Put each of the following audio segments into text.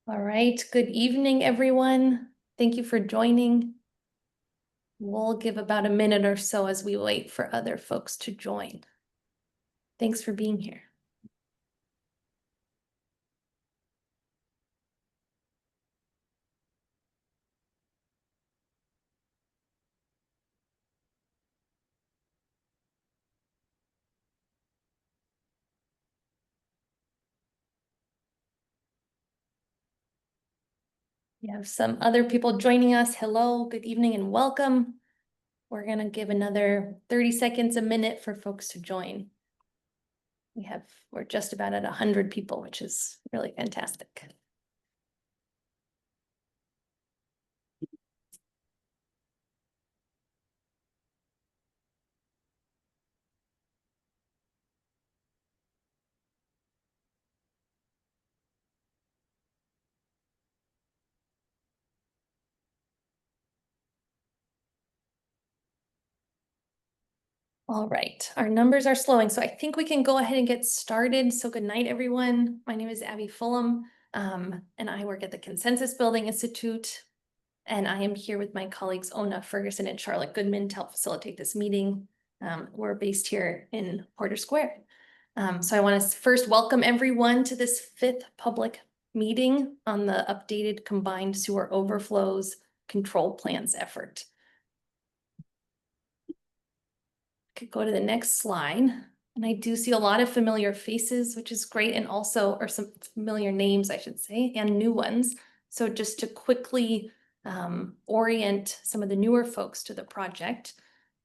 All right, good evening, everyone. Thank you for joining. We'll give about a minute or so as we wait for other folks to join. Thanks for being here. We have some other people joining us. Hello, good evening, and welcome. We're gonna give another 30 seconds, a minute for folks to join. We're just about at 100 people, which is really fantastic. All right, our numbers are slowing, so I think we can go ahead and get started. So good night, everyone. My name is Abby Fulham, and I work at the Consensus Building Institute. And I am here with my colleagues, Ona Ferguson and Charlotte Goodman, to help facilitate this meeting. We're based here in Porter Square. So I want to first welcome everyone to this fifth public meeting on the updated combined sewer overflows control plans effort. Could go to the next slide. And I do see a lot of familiar faces, which is great, and also, or some familiar names, I should say, and new ones. So just to quickly orient some of the newer folks to the project,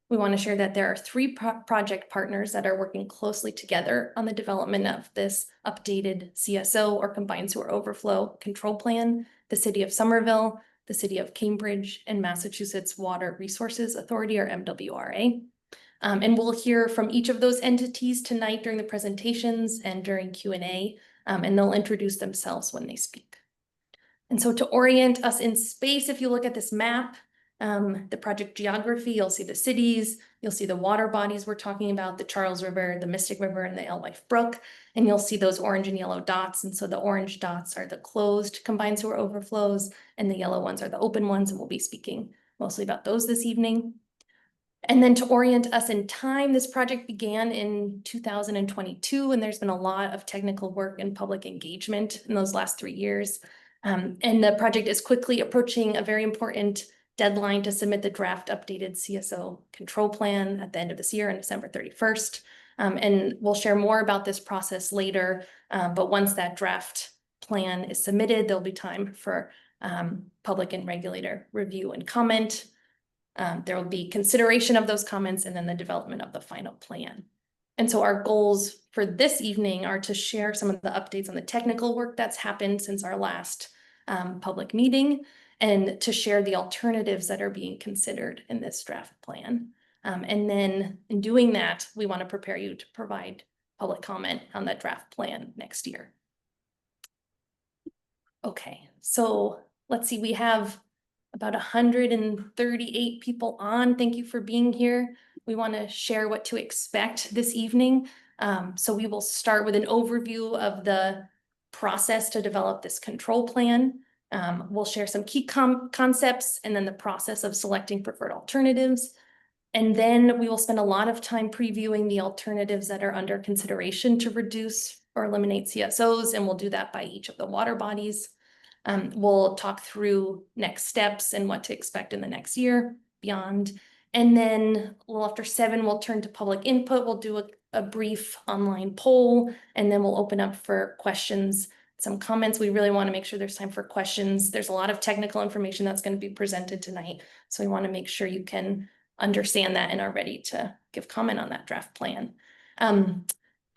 we want to share that there are three project partners that are working closely together on the development of this updated CSO, or combined sewer overflow control plan: the City of Somerville, the City of Cambridge, and Massachusetts Water Resources Authority, or MWRA. And we'll hear from each of those entities tonight during the presentations and during Q&A, and they'll introduce themselves when they speak. And so to orient us in space, if you look at this map, the project geography, you'll see the cities, you'll see the water bodies we're talking about: the Charles River, the Mystic River, and the Alewife Brook, and you'll see those orange and yellow dots. And so the orange dots are the closed combined sewer overflows, and the yellow ones are the open ones, and we'll be speaking mostly about those this evening. And then to orient us in time, this project began in 2022, and there's been a lot of technical work and public engagement in those last 3 years. And the project is quickly approaching a very important deadline to submit the draft updated CSO control plan at the end of this year on December 31st. And we'll share more about this process later, but once that draft plan is submitted, there'll be time for public and regulator review and comment. There will be consideration of those comments and then the development of the final plan. And so our goals for this evening are to share some of the updates on the technical work that's happened since our last public meeting, and to share the alternatives that are being considered in this draft plan. And then in doing that, we want to prepare you to provide public comment on that draft plan next year. Okay, so let's see, we have about 138 people on. Thank you for being here. We want to share what to expect this evening. So we will start with an overview of the process to develop this control plan. We'll share some key concepts and then the process of selecting preferred alternatives. And then we will spend a lot of time previewing the alternatives that are under consideration to reduce or eliminate CSOs, and we'll do that by each of the water bodies. We'll talk through next steps and what to expect in the next year beyond. And then after 7, we'll turn to public input. We'll do a brief online poll, and then we'll open up for questions, some comments. We really want to make sure there's time for questions. There's a lot of technical information that's going to be presented tonight, so we want to make sure you can understand that and are ready to give comment on that draft plan.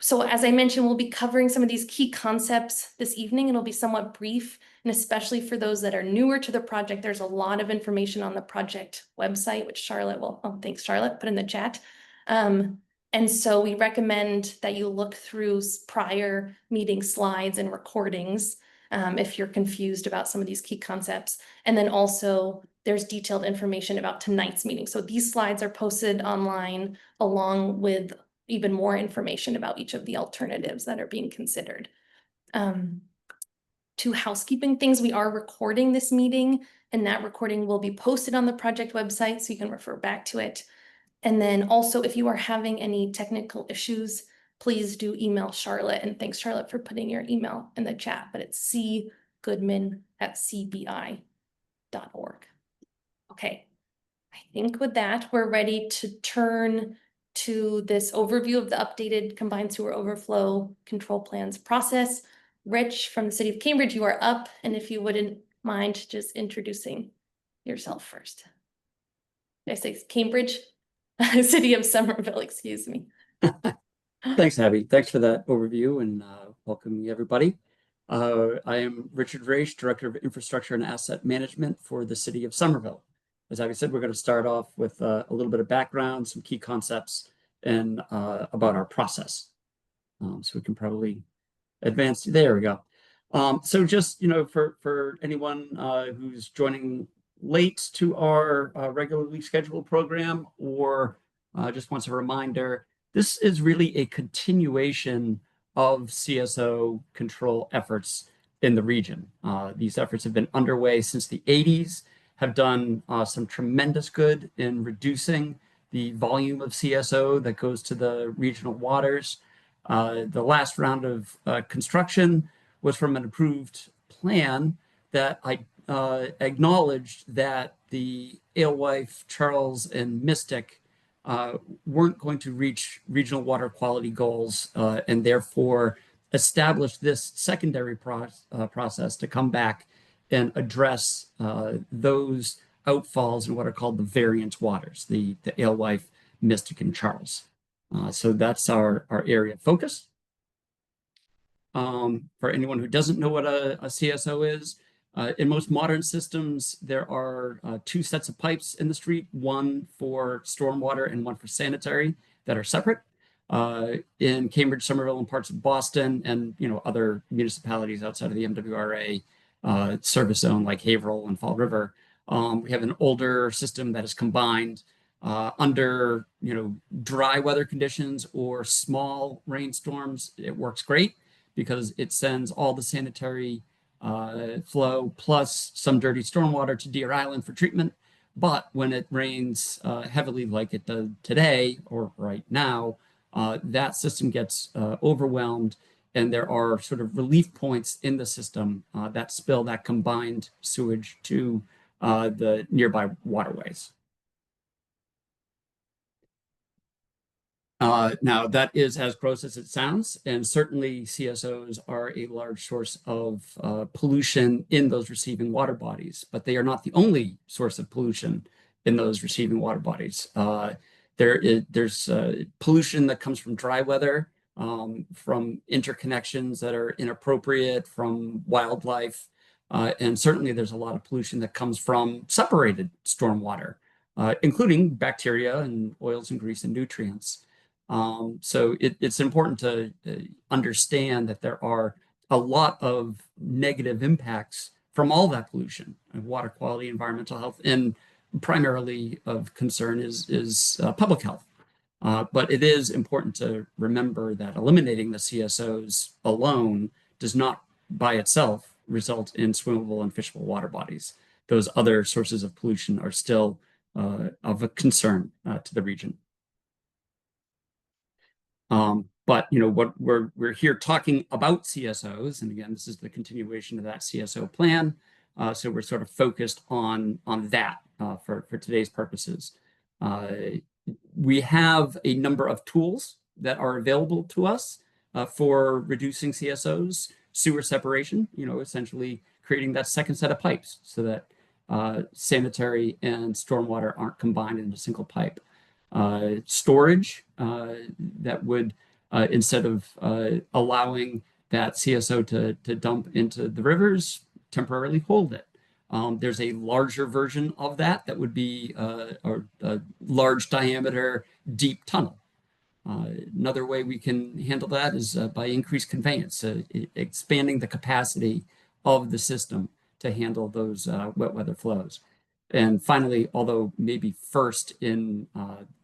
So as I mentioned, we'll be covering some of these key concepts this evening. It'll be somewhat brief, and especially for those that are newer to the project, there's a lot of information on the project website, which Charlotte will, thanks Charlotte, put in the chat. And so we recommend that you look through prior meeting slides and recordings if you're confused about some of these key concepts. And then also there's detailed information about tonight's meeting. So these slides are posted online along with even more information about each of the alternatives that are being considered. Two housekeeping things. We are recording this meeting, and that recording will be posted on the project website, so you can refer back to it. And then also, if you are having any technical issues, please do email Charlotte. And thanks, Charlotte, for putting your email in the chat, but it's cgoodman@cbi.org. Okay, I think with that, we're ready to turn to this overview of the updated combined sewer overflow control plans process. Rich from the city of Cambridge, you are up. And if you wouldn't mind just introducing yourself first. Did I say Cambridge? City of Somerville, excuse me. Thanks, Abby. Thanks for that overview and welcoming everybody. I am Richard Raish, Director of Infrastructure and Asset Management for the City of Somerville. As Abby said, we're going to start off with a little bit of background, some key concepts, and about our process. So we can probably advance. There we go. So just, for anyone who's joining late to our regularly scheduled program or just wants a reminder, this is really a continuation of CSO control efforts in the region. These efforts have been underway since the 80s, have done some tremendous good in reducing the volume of CSO that goes to the regional waters. The last round of construction was from an approved plan that I acknowledged that the Alewife, Charles, and Mystic weren't going to reach regional water quality goals and therefore established this secondary process to come back and address those outfalls in what are called the variance waters, the Alewife, Mystic, and Charles. So that's our area of focus. For anyone who doesn't know what a CSO is, in most modern systems, there are two sets of pipes in the street, one for stormwater and one for sanitary that are separate. In Cambridge, Somerville, and parts of Boston, and other municipalities outside of the MWRA service zone like Haverhill and Fall River, we have an older system that is combined under dry weather conditions or small rainstorms. It works great because it sends all the sanitary flow plus some dirty stormwater to Deer Island for treatment. But when it rains heavily like it does today or right now, that system gets overwhelmed, and there are sort of relief points in the system that spill that combined sewage to the nearby waterways. Now, that is as gross as it sounds, and certainly CSOs are a large source of pollution in those receiving water bodies, but they are not the only source of pollution in those receiving water bodies. There's pollution that comes from dry weather, from interconnections that are inappropriate, from wildlife, and certainly there's a lot of pollution that comes from separated stormwater, including bacteria and oils and grease and nutrients. So it's important to understand that there are a lot of negative impacts from all that pollution, water quality, environmental health, and primarily of concern is public health. But it is important to remember that eliminating the CSOs alone does not by itself result in swimmable and fishable water bodies. Those other sources of pollution are still of a concern to the region. But what we're here talking about CSOs, and again, this is the continuation of that CSO plan. So we're sort of focused on that for today's purposes. We have a number of tools that are available to us for reducing CSOs, sewer separation, essentially creating that second set of pipes so that sanitary and stormwater aren't combined into a single pipe. Storage that would, instead of allowing that CSO to dump into the rivers, temporarily hold it. There's a larger version of that would be a large diameter, deep tunnel. Another way we can handle that is by increased conveyance, expanding the capacity of the system to handle those wet weather flows. And finally, although maybe first in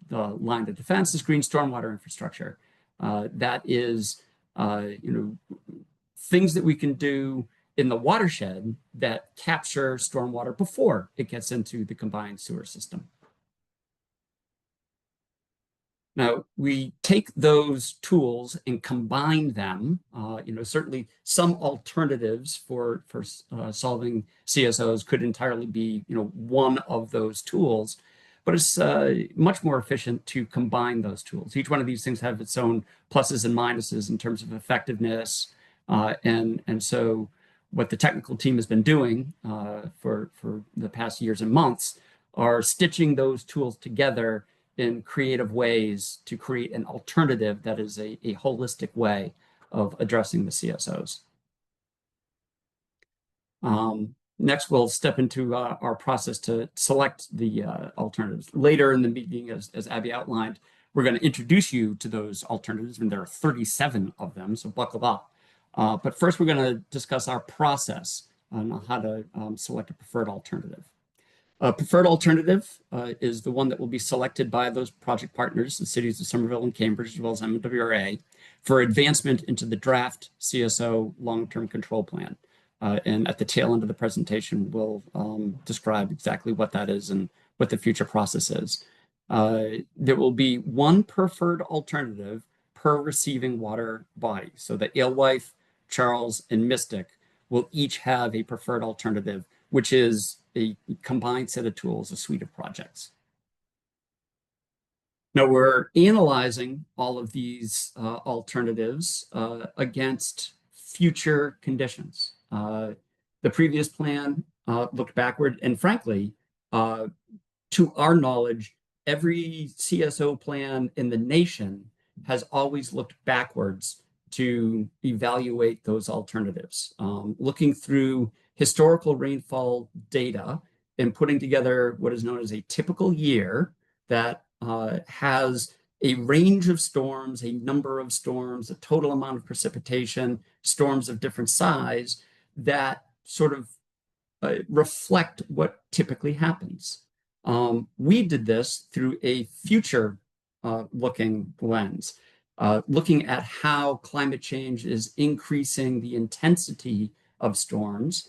the line of defense, is green stormwater infrastructure. That is, things that we can do in the watershed that capture stormwater before it gets into the combined sewer system. Now, we take those tools and combine them. Certainly some alternatives for solving CSOs could entirely be, one of those tools, but it's much more efficient to combine those tools. Each one of these things have its own pluses and minuses in terms of effectiveness. And so what the technical team has been doing for the past years and months are stitching those tools together in creative ways to create an alternative that is a holistic way of addressing the CSOs. Next, we'll step into our process to select the alternatives. Later in the meeting, as Abby outlined, we're going to introduce you to those alternatives, and there are 37 of them, so buckle up. But first, we're going to discuss our process on how to select a preferred alternative. A preferred alternative is the one that will be selected by those project partners, the cities of Somerville and Cambridge, as well as MWRA, for advancement into the draft CSO long-term control plan. And at the tail end of the presentation, we'll describe exactly what that is and what the future process is. There will be one preferred alternative per receiving water body. So the Alewife, Charles, and Mystic will each have a preferred alternative, which is a combined set of tools, a suite of projects. Now we're analyzing all of these alternatives against future conditions. The previous plan looked backward, and frankly, to our knowledge, every CSO plan in the nation has always looked backwards to evaluate those alternatives. Looking through historical rainfall data and putting together what is known as a typical year that has a range of storms, a number of storms, a total amount of precipitation, storms of different size that sort of reflect what typically happens. We did this through a future looking lens, looking at how climate change is increasing the intensity of storms,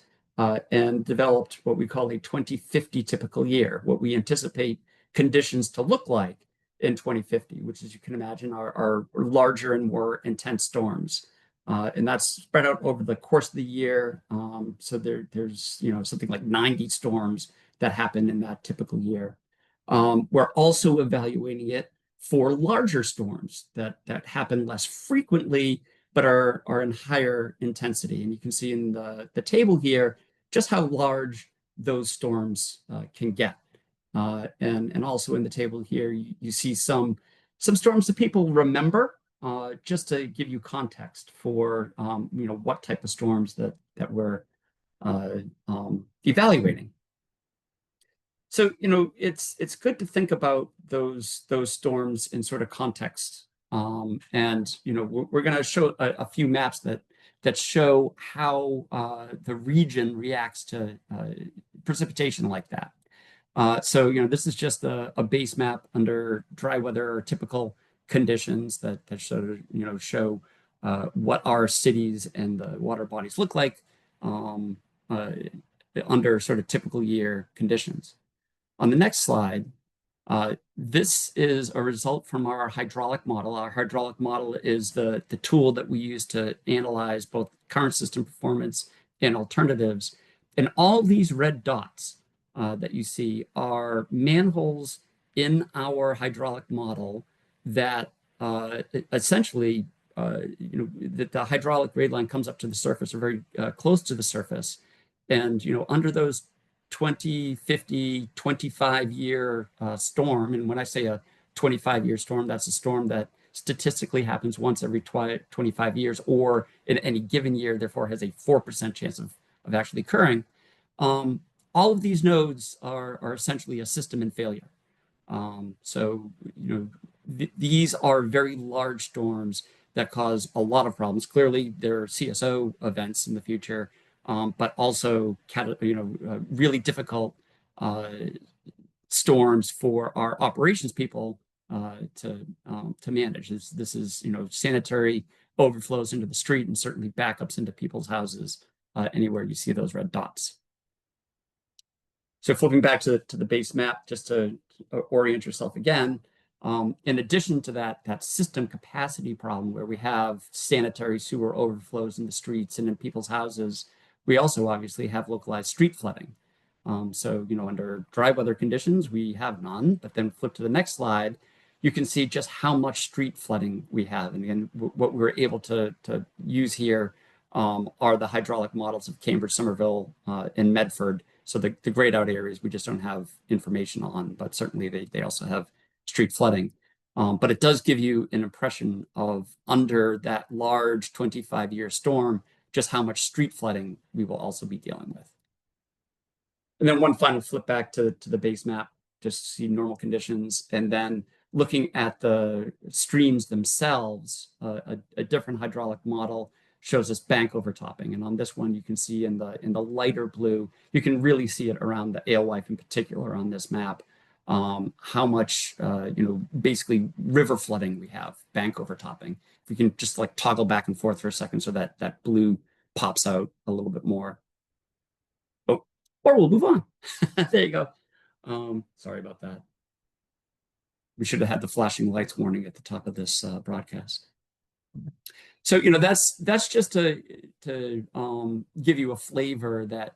and developed what we call a 2050 typical year, what we anticipate conditions to look like in 2050, which, as you can imagine, are larger and more intense storms. And that's spread out over the course of the year. So there's something like 90 storms that happen in that typical year. We're also evaluating it for larger storms that happen less frequently, but are in higher intensity. And you can see in the table here just how large those storms can get. And also in the table here, you see some storms that people remember, just to give you context for what type of storms that we're evaluating. So it's good to think about those storms in sort of context. And we're going to show a few maps that show how the region reacts to precipitation like that. So this is just a base map under dry weather or typical conditions that show what our cities and the water bodies look like under sort of typical year conditions. On the next slide, this is a result from our hydraulic model. Our hydraulic model is the tool that we use to analyze both current system performance and alternatives. And all these red dots that you see are manholes in our hydraulic model that essentially, the hydraulic grade line comes up to the surface or very close to the surface. And, under those 20, 50, 25-year storm, and when I say a 25-year storm, that's a storm that statistically happens once every 25 years, or in any given year, therefore has a 4% chance of actually occurring. All of these nodes are essentially a system in failure. So, these are very large storms that cause a lot of problems. Clearly, there are CSO events in the future, but also, really difficult storms for our operations people to manage. This is sanitary overflows into the street and certainly backups into people's houses anywhere you see those red dots. So flipping back to the base map, just to orient yourself again, in addition to that system capacity problem where we have sanitary sewer overflows in the streets and in people's houses, we also obviously have localized street flooding. So, under dry weather conditions, we have none, but then flip to the next slide, you can see just how much street flooding we have. And again, what we're able to use here are the hydraulic models of Cambridge, Somerville, and Medford. So the grayed out areas we just don't have information on, but certainly they also have street flooding. But it does give you an impression of, under that large 25-year storm, just how much street flooding we will also be dealing with. And then one final flip back to the base map, just to see normal conditions. And then looking at the streams themselves, a different hydraulic model shows us bank overtopping. And on this one, you can see in the lighter blue, you can really see it around the alewife in particular on this map, how much, basically river flooding we have, bank overtopping. If we can just like toggle back and forth for a second so that blue pops out a little bit more. Oh, or we'll move on. There you go. Sorry about that. We should have had the flashing lights warning at the top of this broadcast. So, that's just to give you a flavor that,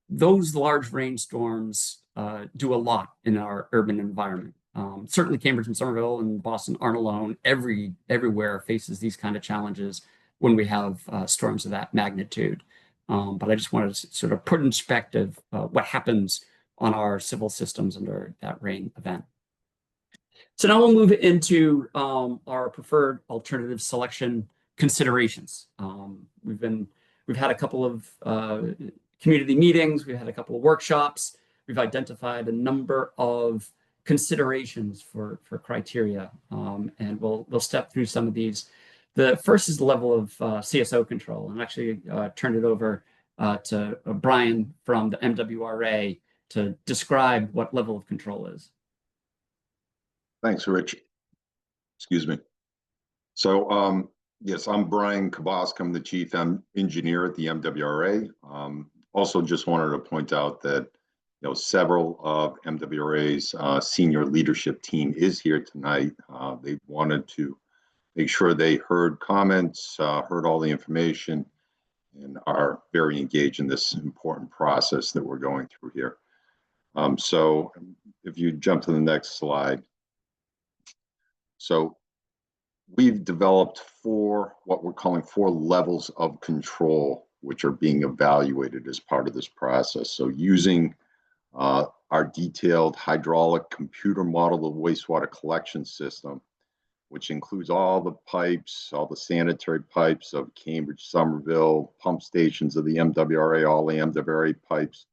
those large rainstorms do a lot in our urban environment. Certainly Cambridge and Somerville and Boston aren't alone. Everywhere faces these kind of challenges when we have storms of that magnitude. But I just wanted to sort of put in perspective what happens on our civil systems under that rain event. So now we'll move into our preferred alternative selection considerations. We've had a couple of community meetings, we've had a couple of workshops, we've identified a number of considerations for criteria, and we'll step through some of these. The first is the level of CSO control, and actually turn it over to Brian from the MWRA to describe what level of control is. Thanks, Rich. Excuse me. So, yes, I'm Brian Kabosk. I'm the chief engineer at the MWRA. Also, just wanted to point out that several of MWRA's senior leadership team is here tonight. They wanted to make sure they heard comments, heard all the information, and are very engaged in this important process that we're going through here. So, if you jump to the next slide. So we've developed what we're calling 4 levels of control, which are being evaluated as part of this process. So using our detailed hydraulic computer model of wastewater collection system, which includes all the pipes, all the sanitary pipes of Cambridge, Somerville, pump stations of the MWRA, all the MWRA pipes,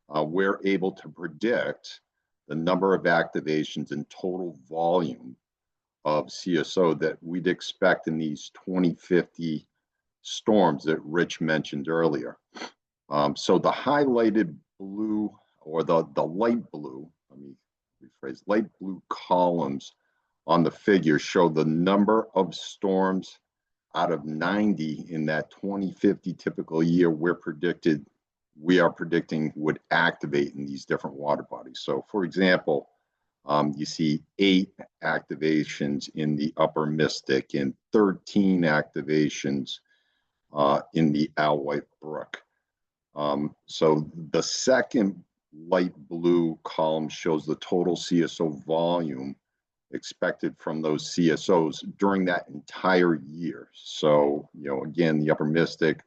we're able to predict the number of activations and total volume of CSO that we'd expect in these 2050 storms that Rich mentioned earlier. So the highlighted blue, or the light blue, let me rephrase, light blue columns on the figure show the number of storms out of 90 in that 2050 typical year we are predicting would activate in these different water bodies. So for example, you see 8 activations in the upper Mystic and 13 activations in the Alewife Brook. So the second light blue column shows the total CSO volume expected from those CSOs during that entire year. So, again, the upper Mystic,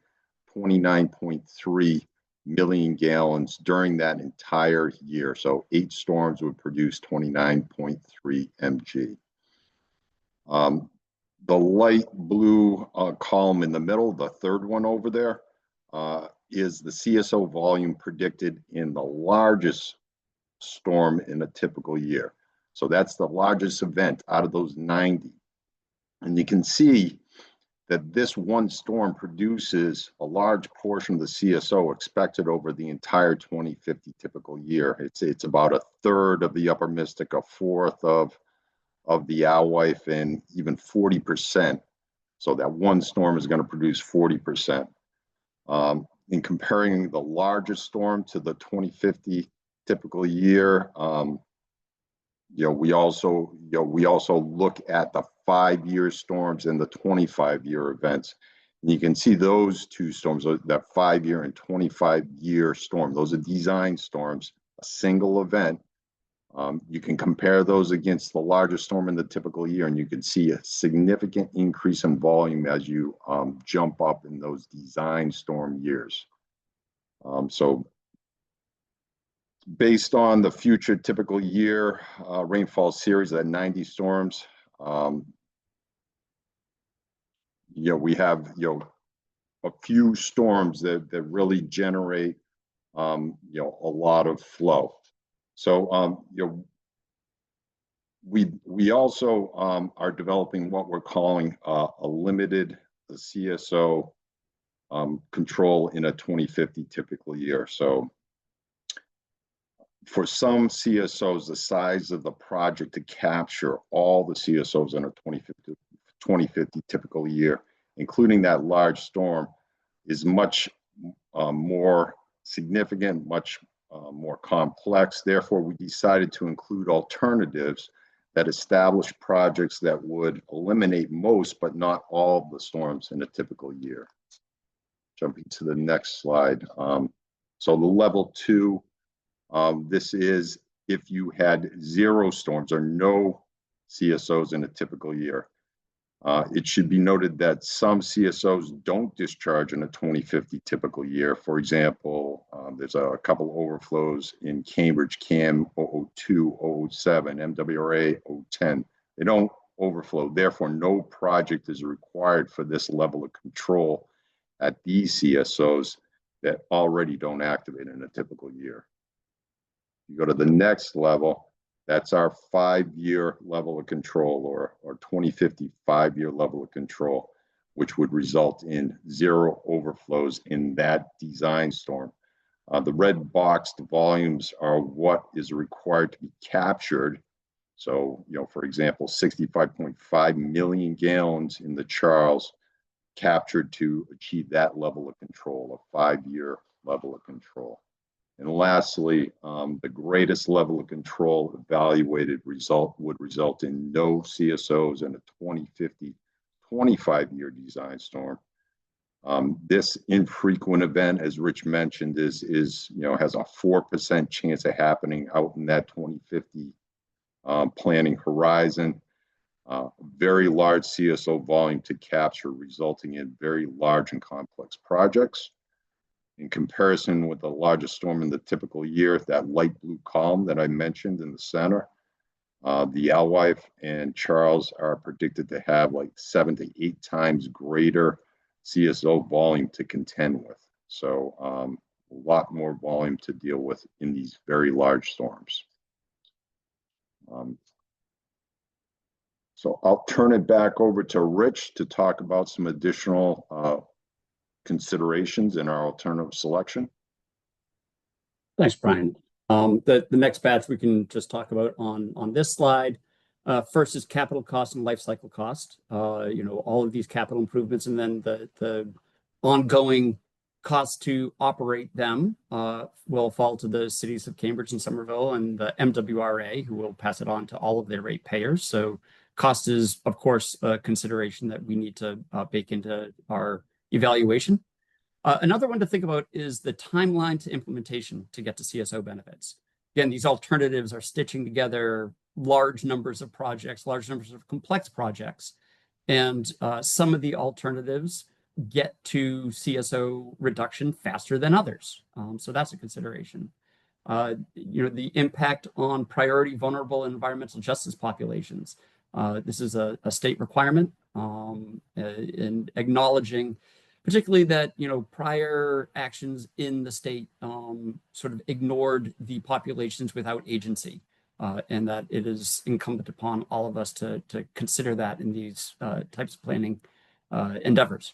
29.3 million gallons during that entire year. So 8 storms would produce 29.3 mg. The light blue column in the middle, the third one over there, is the CSO volume predicted in the largest storm in a typical year. So that's the largest event out of those 90. And you can see that this one storm produces a large portion of the CSO expected over the entire 2050 typical year. It's about 1/3 of the upper Mystic, 1/4 of the Alewife, and even 40%. So that one storm is going to produce 40%. In comparing the largest storm to the 2050 typical year, we also look at the 5-year storms and the 25-year events. And you can see those two storms, that 5-year and 25-year storm, those are design storms, a single event. You can compare those against the largest storm in the typical year, and you can see a significant increase in volume as you jump up in those design storm years. So based on the future typical year rainfall series at 90 storms, we have a few storms that really generate a lot of flow. So we also are developing what we're calling a limited CSO control in a 2050 typical year. So for some CSOs, the size of the project to capture all the CSOs in a 2050 typical year, including that large storm, is much more significant, much more complex. Therefore, we decided to include alternatives that establish projects that would eliminate most, but not all, of the storms in a typical year. Jumping to the next slide. So the level 2, this is if you had 0 storms or no CSOs in a typical year. It should be noted that some CSOs don't discharge in a 2050 typical year. For example, there's a couple overflows in Cambridge, CAM 002, 007, MWRA 010. They don't overflow. Therefore, no project is required for this level of control at these CSOs that already don't activate in a typical year. You go to the next level, that's our 5-year level of control, or 2050 5-year level of control, which would result in 0 overflows in that design storm. The red boxed volumes are what is required to be captured. So, for example, 65.5 million gallons in the Charles captured to achieve that level of control, a 5-year level of control. And lastly, the greatest level of control evaluated would result in no CSOs in a 2050 25-year design storm. This infrequent event, as Rich mentioned, has a 4% chance of happening out in that 2050 planning horizon. Very large CSO volume to capture, resulting in very large and complex projects. In comparison with the largest storm in the typical year, that light blue column that I mentioned in the center, the Alewife and Charles are predicted to have like 7 to 8 times greater CSO volume to contend with. So a lot more volume to deal with in these very large storms. So I'll turn it back over to Rich to talk about some additional considerations in our alternative selection. Thanks, Brian. The next batch we can just talk about on this slide. First is capital cost and life cycle cost. All of these capital improvements, and then the ongoing cost to operate them will fall to the cities of Cambridge and Somerville and the MWRA, who will pass it on to all of their ratepayers. So cost is, of course, a consideration that we need to bake into our evaluation. Another one to think about is the timeline to implementation to get to CSO benefits. Again, these alternatives are stitching together large numbers of projects, large numbers of complex projects. And some of the alternatives get to CSO reduction faster than others. So that's a consideration. The impact on priority vulnerable environmental justice populations. This is a state requirement, and acknowledging particularly that prior actions in the state sort of ignored the populations without agency, and that it is incumbent upon all of us to consider that in these types of planning endeavors.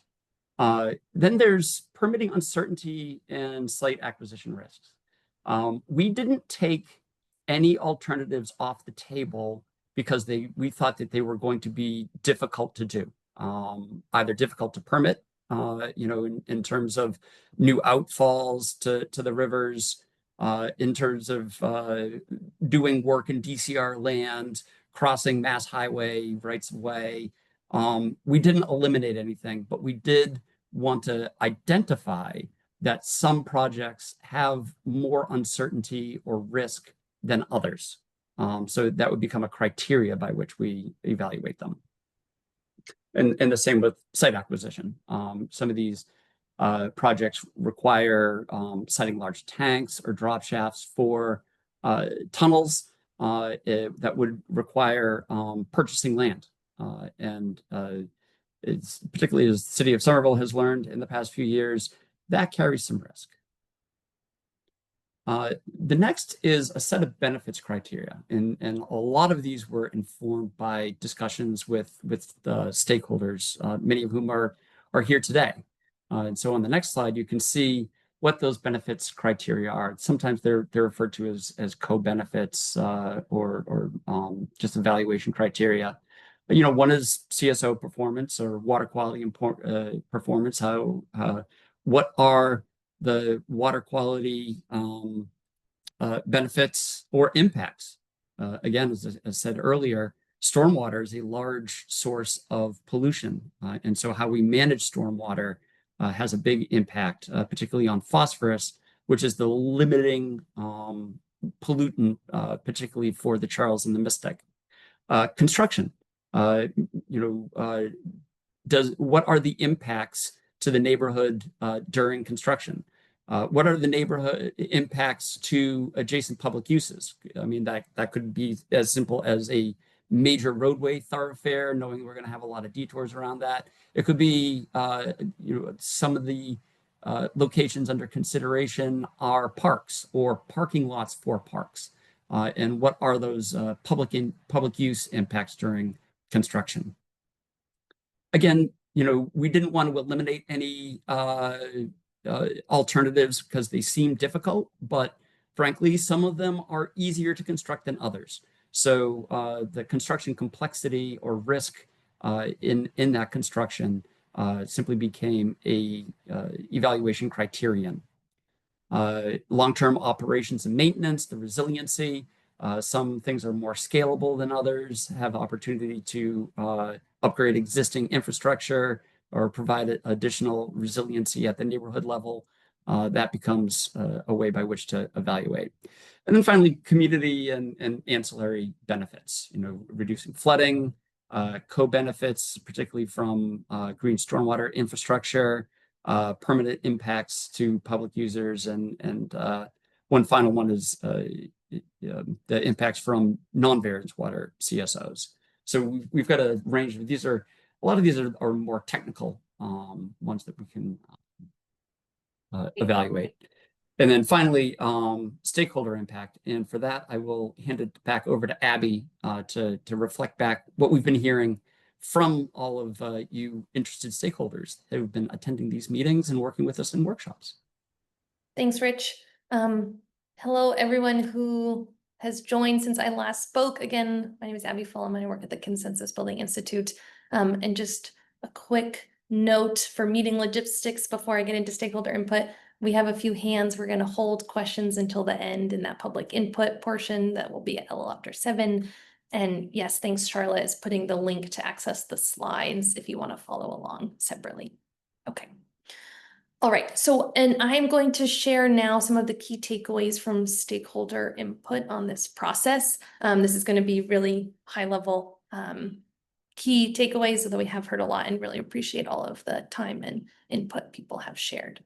Then there's permitting uncertainty and site acquisition risks. We didn't take any alternatives off the table because we thought that they were going to be difficult to do. either difficult to permit, in terms of new outfalls to the rivers, in terms of doing work in DCR land, crossing mass highway rights of way. We didn't eliminate anything, but we did want to identify that some projects have more uncertainty or risk than others. So that would become a criteria by which we evaluate them. And the same with site acquisition. Some of these projects require siting large tanks or drop shafts for tunnels that would require purchasing land. It's particularly as the city of Somerville has learned in the past few years, that carries some risk. The next is a set of benefits criteria, and a lot of these were informed by discussions with the stakeholders, many of whom are here today. And so on the next slide, you can see what those benefits criteria are. Sometimes they're referred to as co-benefits or just evaluation criteria. But, one is CSO performance or water quality performance. What are the water quality benefits or impacts? Again, as I said earlier, stormwater is a large source of pollution. And so how we manage stormwater has a big impact, particularly on phosphorus, which is the limiting pollutant, particularly for the Charles and the Mystic. Construction, what are the impacts to the neighborhood during construction? What are the neighborhood impacts to adjacent public uses? I mean, that could be as simple as a major roadway thoroughfare, knowing we're going to have a lot of detours around that. It could be, some of the locations under consideration are parks or parking lots for parks. And what are those public use impacts during construction? Again, we didn't want to eliminate any alternatives because they seem difficult, but frankly, some of them are easier to construct than others. So the construction complexity or risk in that construction simply became a evaluation criterion. Long-term operations and maintenance, the resiliency. Some things are more scalable than others, have opportunity to upgrade existing infrastructure or provide additional resiliency at the neighborhood level. That becomes a way by which to evaluate. And then finally, community and ancillary benefits, reducing flooding, co-benefits, particularly from green stormwater infrastructure, permanent impacts to public users, and one final one is the impacts from non-variance water CSOs. So we've got a range of these. A lot of these are more technical ones that we can evaluate. And then finally, stakeholder impact. And for that, I will hand it back over to Abby to reflect back what we've been hearing from all of you interested stakeholders who have been attending these meetings and working with us in workshops. Thanks, Rich. Hello, everyone who has joined since I last spoke. Again, my name is Abby Fulham. I work at the Consensus Building Institute. And just a quick note for meeting logistics before I get into stakeholder input. We have a few hands. We're going to hold questions until the end in that public input portion that will be at after 7. And yes, thanks, Charlotte, is putting the link to access the slides if you want to follow along separately. Okay. All right, so, and I'm going to share now some of the key takeaways from stakeholder input on this process. This is going to be really high level key takeaways, although we have heard a lot and really appreciate all of the time and input people have shared.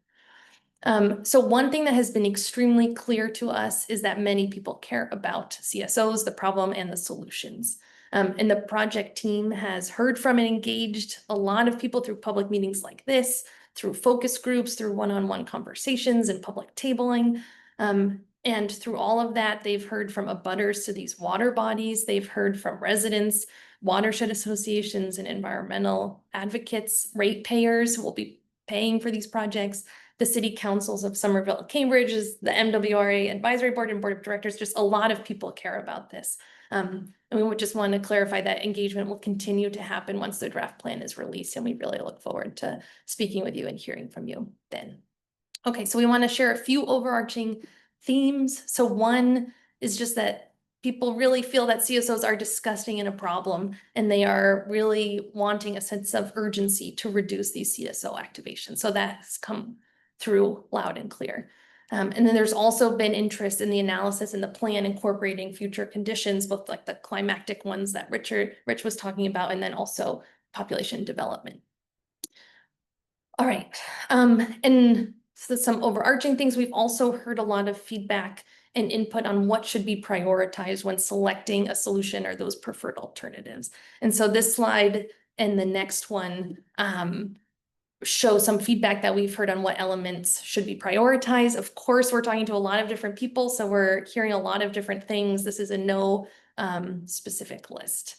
So one thing that has been extremely clear to us is that many people care about CSOs, the problem, and the solutions. And the project team has heard from and engaged a lot of people through public meetings like this, through focus groups, through one-on-one conversations and public tabling. And through all of that, they've heard from abutters to these water bodies. They've heard from residents, watershed associations, and environmental advocates, ratepayers who will be paying for these projects, the city councils of Somerville, Cambridge, the MWRA advisory board and board of directors. Just a lot of people care about this. And we would just want to clarify that engagement will continue to happen once the draft plan is released, and we really look forward to speaking with you and hearing from you then. Okay, so we want to share a few overarching themes. So one is just that people really feel that CSOs are disgusting and a problem, and they are really wanting a sense of urgency to reduce these CSO activations. So that has come through loud and clear. And then there's also been interest in the analysis and the plan incorporating future conditions, both like the climactic ones that Rich was talking about, and then also population development. All right, and so some overarching things. We've also heard a lot of feedback and input on what should be prioritized when selecting a solution or those preferred alternatives. And so this slide and the next one show some feedback that we've heard on what elements should be prioritized. Of course, we're talking to a lot of different people, so we're hearing a lot of different things. This is a no specific list.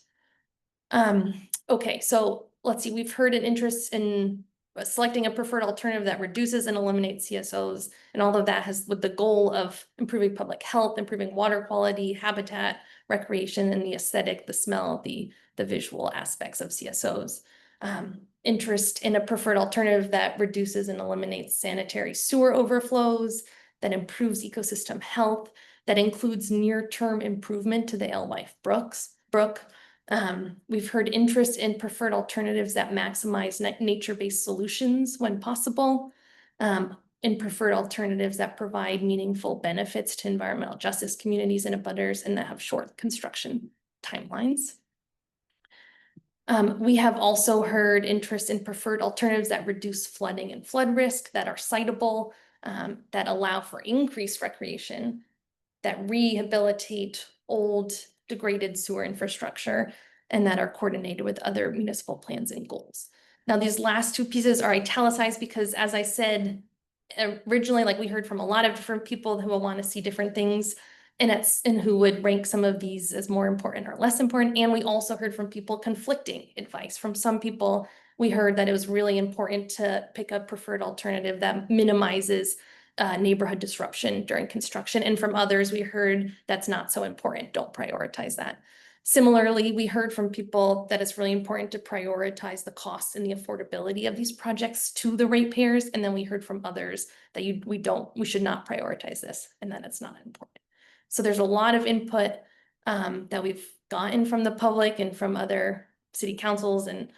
Okay, so let's see, we've heard an interest in selecting a preferred alternative that reduces and eliminates CSOs, and all of that has with the goal of improving public health, improving water quality, habitat, recreation, and the aesthetic, the smell, the visual aspects of CSOs. Interest in a preferred alternative that reduces and eliminates sanitary sewer overflows, that improves ecosystem health, that includes near-term improvement to the Alewife Brook. We've heard interest in preferred alternatives that maximize nature-based solutions when possible, in preferred alternatives that provide meaningful benefits to environmental justice communities and abutters, and that have short construction timelines. We have also heard interest in preferred alternatives that reduce flooding and flood risk, that are citable, that allow for increased recreation, that rehabilitate old degraded sewer infrastructure, and that are coordinated with other municipal plans and goals. Now, these last two pieces are italicized because, as I said, originally, like we heard from a lot of different people who will want to see different things, and who would rank some of these as more important or less important. And we also heard from people conflicting advice. From some people, we heard that it was really important to pick a preferred alternative that minimizes neighborhood disruption during construction. And from others, we heard that's not so important. Don't prioritize that. Similarly, we heard from people that it's really important to prioritize the cost and the affordability of these projects to the ratepayers. And then we heard from others that we should not prioritize this and that it's not important. So there's a lot of input that we've gotten from the public and from other city councils and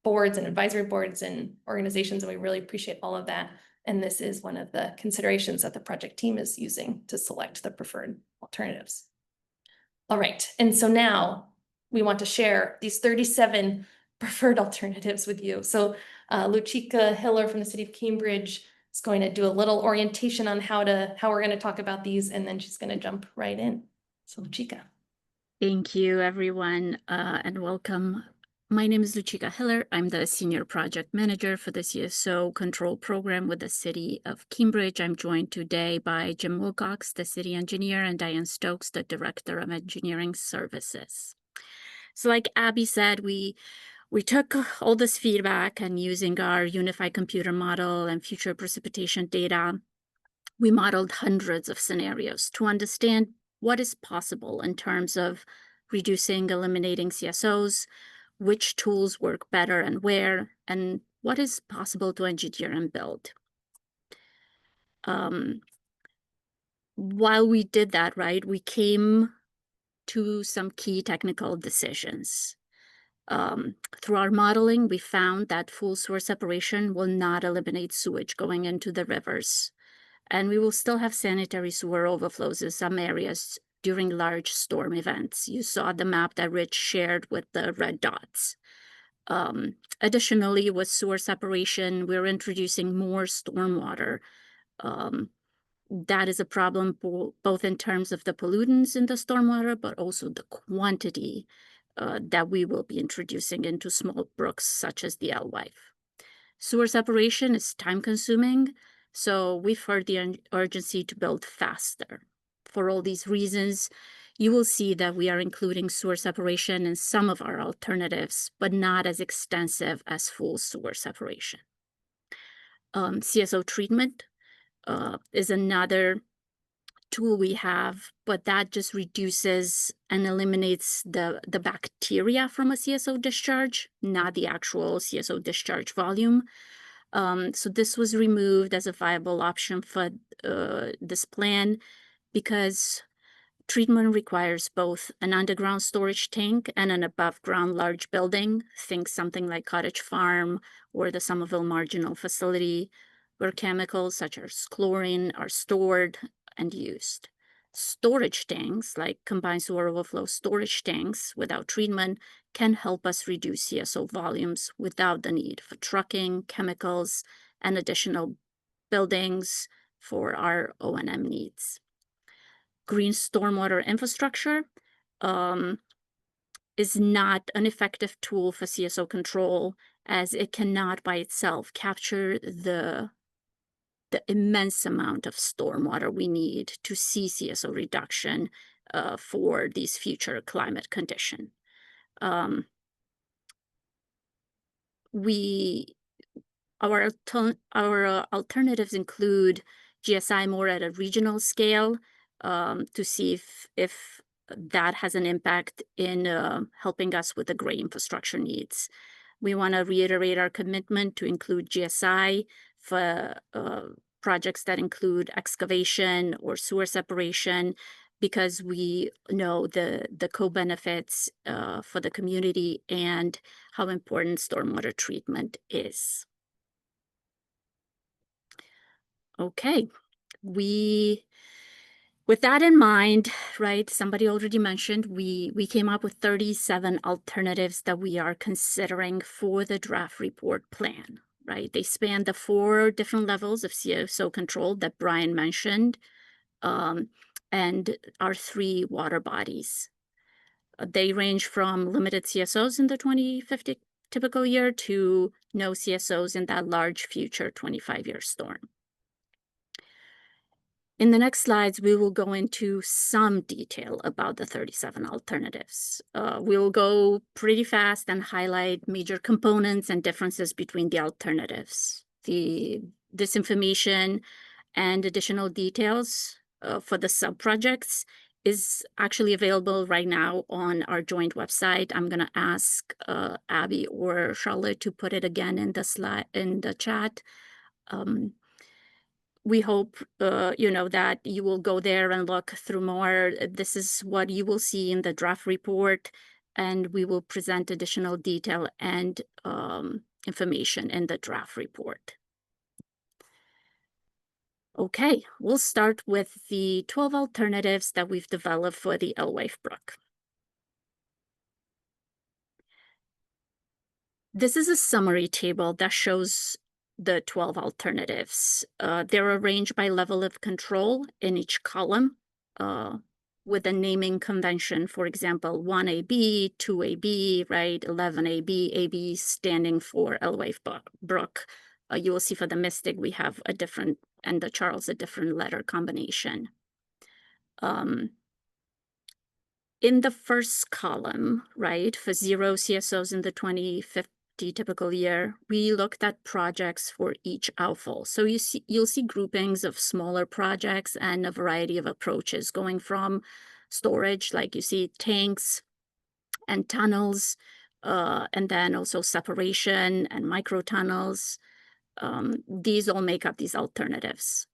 boards and advisory boards and organizations, and we really appreciate all of that. And this is one of the considerations that the project team is using to select the preferred alternatives. All right, and so now we want to share these 37 preferred alternatives with you. So Luchika Hiller from the city of Cambridge is going to do a little orientation on how we're going to talk about these, and then she's going to jump right in. So Luchika. Thank you, everyone, and welcome. My name is Luchika Hiller. I'm the Senior Project Manager for the CSO Control Program with the City of Cambridge. I'm joined today by Jim Wilcox, the City Engineer, and Diane Stokes, the Director of Engineering Services. So like Abby said, we took all this feedback, and using our unified computer model and future precipitation data, we modeled hundreds of scenarios to understand what is possible in terms of reducing, eliminating CSOs, which tools work better and where, and what is possible to engineer and build. While we did that, right, we came to some key technical decisions. Through our modeling, we found that full sewer separation will not eliminate sewage going into the rivers, and we will still have sanitary sewer overflows in some areas during large storm events. You saw the map that Rich shared with the red dots. Additionally, with sewer separation, we're introducing more stormwater. That is a problem both in terms of the pollutants in the stormwater, but also the quantity that we will be introducing into small brooks such as the Alewife. Sewer separation is time-consuming, so we've heard the urgency to build faster. For all these reasons, you will see that we are including sewer separation in some of our alternatives, but not as extensive as full sewer separation. CSO treatment is another tool we have, but that just reduces and eliminates the bacteria from a CSO discharge, not the actual CSO discharge volume. So this was removed as a viable option for this plan because treatment requires both an underground storage tank and an above ground large building. Think something like Cottage Farm or the Somerville Marginal Facility, where chemicals such as chlorine are stored and used. Storage tanks, like combined sewer overflow storage tanks without treatment, can help us reduce CSO volumes without the need for trucking, chemicals, and additional buildings for our O&M needs. Green stormwater infrastructure is not an effective tool for CSO control, as it cannot by itself capture the immense amount of stormwater we need to see CSO reduction for these future climate conditions. Our alternatives include GSI more at a regional scale to see if that has an impact in helping us with the gray infrastructure needs. We want to reiterate our commitment to include GSI for projects that include excavation or sewer separation, because we know the co-benefits for the community and how important stormwater treatment is. Okay, with that in mind, right, somebody already mentioned, we came up with 37 alternatives that we are considering for the draft report plan, right? They span the 4 different levels of CSO control that Brian mentioned, and our 3 water bodies. They range from limited CSOs in the 2050 typical year to no CSOs in that large future 25-year storm. In the next slides, we will go into some detail about the 37 alternatives. We will go pretty fast and highlight major components and differences between the alternatives. This information and additional details for the sub-projects is actually available right now on our joint website. I'm going to ask Abby or Charlotte to put it again in the chat. We hope, that you will go there and look through more. This is what you will see in the draft report, and we will present additional detail and information in the draft report. Okay, we'll start with the 12 alternatives that we've developed for the Alewife Brook. This is a summary table that shows the 12 alternatives. They're arranged by level of control in each column with a naming convention. For example, 1AB, 2AB, right? 11AB, AB standing for Alewife Brook. You will see for the Mystic, we have a different, and the Charles, a different letter combination. In the first column, right, for 0 CSOs in the 2050 typical year, we looked at projects for each outfall. So you'll see groupings of smaller projects and a variety of approaches going from storage, like you see tanks and tunnels, and then also separation and micro tunnels. These all make up these alternatives.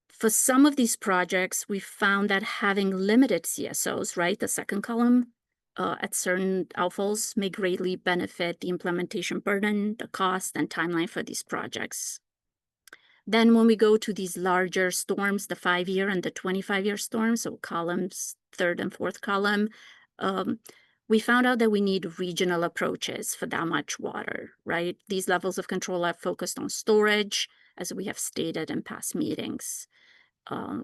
For some of these projects, we found that having limited CSOs, right, the second column, at certain outfalls may greatly benefit the implementation burden, the cost, and timeline for these projects. Then when we go to these larger storms, the 5-year and the 25-year storms, so columns, 3rd and 4th column, we found out that we need regional approaches for that much water, right? These levels of control are focused on storage, as we have stated in past meetings.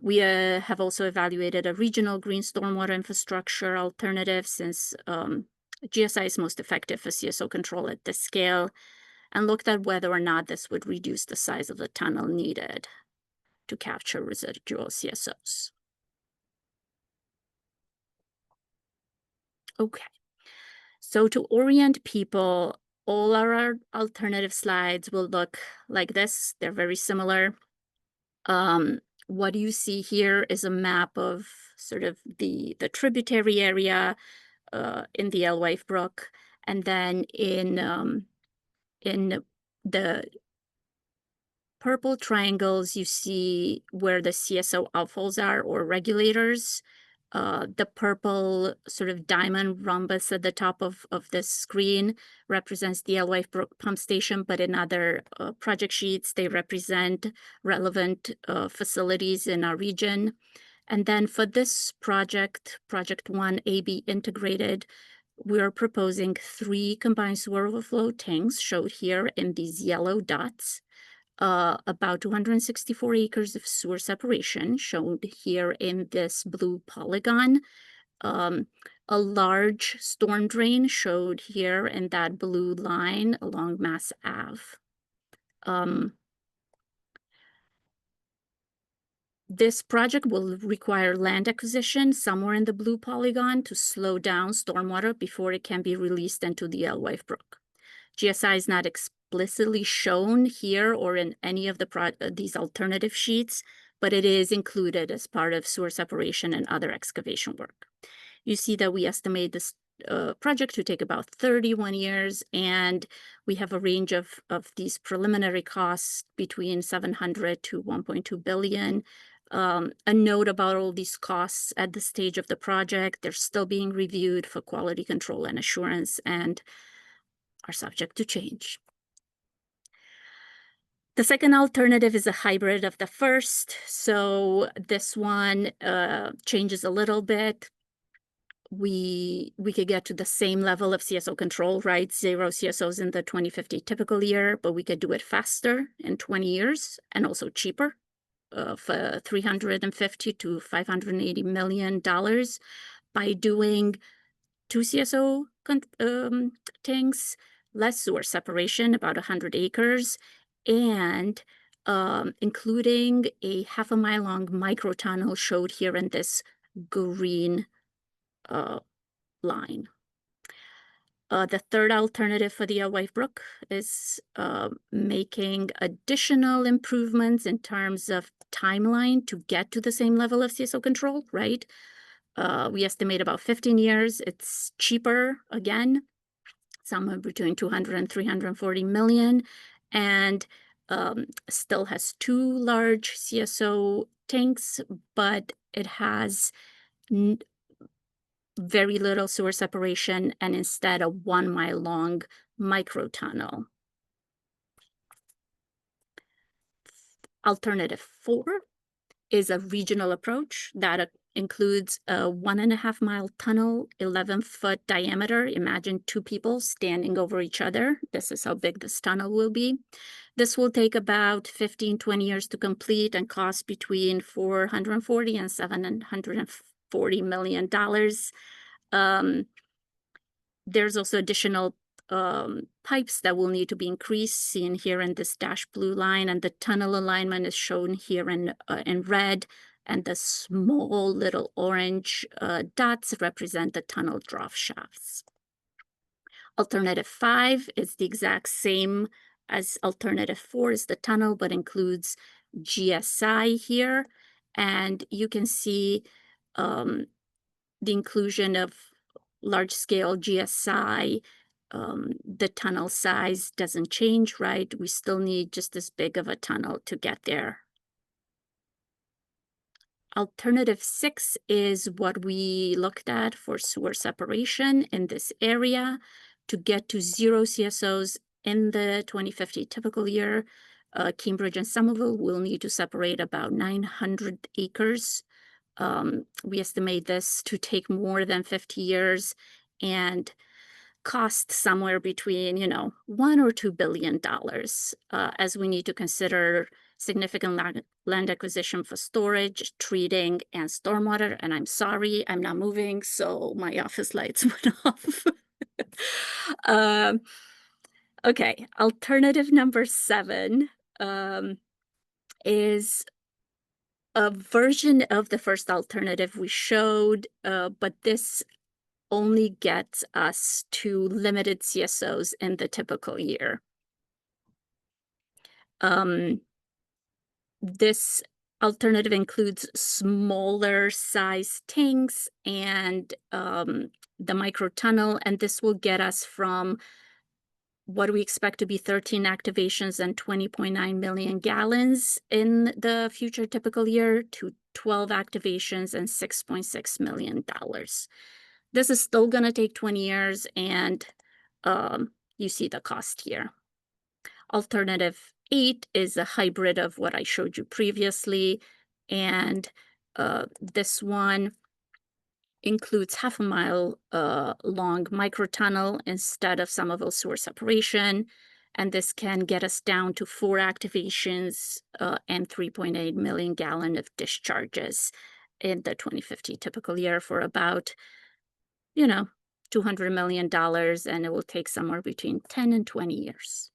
We have also evaluated a regional green stormwater infrastructure alternative, since GSI is most effective for CSO control at this scale, and looked at whether or not this would reduce the size of the tunnel needed to capture residual CSOs. Okay, so to orient people, all our alternative slides will look like this. They're very similar. what you see here is a map of sort of the tributary area in the Alewife Brook, and then in the purple triangles, you see where the CSO outfalls are, or regulators. The purple sort of diamond rhombus at the top of this screen represents the Alewife Brook Pump Station, but in other project sheets, they represent relevant facilities in our region. And then for this project, Project 1 AB Integrated, we're proposing 3 combined sewer overflow tanks showed here in these yellow dots. About 264 acres of sewer separation shown here in this blue polygon. A large storm drain showed here in that blue line along Mass Ave. This project will require land acquisition somewhere in the blue polygon to slow down stormwater before it can be released into the Alewife Brook. GSI is not explicitly shown here or in any of these alternative sheets, but it is included as part of sewer separation and other excavation work. You see that we estimate this project to take about 31 years, and we have a range of these preliminary costs between 700 to 1.2 billion. A note about all these costs at the stage of the project: they're still being reviewed for quality control and assurance, and are subject to change. The second alternative is a hybrid of the first. So this one changes a little bit. We could get to the same level of CSO control, right? 0 CSOs in the 2050 typical year, but we could do it faster in 20 years and also cheaper for $350 to $580 million by doing 2 CSO tanks, less sewer separation, about 100 acres, and including a 1/2 mile long micro tunnel showed here in this green line. The third alternative for the Alewife Brook is making additional improvements in terms of timeline to get to the same level of CSO control, right? We estimate about 15 years. It's cheaper, again, somewhere between 200 and 340 million, and still has 2 large CSO tanks, but it has very little sewer separation and instead a 1 mile long micro tunnel. Alternative 4 is a regional approach that includes a 1.5 mile tunnel, 11-foot diameter. Imagine 2 people standing over each other. This is how big this tunnel will be. This will take about 15-20 years to complete and cost between $440 and $740 million. There's also additional pipes that will need to be increased, seen here in this dashed blue line, and the tunnel alignment is shown here in red, and the small little orange dots represent the tunnel trough shafts. Alternative 5 is the exact same as alternative 4, is the tunnel, but includes GSI here, and you can see the inclusion of large-scale GSI. The tunnel size doesn't change, right? We still need just as big of a tunnel to get there. Alternative 6 is what we looked at for sewer separation in this area. To get to 0 CSOs in the 2050 typical year, Cambridge and Somerville will need to separate about 900 acres. We estimate this to take more than 50 years and cost somewhere between, $1 or $2 billion, as we need to consider significant land acquisition for storage, treating, and stormwater. And I'm sorry, I'm not moving, so my office lights went off. Okay, alternative number 7 is a version of the first alternative we showed, but this only gets us to limited CSOs in the typical year. This alternative includes smaller size tanks and the micro tunnel, and this will get us from what we expect to be 13 activations and 20.9 million gallons in the future typical year to 12 activations and $6.6 million. This is still going to take 20 years, and you see the cost here. Alternative 8 is a hybrid of what I showed you previously, and this one includes 1/2 a mile long microtunnel instead of Somerville sewer separation, and this can get us down to 4 activations and 3.8 million gallon of discharges in the 2050 typical year for about, $200 million, and it will take somewhere between 10 and 20 years.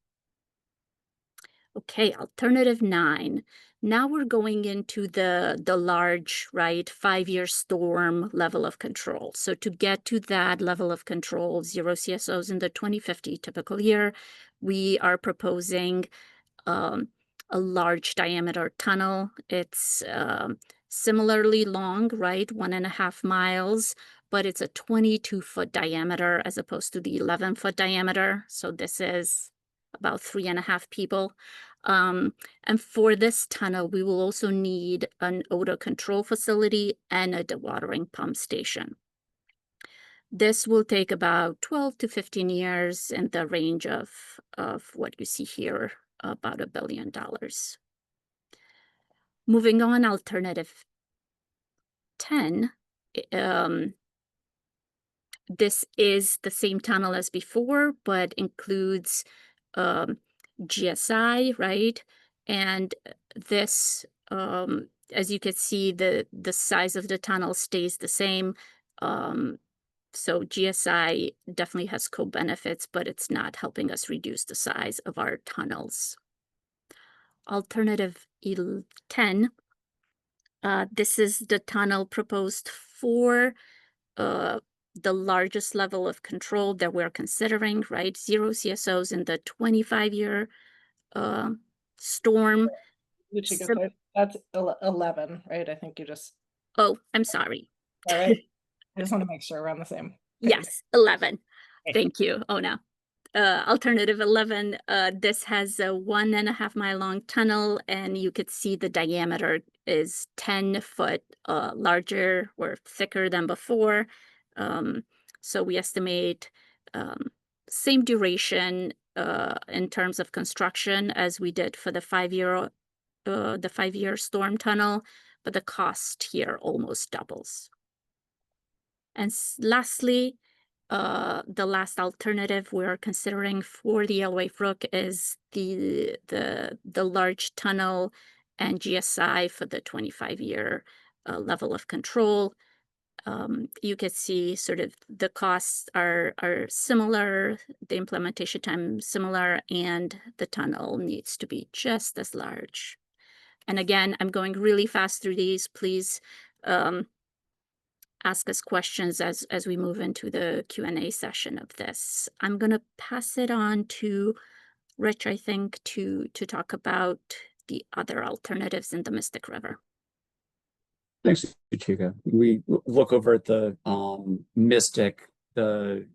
Okay, alternative 9. Now we're going into the large, right, 5-year storm level of control. So to get to that level of control, 0 CSOs in the 2050 typical year, we are proposing a large diameter tunnel. It's similarly long, right, 1.5 miles, but it's a 22-foot diameter as opposed to the 11-foot diameter. So this is about 3.5 people. And for this tunnel, we will also need an odor control facility and a dewatering pump station. This will take about 12 to 15 years in the range of what you see here, about $1 billion. Moving on, alternative 10. This is the same tunnel as before, but includes GSI, right? And this, as you can see, the size of the tunnel stays the same. So GSI definitely has co-benefits, but it's not helping us reduce the size of our tunnels. Alternative 10, this is the tunnel proposed for the largest level of control that we're considering, right? 0 CSOs in the 25-year storm. Luchika, that's 11, right? I think you just. Oh, I'm sorry. All right. I just want to make sure we're on the same page. Yes, 11. Okay. Thank you. Oh, no. Alternative 11, this has a 1.5 mile long tunnel, and you could see the diameter is 10 foot larger or thicker than before. So we estimate same duration in terms of construction as we did for the 5-year storm tunnel, but the cost here almost doubles. And lastly, the last alternative we're considering for the Elway Brook is the large tunnel and GSI for the 25-year level of control. You can see sort of the costs are similar, the implementation time similar, and the tunnel needs to be just as large. And again, I'm going really fast through these. Please ask us questions as we move into the Q&A session of this. I'm going to pass it on to Rich, I think, to talk about the other alternatives in the Mystic River. Thanks, Luchika. We look over at the Mystic. The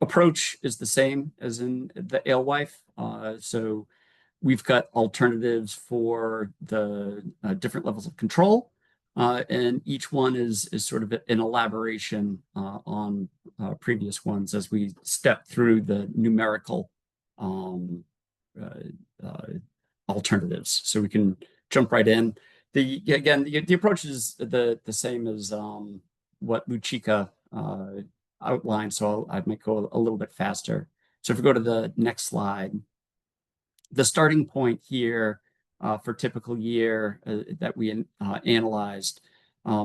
approach is the same as in the Alewife. So we've got alternatives for the different levels of control, and each one is sort of an elaboration on previous ones as we step through the numerical alternatives. So we can jump right in. The approach is the same as what Luchika outlined, so I might go a little bit faster. So if we go to the next slide, the starting point here for typical year that we analyzed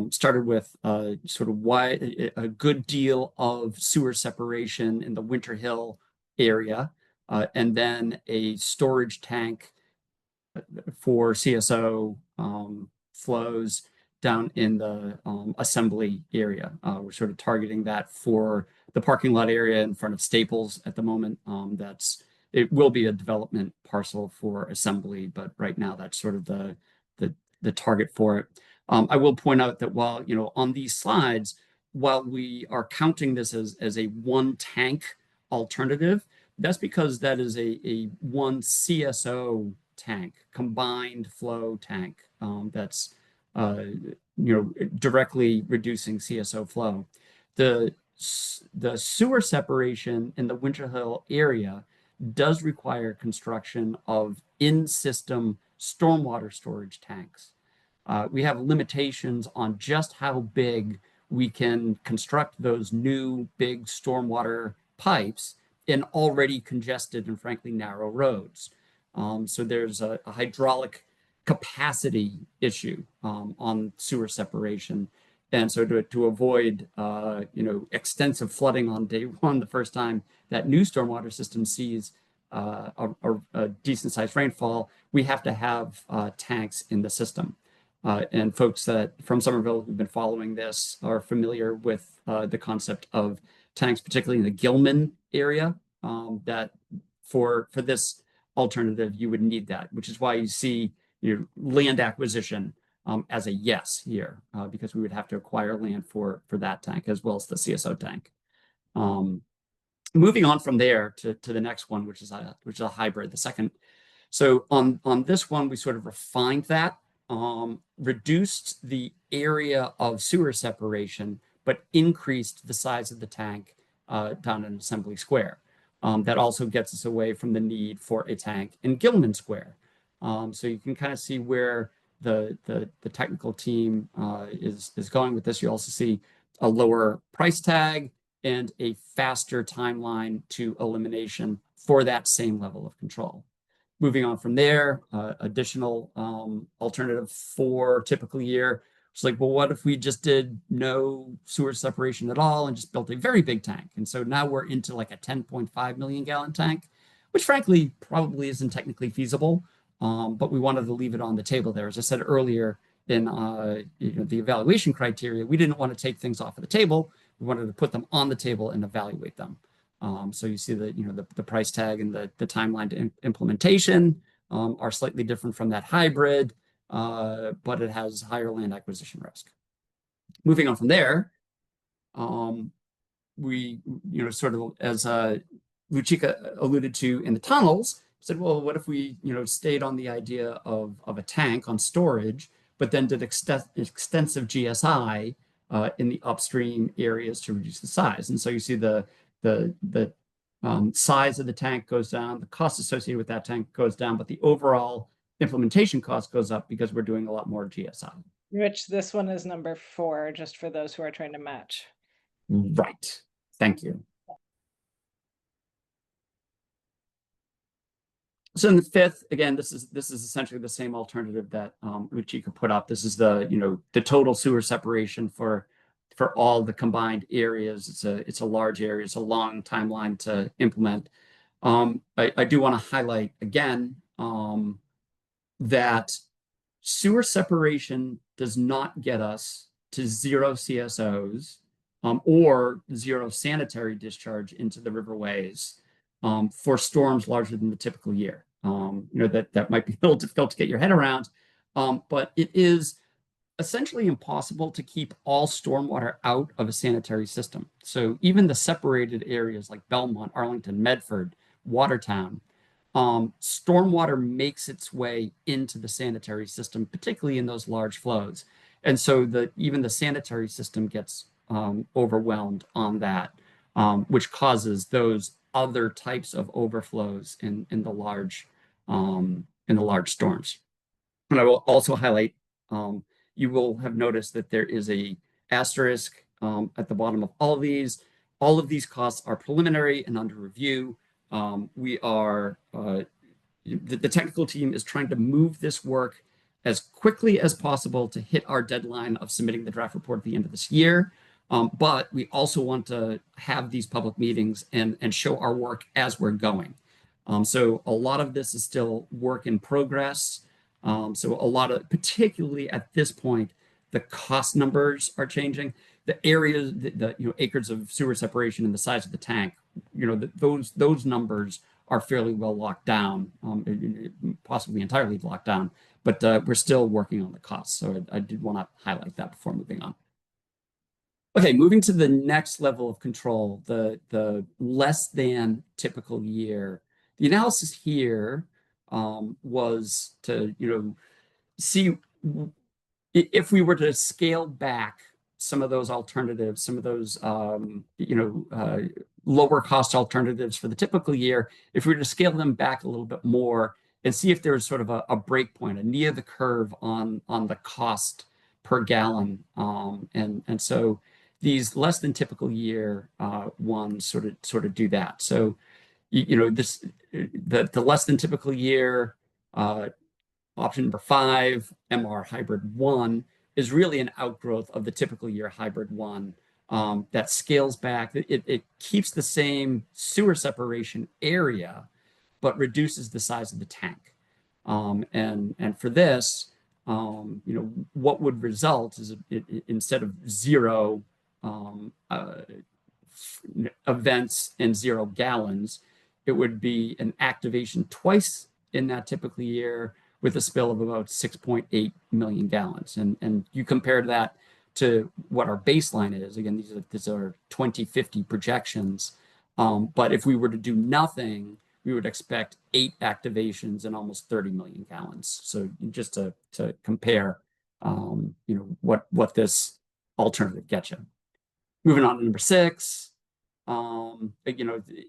started with sort of a good deal of sewer separation in the Winter Hill area, and then a storage tank for CSO flows down in the assembly area. We're sort of targeting that for the parking lot area in front of Staples at the moment. It will be a development parcel for assembly, but right now that's sort of the the target for it. I will point out that while, on these slides, while we are counting this as a one tank alternative, that's because that is a one CSO tank, combined flow tank, that's directly reducing CSO flow. The sewer separation in the Winter Hill area does require construction of in-system stormwater storage tanks. We have limitations on just how big we can construct those new big stormwater pipes in already congested and frankly narrow roads. So there's a hydraulic capacity issue on sewer separation. And so to avoid extensive flooding on day one, the first time that new stormwater system sees a decent sized rainfall, we have to have tanks in the system. And folks from Somerville who've been following this are familiar with the concept of tanks, particularly in the Gilman area, that for this alternative, you would need that, which is why you see land acquisition as a yes here, because we would have to acquire land for that tank as well as the CSO tank. Moving on from there to the next one, which is a hybrid, the second. So on this one, we sort of refined that, reduced the area of sewer separation, but increased the size of the tank down in Assembly Square. That also gets us away from the need for a tank in Gilman Square. So you can kind of see where the technical team is going with this. You also see a lower price tag and a faster timeline to elimination for that same level of control. Moving on from there, additional alternative for typical year. It's like, well, what if we just did no sewer separation at all and just built a very big tank? And so now we're into like a 10.5 million gallon tank, which frankly probably isn't technically feasible, but we wanted to leave it on the table there. As I said earlier in the evaluation criteria, we didn't want to take things off of the table. We wanted to put them on the table and evaluate them. So you see that the price tag and the timeline to implementation are slightly different from that hybrid, but it has higher land acquisition risk. Moving on from there, we sort of, as Luchika alluded to in the tunnels, said, well, what if we stayed on the idea of a tank on storage, but then did extensive GSI in the upstream areas to reduce the size. And so you see the size of the tank goes down, the cost associated with that tank goes down, but the overall implementation cost goes up because we're doing a lot more GSI. Rich, this one is number 4, just for those who are trying to match. Right. Thank you. So in the fifth, again, this is essentially the same alternative that Luchika put up. This is the total sewer separation for all the combined areas. It's a large area. It's a long timeline to implement. I do want to highlight again that sewer separation does not get us to 0 CSOs or 0 sanitary discharge into the riverways for storms larger than the typical year. That might be a little difficult to get your head around, but it is essentially impossible to keep all stormwater out of a sanitary system. So even the separated areas like Belmont, Arlington, Medford, Watertown, stormwater makes its way into the sanitary system, particularly in those large flows. And so even the sanitary system gets overwhelmed on that, which causes those other types of overflows in the large storms. And I will also highlight, you will have noticed that there is a asterisk at the bottom of all of these. All of these costs are preliminary and under review. The technical team is trying to move this work as quickly as possible to hit our deadline of submitting the draft report at the end of this year. But we also want to have these public meetings and show our work as we're going. So a lot of this is still work in progress. So a lot of, particularly at this point, the cost numbers are changing. The areas, the acres of sewer separation and the size of the tank, those numbers are fairly well locked down, possibly entirely locked down, but we're still working on the costs. So I did want to highlight that before moving on. Okay, moving to the next level of control, the less than typical year. The analysis here was to, see if we were to scale back some of those alternatives, some of those, lower cost alternatives for the typical year, if we were to scale them back a little bit more and see if there was sort of a break point, a knee of the curve on the cost per gallon. And so these less than typical year ones sort of do that. So, the less than typical year, option number 5, MR Hybrid 1, is really an outgrowth of the typical year Hybrid 1 that scales back. It keeps the same sewer separation area, but reduces the size of the tank. And for this, what would result is instead of 0 events and 0 gallons, it would be an activation twice in that typical year with a spill of about 6.8 million gallons. And you compare that to what our baseline is. Again, these are 2050 projections. But if we were to do nothing, we would expect 8 activations and almost 30 million gallons. So just to compare, what this alternative gets you. Moving on to number 6.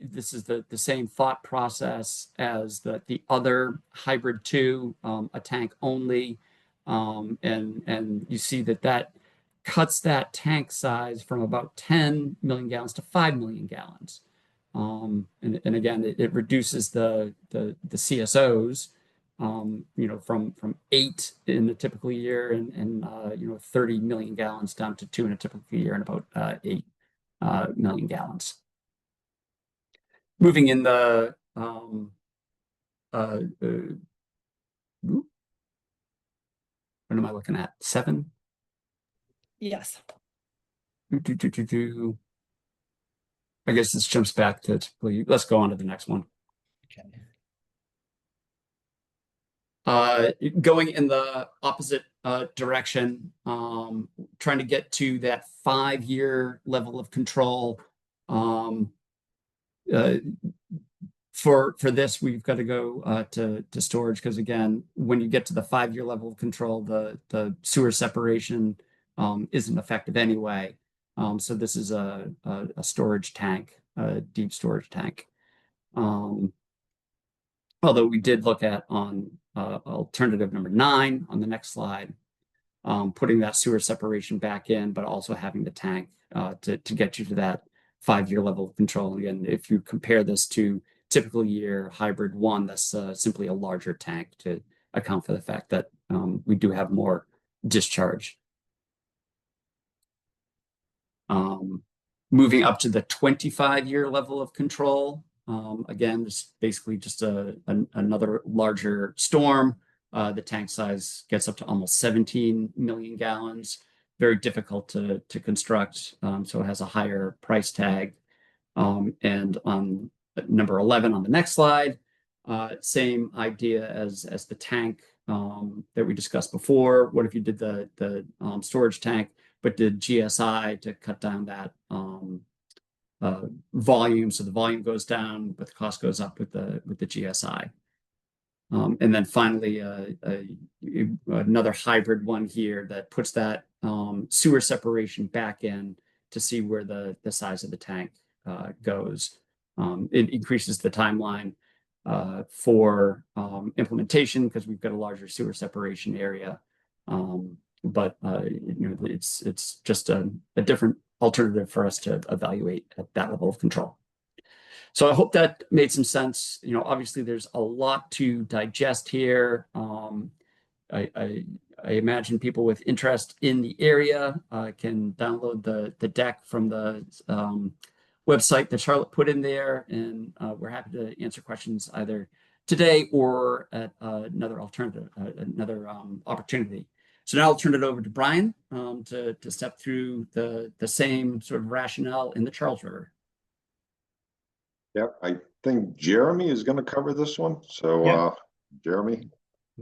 This is the same thought process as the other Hybrid 2, a tank only, and you see that cuts that tank size from about 10 million gallons to 5 million gallons. And again, it reduces the CSOs, from 8 in a typical year and 30 million gallons down to 2 in a typical year and about 8 million gallons. Moving in the what am I looking at? 7? Yes. I guess this jumps back to let's go on to the next one. Okay. Going in the opposite direction, trying to get to that 5-year level of control. For this, we've got to go to storage because, again, when you get to the 5-year level of control, the sewer separation isn't effective anyway. So this is a storage tank, a deep storage tank. Although we did look at on alternative number 9 on the next slide, putting that sewer separation back in, but also having the tank to get you to that 5-year level of control. Again, if you compare this to typical year Hybrid 1, that's simply a larger tank to account for the fact that we do have more discharge. Moving up to the 25-year level of control. Again, this basically just another larger storm. The tank size gets up to almost 17 million gallons. Very difficult to construct, so it has a higher price tag. And on number 11 on the next slide, same idea as the tank that we discussed before. What if you did the storage tank, but did GSI to cut down that volume? So the volume goes down, but the cost goes up with the GSI. And then finally, another hybrid one here that puts that sewer separation back in to see where the size of the tank goes. It increases the timeline for implementation because we've got a larger sewer separation area. But it's just a different alternative for us to evaluate at that level of control. So I hope that made some sense. Obviously there's a lot to digest here. I imagine people with interest in the area can download the deck from the website that Charlotte put in there, and we're happy to answer questions either today or at another opportunity. So now I'll turn it over to Brian to step through the same sort of rationale in the Charles River. Yeah, think Jeremy is going to cover this one. So, Yeah. Jeremy.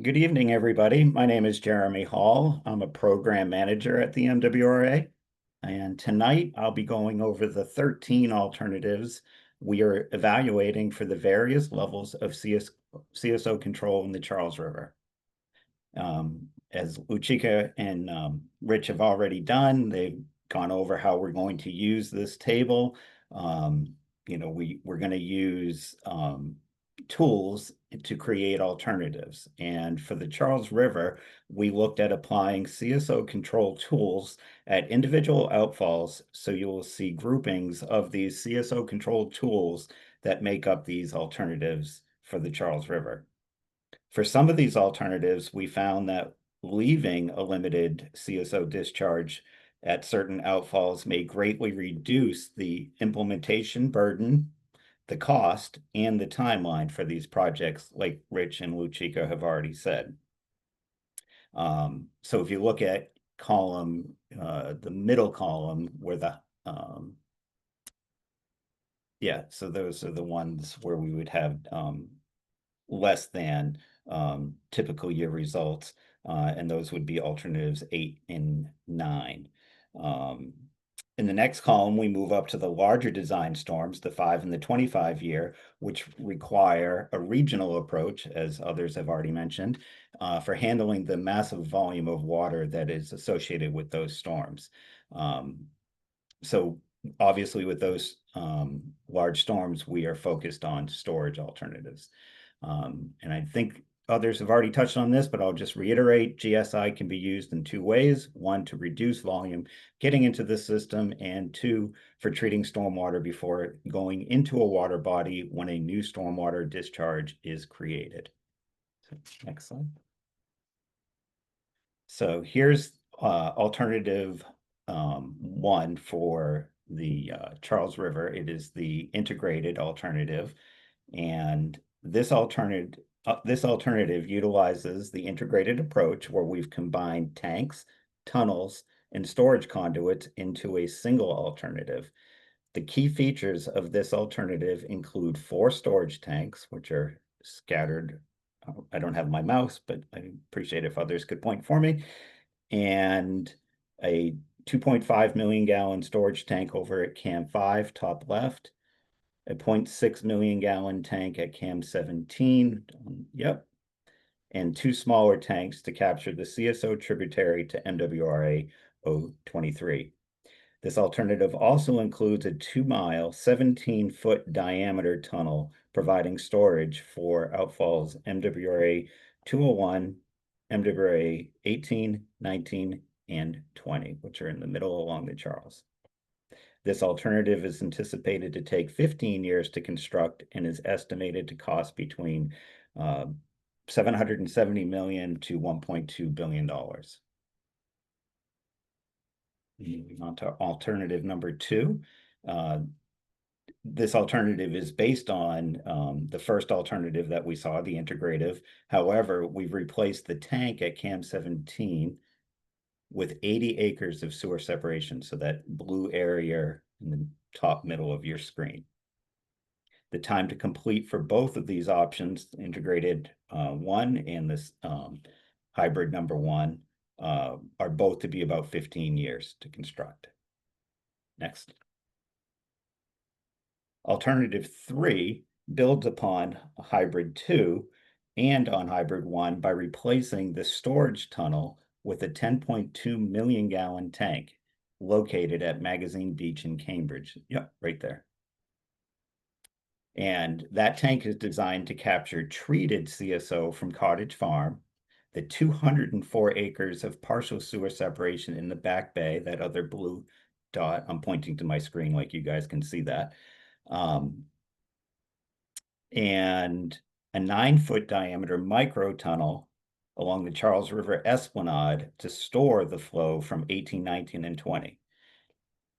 Good evening, everybody. My name is Jeremy Hall. I'm a program manager at the MWRA. And tonight I'll be going over the 13 alternatives we are evaluating for the various levels of CSO control in the Charles River. As Luchika and Rich have already done, they've gone over how we're going to use this table. We're going to use tools to create alternatives. And for the Charles River, we looked at applying CSO control tools at individual outfalls. So you will see groupings of these CSO control tools that make up these alternatives for the Charles River. For some of these alternatives, we found that leaving a limited CSO discharge at certain outfalls may greatly reduce the implementation burden, the cost, and the timeline for these projects, like Rich and Luchika have already said. So if you look at column, the middle column where so those are the ones where we would have less than typical year results, and those would be alternatives 8 and 9. In the next column, we move up to the larger design storms, the 5 and the 25 year, which require a regional approach, as others have already mentioned, for handling the massive volume of water that is associated with those storms. So obviously with those large storms, we are focused on storage alternatives. And I think others have already touched on this, but I'll just reiterate, GSI can be used in 2 ways. 1, to reduce volume getting into the system, and 2, for treating stormwater before going into a water body when a new stormwater discharge is created. So, next slide. So here's alternative 1 for the Charles River. It is the integrated alternative, and this alternative utilizes the integrated approach where we've combined tanks, tunnels, and storage conduits into a single alternative. The key features of this alternative include 4 storage tanks, which are scattered. I don't have my mouse, but I appreciate if others could point for me. And a 2.5 million gallon storage tank over at Cam 5, top left. A 0.6 million gallon tank at Cam 17, yep, and 2 smaller tanks to capture the CSO tributary to MWRA 023. This alternative also includes a 2-mile, 17-foot diameter tunnel providing storage for outfalls MWRA 201, MWRA 18, 19, and 20, which are in the middle along the Charles. This alternative is anticipated to take 15 years to construct and is estimated to cost between $770 million to $1.2 billion. Moving on to alternative number 2. This alternative is based on the first alternative that we saw, the integrative. However, we've replaced the tank at Cam 17 with 80 acres of sewer separation, so that blue area in the top middle of your screen. The time to complete for both of these options, integrated 1 and this hybrid number 1, are both to be about 15 years to construct. Next. Alternative 3 builds upon hybrid 2 and on hybrid 1 by replacing the storage tunnel with a 10.2 million gallon tank located at Magazine Beach in Cambridge. Yep, right there. And that tank is designed to capture treated CSO from Cottage Farm, the 204 acres of partial sewer separation in the back bay, that other blue dot, I'm pointing to my screen like you guys can see that, and a 9-foot diameter micro tunnel along the Charles River Esplanade to store the flow from 18, 19, and 20.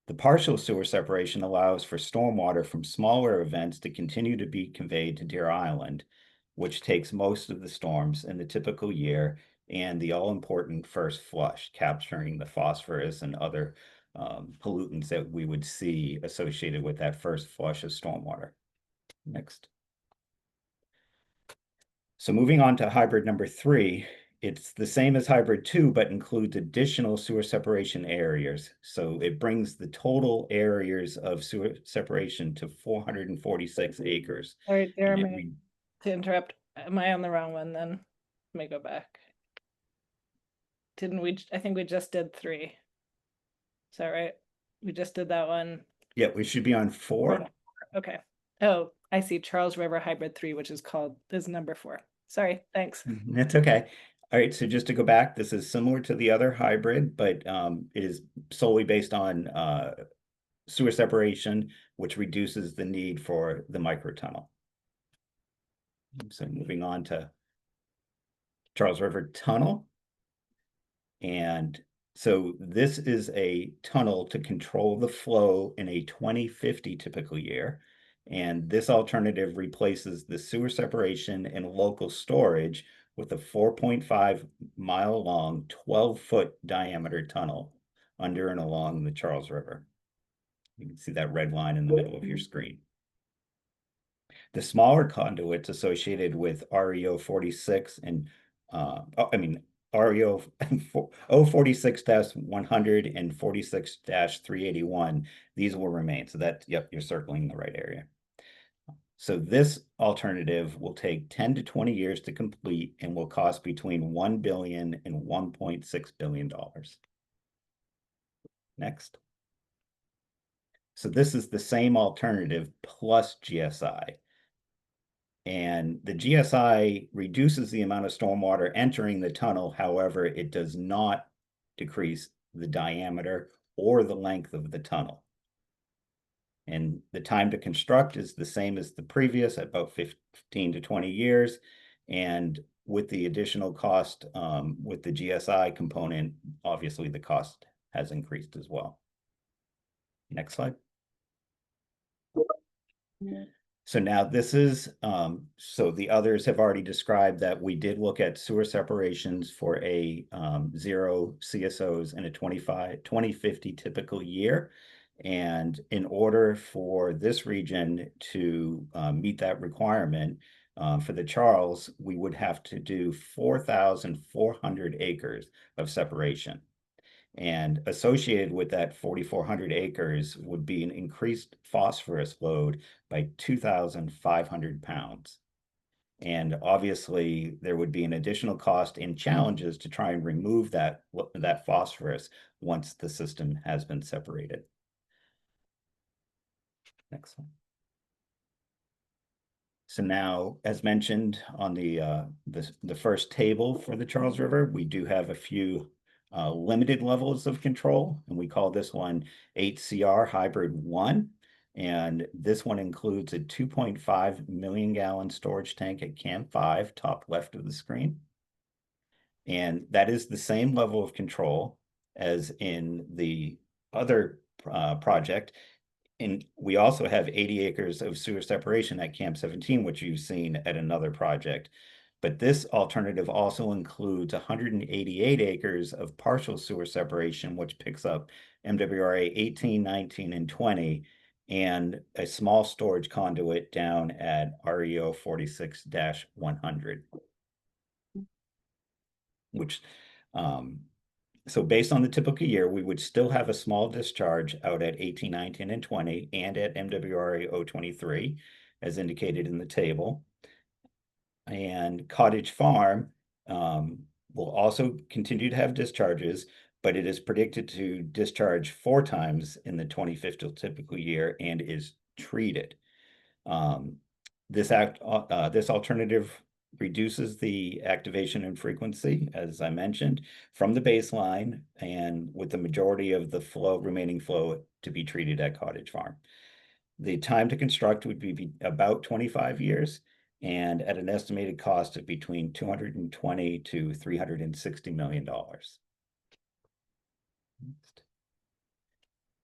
The partial sewer separation allows for stormwater from smaller events to continue to be conveyed to Deer Island, which takes most of the storms in the typical year, and the all-important first flush, capturing the phosphorus and other pollutants that we would see associated with that first flush of stormwater. Next. So moving on to hybrid number 3, it's the same as hybrid 2, but includes additional sewer separation areas. So it brings the total areas of sewer separation to 446 acres. Sorry, And it Jeremy, to interrupt. Am I on the wrong one then? Let me go back. Didn't we? I think we just did 3. Is that right? We just did that one. Yeah, we should be on 4. Okay. Oh, I see Charles River Hybrid 3, which is number 4. Sorry, thanks. That's okay. All right, so just to go back, this is similar to the other hybrid, but it is solely based on sewer separation, which reduces the need for the microtunnel. So moving on to Charles River Tunnel. And so this is a tunnel to control the flow in a 2050 typical year. And this alternative replaces the sewer separation and local storage with a 4.5 mile long, 12-foot diameter tunnel under and along the Charles River. You can see that red line in the middle of your screen. The smaller conduits associated with REO 46 and REO 046-100 and 46-381, these will remain. So that, yep, you're circling the right area. So this alternative will take 10 to 20 years to complete and will cost between $1 billion and $1.6 billion. Next. So this is the same alternative plus GSI. And the GSI reduces the amount of stormwater entering the tunnel. However, it does not decrease the diameter or the length of the tunnel. And the time to construct is the same as the previous, at about 15 to 20 years. And with the additional cost, with the GSI component, obviously the cost has increased as well. Next slide. So now this is, so the others have already described that we did look at sewer separations for a 0 CSOs in a 2050 typical year. And in order for this region to meet that requirement for the Charles, we would have to do 4,400 acres of separation. And associated with that 4,400 acres would be an increased phosphorus load by 2,500 pounds. And obviously there would be an additional cost and challenges to try and remove that phosphorus once the system has been separated. Next one. So now, as mentioned on the first table for the Charles River, we do have a few limited levels of control, and we call this one 8CR Hybrid 1. And this one includes a 2.5 million gallon storage tank at Camp 5, top left of the screen. And that is the same level of control as in the other project. And we also have 80 acres of sewer separation at Camp 17, which you've seen at another project. But this alternative also includes 188 acres of partial sewer separation, which picks up MWRA 18, 19, and 20, and a small storage conduit down at REO 46-100. Which, so based on the typical year, we would still have a small discharge out at 18, 19, and 20, and at MWRA 023, as indicated in the table. And Cottage Farm will also continue to have discharges, but it is predicted to discharge 4 times in the 2050 typical year and is treated. This alternative reduces the activation and frequency, as I mentioned, from the baseline, and with the majority of the remaining flow to be treated at Cottage Farm. The time to construct would be about 25 years, and at an estimated cost of between $220 to $360 million.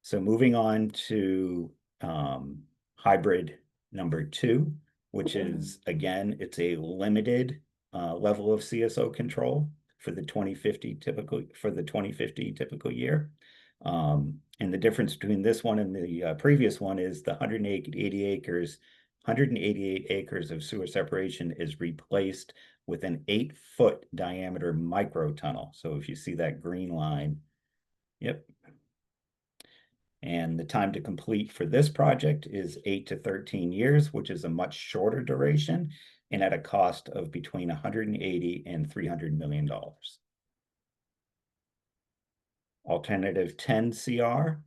So moving on to hybrid number 2, which is, again, it's a limited level of CSO control for the 2050 typical year. And the difference between this one and the previous one is the 180 acres 188 acres of sewer separation is replaced with an 8-foot diameter micro tunnel. So if you see that green line, yep. And the time to complete for this project is 8 to 13 years, which is a much shorter duration and at a cost of between 180 and $300 million. Alternative 10 CR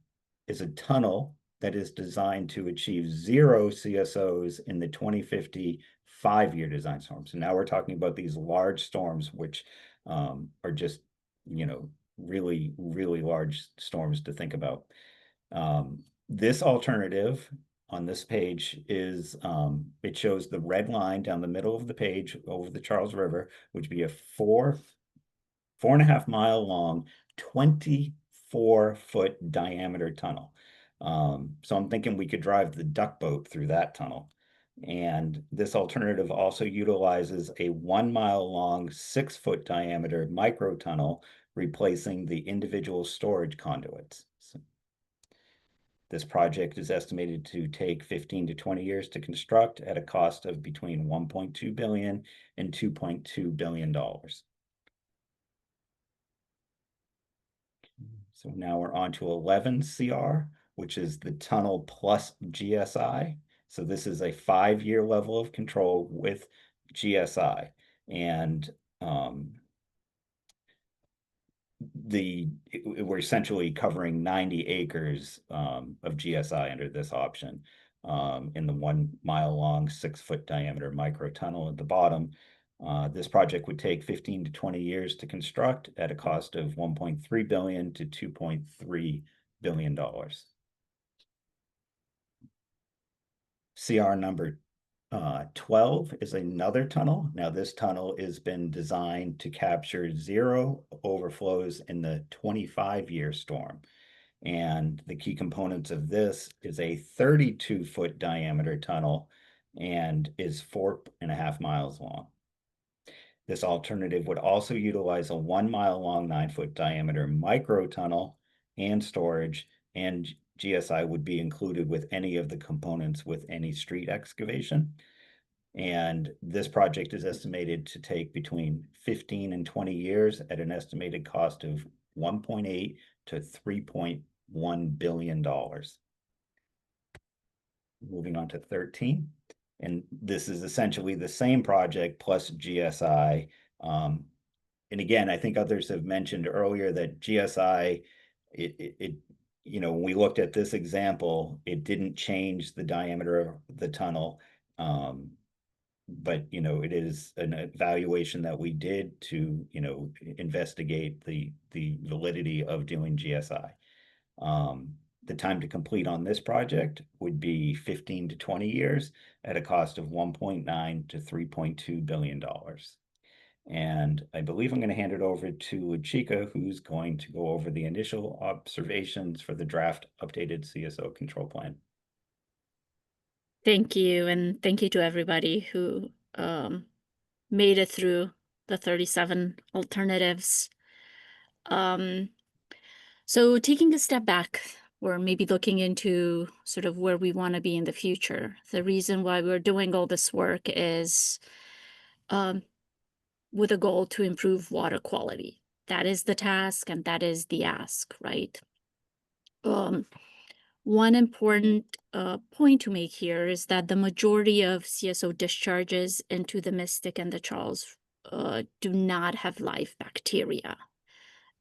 is a tunnel that is designed to achieve 0 CSOs in the 2050 5-year design storm. So now we're talking about these large storms, which are just, really, really large storms to think about. This alternative on this page is, it shows the red line down the middle of the page over the Charles River, which would be a 4.5 mile long, 24-foot diameter tunnel. So I'm thinking we could drive the duck boat through that tunnel. And this alternative also utilizes a 1 mile long, 6-foot diameter micro tunnel, replacing the individual storage conduits. So this project is estimated to take 15 to 20 years to construct at a cost of between $1.2 billion and $2.2 billion. So now we're on to 11 CR, which is the tunnel plus GSI. So this is a 5-year level of control with GSI. And we're essentially covering 90 acres of GSI under this option in the 1 mile long, 6-foot diameter micro tunnel at the bottom. This project would take 15 to 20 years to construct at a cost of $1.3 billion to $2.3 billion. CR number 12 is another tunnel. Now this tunnel has been designed to capture 0 overflows in the 25-year storm. And the key components of this is a 32-foot diameter tunnel and is 4.5 miles long. This alternative would also utilize a 1 mile long, 9-foot diameter micro tunnel and storage, and GSI would be included with any of the components with any street excavation. And this project is estimated to take between 15 and 20 years at an estimated cost of $1.8 to $3.1 billion. Moving on to 13. And this is essentially the same project plus GSI. And again, I think others have mentioned earlier that GSI, when we looked at this example, it didn't change the diameter of the tunnel. But, it is an evaluation that we did to, investigate the validity of doing GSI. The time to complete on this project would be 15 to 20 years at a cost of $1.9 to $3.2 billion. And I believe I'm going to hand it over to Chika, who's going to go over the initial observations for the draft updated CSO control plan. Thank you, and thank you to everybody who made it through the 37 alternatives. So taking a step back, we're maybe looking into sort of where we want to be in the future. The reason why we're doing all this work is with a goal to improve water quality. That is the task and that is the ask, right? One important point to make here is that the majority of CSO discharges into the Mystic and the Charles do not have live bacteria.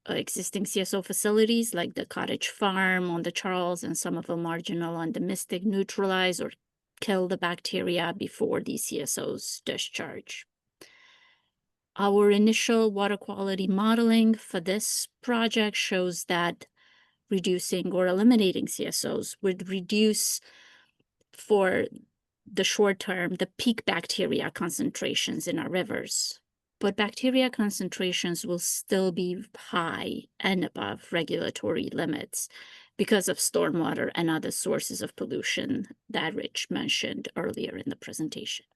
Existing CSO facilities like the Cottage Farm on the Charles and some of the marginal on the Mystic neutralize or kill the bacteria before these CSOs discharge. Our initial water quality modeling for this project shows that reducing or eliminating CSOs would reduce, for the short term, the peak bacteria concentrations in our rivers. But bacteria concentrations will still be high and above regulatory limits because of stormwater and other sources of pollution that Rich mentioned earlier in the presentation.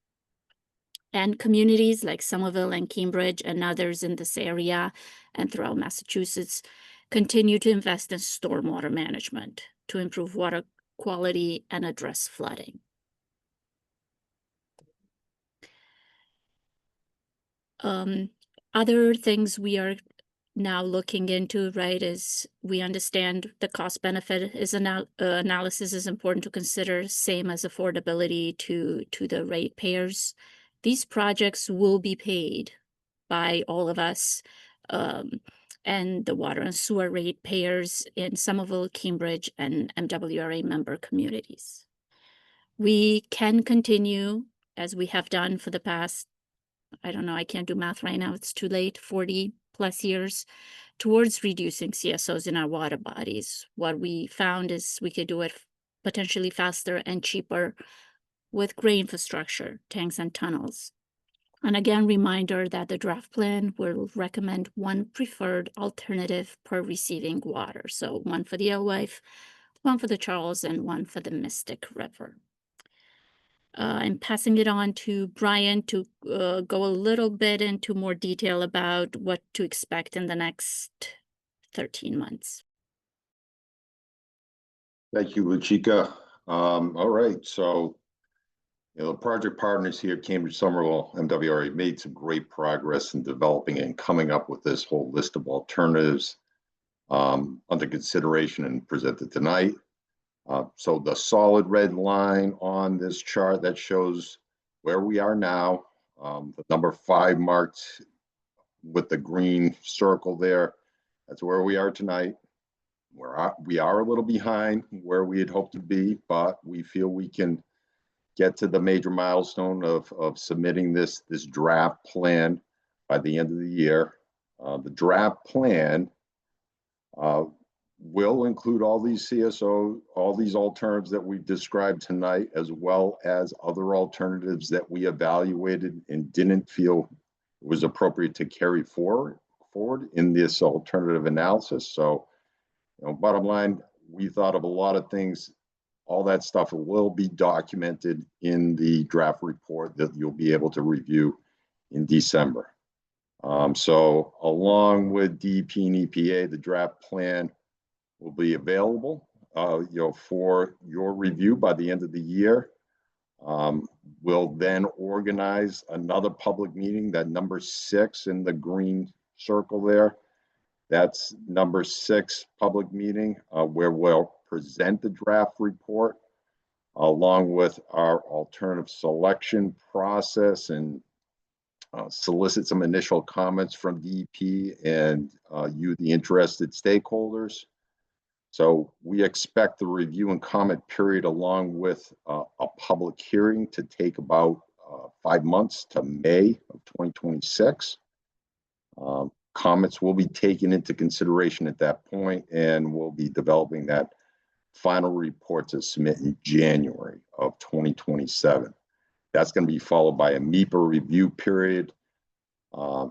And communities like Somerville and Cambridge and others in this area and throughout Massachusetts continue to invest in stormwater management to improve water quality and address flooding. Other things we are now looking into, right, is we understand the cost benefit is analysis is important to consider, same as affordability to the ratepayers. These projects will be paid by all of us, and the water and sewer ratepayers in Somerville, Cambridge, and MWRA member communities. We can continue as we have done for the past, I don't know, I can't do math right now, it's too late, 40 plus years, towards reducing CSOs in our water bodies. What we found is we could do it potentially faster and cheaper with gray infrastructure, tanks and tunnels. And again, reminder that the draft plan will recommend one preferred alternative per receiving water. So one for the Alewife, one for the Charles, and one for the Mystic River. I'm passing it on to Brian to go a little bit into more detail about what to expect in the next 13 months. Thank you, Luchika. All right, so the project partners here at Cambridge Somerville MWRA made some great progress in developing and coming up with this whole list of alternatives under consideration and presented tonight. So the solid red line on this chart that shows where we are now, the number 5 marked with the green circle there, that's where we are tonight. We are a little behind where we had hoped to be, but we feel we can get to the major milestone of submitting this draft plan by the end of the year. The draft plan will include all these CSO, all these alternatives that we've described tonight, as well as other alternatives that we evaluated and didn't feel it was appropriate to carry forward in this alternative analysis. So, bottom line, we thought of a lot of things. All that stuff will be documented in the draft report that you'll be able to review in December. So along with DEP and EPA, the draft plan will be available for your review by the end of the year. We'll then organize another public meeting, that number 6 in the green circle there. That's number 6 public meeting where we'll present the draft report along with our alternative selection process and solicit some initial comments from DEP and you, the interested stakeholders. So we expect the review and comment period along with a public hearing to take about 5 months to May of 2026. Comments will be taken into consideration at that point, and we'll be developing that final report to submit in January of 2027. That's going to be followed by a MEPA review period,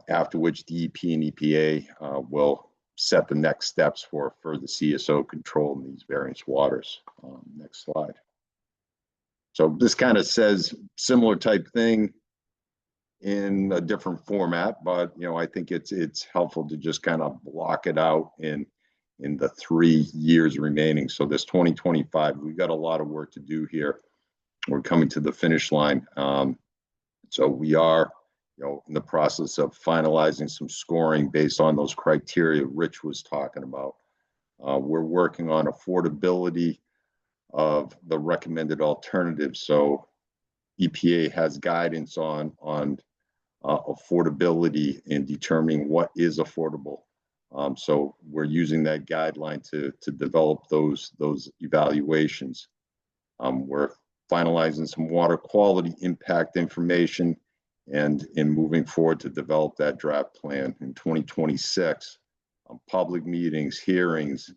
after which DEP and EPA will set the next steps for further CSO control in these various waters. Next slide. So this kind of says similar type thing in a different format, but I think it's helpful to just kind of block it out in the 3 years remaining. So this 2025, we've got a lot of work to do here. We're coming to the finish line. So we are in the process of finalizing some scoring based on those criteria Rich was talking about. We're working on affordability of the recommended alternatives. So EPA has guidance on affordability in determining what is affordable. So we're using that guideline to develop those evaluations. We're finalizing some water quality impact information and in moving forward to develop that draft plan in 2026. Public meetings, hearings,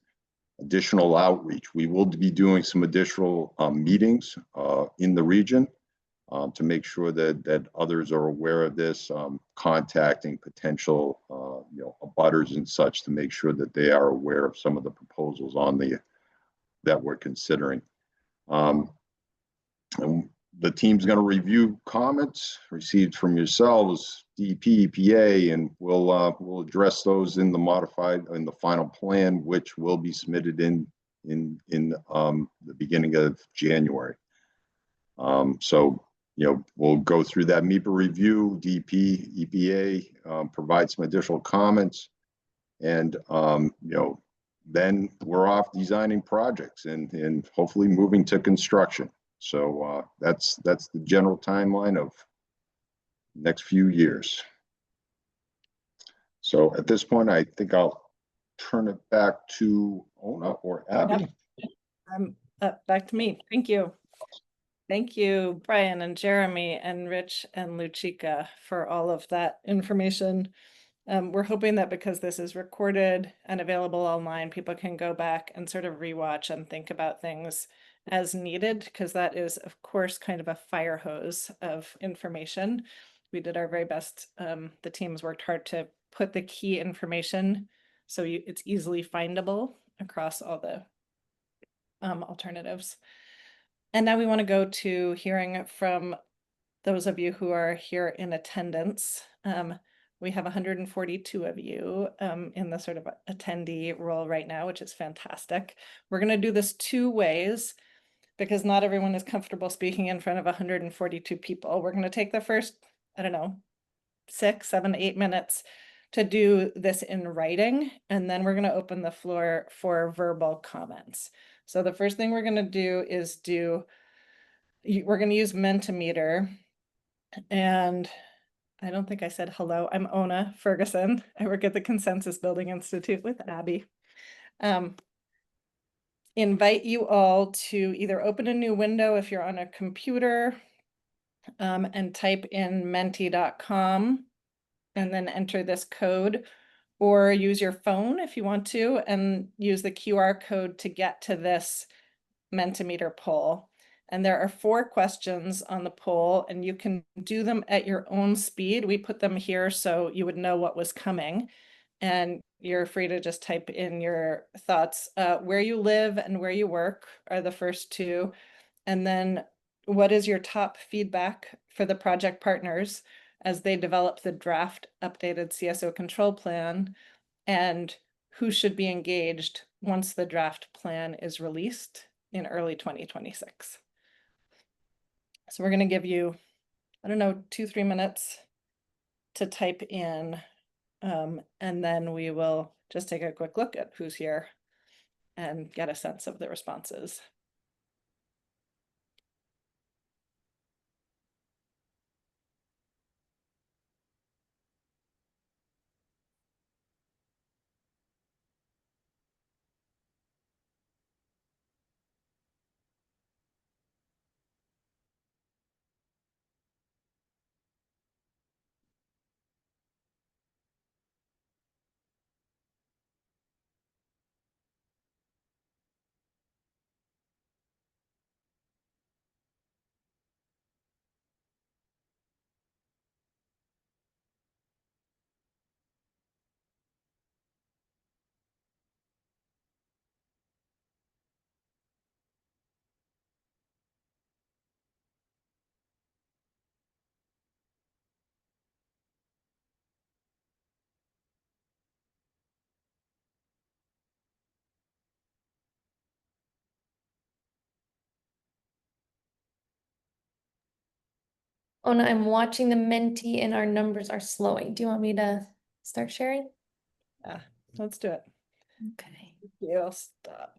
additional outreach. We will be doing some additional meetings in the region to make sure that others are aware of this, contacting potential abutters and such to make sure that they are aware of some of the proposals that we're considering. And the team's going to review comments received from yourselves, DEP, EPA, and we'll address those in the final plan, which will be submitted in the beginning of January. So we'll go through that MEPA review, DP, EPA, provide some additional comments, and then we're off designing projects and hopefully moving to construction. So that's the general timeline of next few years. So at this point, I think I'll turn it back to Ona or Abby. Back to me. Thank you. Thank you, Brian and Jeremy and Rich and Luchika, for all of that information. We're hoping that because this is recorded and available online, people can go back and sort of rewatch and think about things as needed, because that is, of course, kind of a fire hose of information. We did our very best. The teams worked hard to put the key information so it's easily findable across all the alternatives. And now we want to go to hearing from those of you who are here in attendance. We have 142 of you in the sort of attendee role right now, which is fantastic. We're going to do this two ways because not everyone is comfortable speaking in front of 142 people. We're going to take the first, I don't know, 6, 7, 8 minutes to do this in writing, and then we're going to open the floor for verbal comments. So the first thing we're going to do is we're going to use Mentimeter, and I don't think I said hello. I'm Ona Ferguson. I work at the Consensus Building Institute with Abby. Invite you all to either open a new window if you're on a computer and type in menti.com and then enter this code, or use your phone if you want to and use the QR code to get to this Mentimeter poll. And there are 4 questions on the poll, and you can do them at your own speed. We put them here so you would know what was coming. And you're free to just type in your thoughts. Where you live and where you work are the first 2. And then what is your top feedback for the project partners as they develop the draft updated CSO control plan, and who should be engaged once the draft plan is released in early 2026. So we're going to give you, I don't know, 2-3 minutes to type in, and then we will just take a quick look at who's here and get a sense of the responses. Ona, I'm watching the Menti and our numbers are slowing. Do you want me to start sharing? Yeah, let's do it. Okay. You'll stop.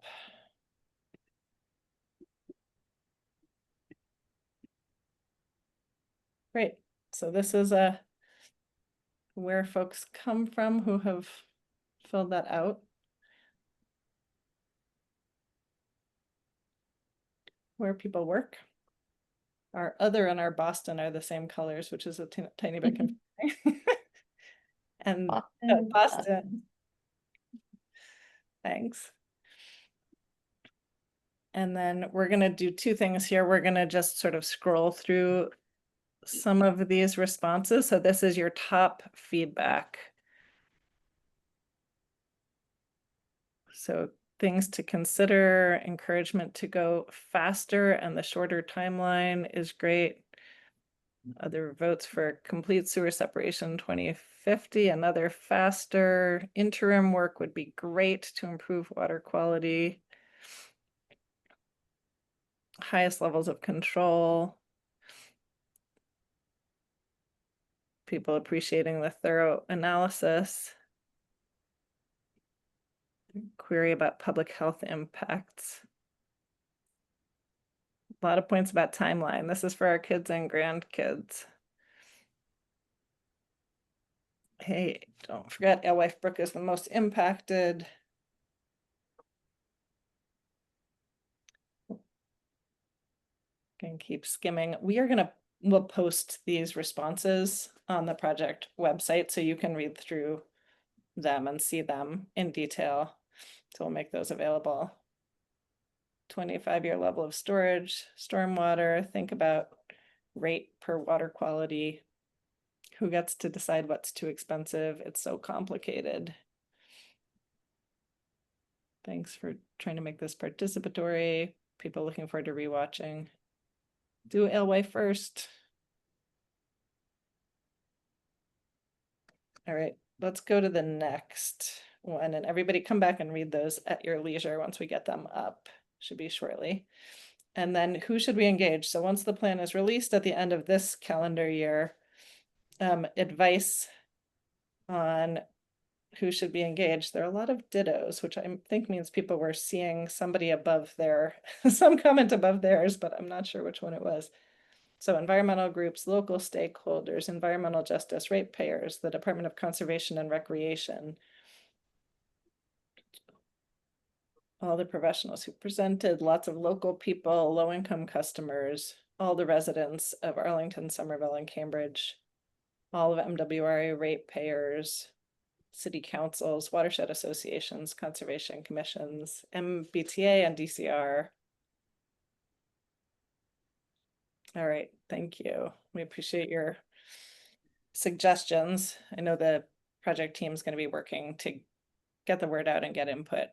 Great. So this is where folks come from who have filled that out. Where people work. Our other and our Boston are the same colors, which is a tiny bit confusing. And Boston. Thanks. And then we're going to do 2 things here. We're going to just sort of scroll through some of these responses. So this is your top feedback. So things to consider, encouragement to go faster, and the shorter timeline is great. Other votes for complete sewer separation 2050, another faster. Interim work would be great to improve water quality. Highest levels of control. people appreciating the thorough analysis. Query about public health impacts. A lot of points about timeline. This is for our kids and grandkids. Hey, don't forget Alewife Brook is the most impacted. Can keep skimming. We'll post these responses on the project website so you can read through them and see them in detail. So we'll make those available. 25-year level of storage, stormwater, think about rate per water quality. Who gets to decide what's too expensive? It's so complicated. Thanks for trying to make this participatory. People looking forward to rewatching. Do Alewife first. All right, let's go to the next one, and everybody come back and read those at your leisure once we get them up. Should be shortly. And then who should we engage? So once the plan is released at the end of this calendar year, advice on who should be engaged. There are a lot of dittos, which I think means people were seeing somebody above their, some comment above theirs, but I'm not sure which one it was. So environmental groups, local stakeholders, environmental justice, ratepayers, the Department of Conservation and Recreation, all the professionals who presented, lots of local people, low-income customers, all the residents of Arlington, Somerville, and Cambridge, all of MWRA ratepayers, city councils, watershed associations, conservation commissions, MBTA and DCR. All right, thank you. We appreciate your suggestions. I know the project team is going to be working to get the word out and get input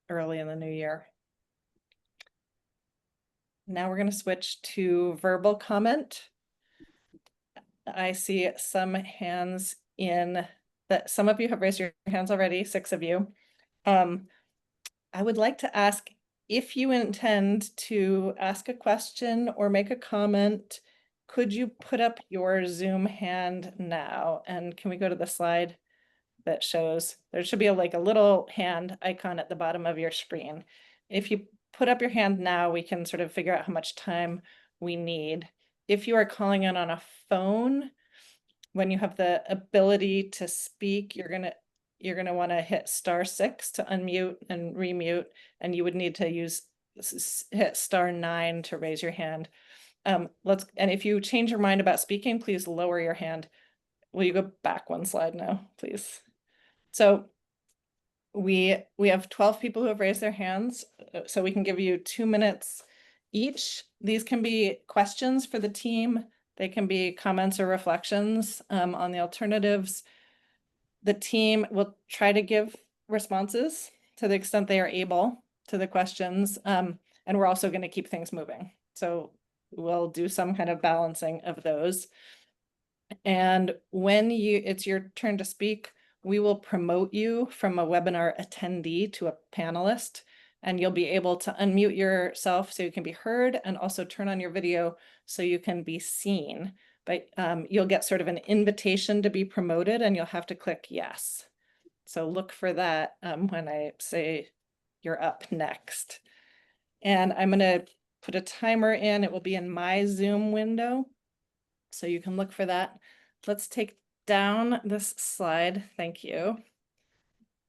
early in the new year. Now we're going to switch to verbal comment. I see some hands in that some of you have raised your hands already, 6 of you. I would like to ask if you intend to ask a question or make a comment, could you put up your Zoom hand now? And can we go to the slide that shows, there should be like a little hand icon at the bottom of your screen. If you put up your hand now, we can sort of figure out how much time we need. If you are calling in on a phone, when you have the ability to speak, you're gonna want to hit *6 to unmute and remute, and you would need to hit *9 to raise your hand. And if you change your mind about speaking, please lower your hand. Will you go back one slide now, please? So we have 12 people who have raised their hands, so we can give you 2 minutes each. These can be questions for the team. They can be comments or reflections on the alternatives. The team will try to give responses to the extent they are able to the questions. And we're also going to keep things moving. So we'll do some kind of balancing of those. And when it's your turn to speak, we will promote you from a webinar attendee to a panelist, and you'll be able to unmute yourself so you can be heard and also turn on your video so you can be seen. But you'll get sort of an invitation to be promoted and you'll have to click yes. So look for that when I say you're up next. And I'm going to put a timer in. It will be in my Zoom window, so you can look for that. Let's take down this slide. Thank you.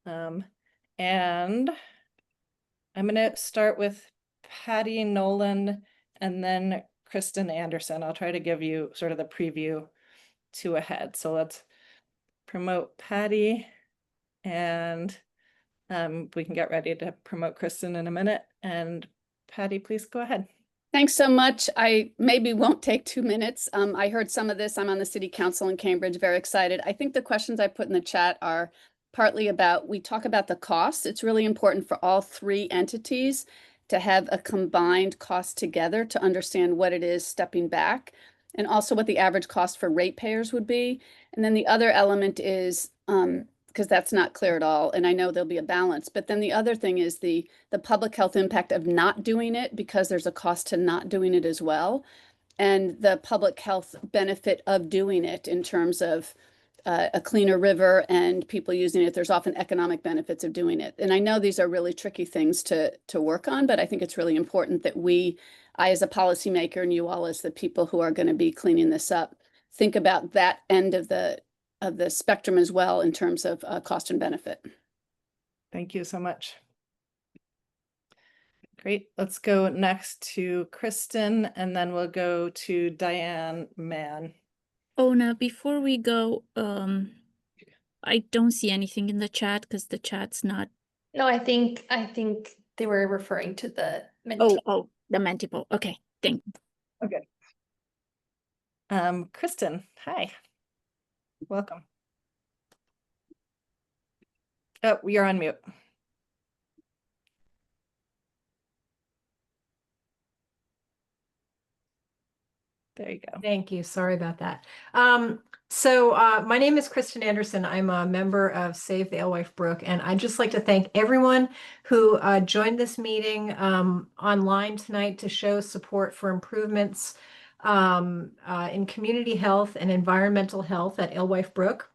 And I'm going to start with Patty Nolan and then Kristen Anderson. I'll try to give you sort of the preview to ahead. So let's promote Patty, and we can get ready to promote Kristen in a minute. And Patty, please go ahead. Thanks so much. I maybe won't take 2 minutes. I heard some of this. I'm on the City Council in Cambridge, very excited. I think the questions I put in the chat are partly about, we talk about the cost. It's really important for all 3 entities to have a combined cost together to understand what it is stepping back, and also what the average cost for ratepayers would be. And then the other element is, because that's not clear at all, and I know there'll be a balance, but then the other thing is the public health impact of not doing it, because there's a cost to not doing it as well. and the public health benefit of doing it in terms of a cleaner river and people using it. There's often economic benefits of doing it. And I know these are really tricky things to work on, but I think it's really important that I as a policymaker and you all as the people who are going to be cleaning this up, think about that end of the spectrum as well in terms of cost and benefit. Thank you so much. Great. Let's go next to Kristen, and then we'll go to Diane Mann. Oh, now before we go, I don't see anything in the chat because the chat's not. No, I think they were referring to the Menti. Oh, the Mentipool. Okay, thank you. Okay. Kristen, hi. Welcome. Oh, you're on mute. There you go. Thank you. Sorry about that. My name is Kristen Anderson. I'm a member of Save the Alewife Brook, and I'd just like to thank everyone who joined this meeting online tonight to show support for improvements in community health and environmental health at Alewife Brook.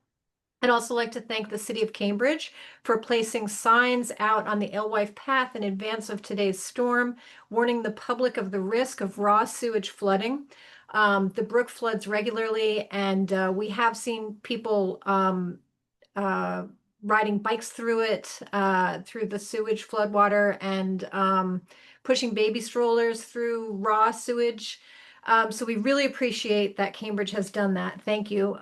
I'd also like to thank the City of Cambridge for placing signs out on the Alewife path in advance of today's storm, warning the public of the risk of raw sewage flooding. The brook floods regularly, and we have seen people riding bikes through it, through the sewage floodwater, and pushing baby strollers through raw sewage. So we really appreciate that Cambridge has done that. Thank you.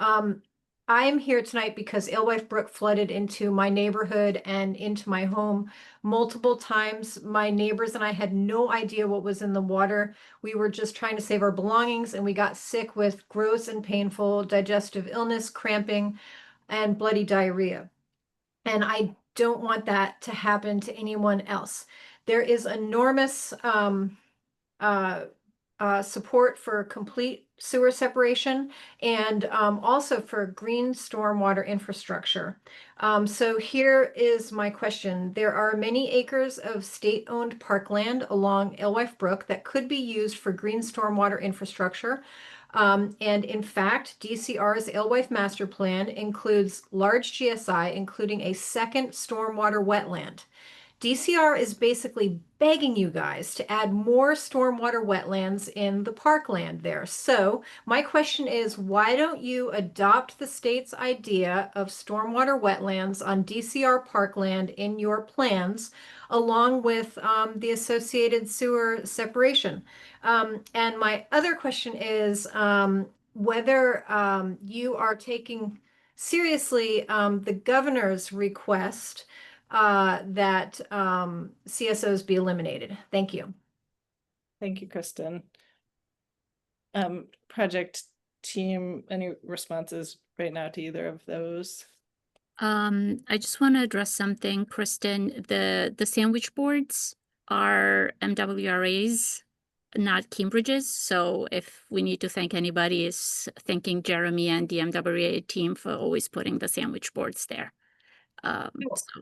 I am here tonight because Alewife Brook flooded into my neighborhood and into my home multiple times. My neighbors and I had no idea what was in the water. We were just trying to save our belongings, and we got sick with gross and painful digestive illness, cramping, and bloody diarrhea. And I don't want that to happen to anyone else. There is enormous support for complete sewer separation and also for green stormwater infrastructure. So here is my question. There are many acres of state-owned parkland along Alewife Brook that could be used for green stormwater infrastructure. And in fact, DCR's Alewife Master Plan includes large GSI, including a second stormwater wetland. DCR is basically begging you guys to add more stormwater wetlands in the parkland there. So my question is, why don't you adopt the state's idea of stormwater wetlands on DCR parkland in your plans, along with the associated sewer separation? And my other question is whether you are taking seriously the governor's request that CSOs be eliminated. Thank you. Thank you, Kristen. Project team, any responses right now to either of those? I just want to address something, Kristen. The sandwich boards are MWRAs, not Cambridge's. So if we need to thank anybody, is thanking Jeremy and the MWRA team for always putting the sandwich boards there.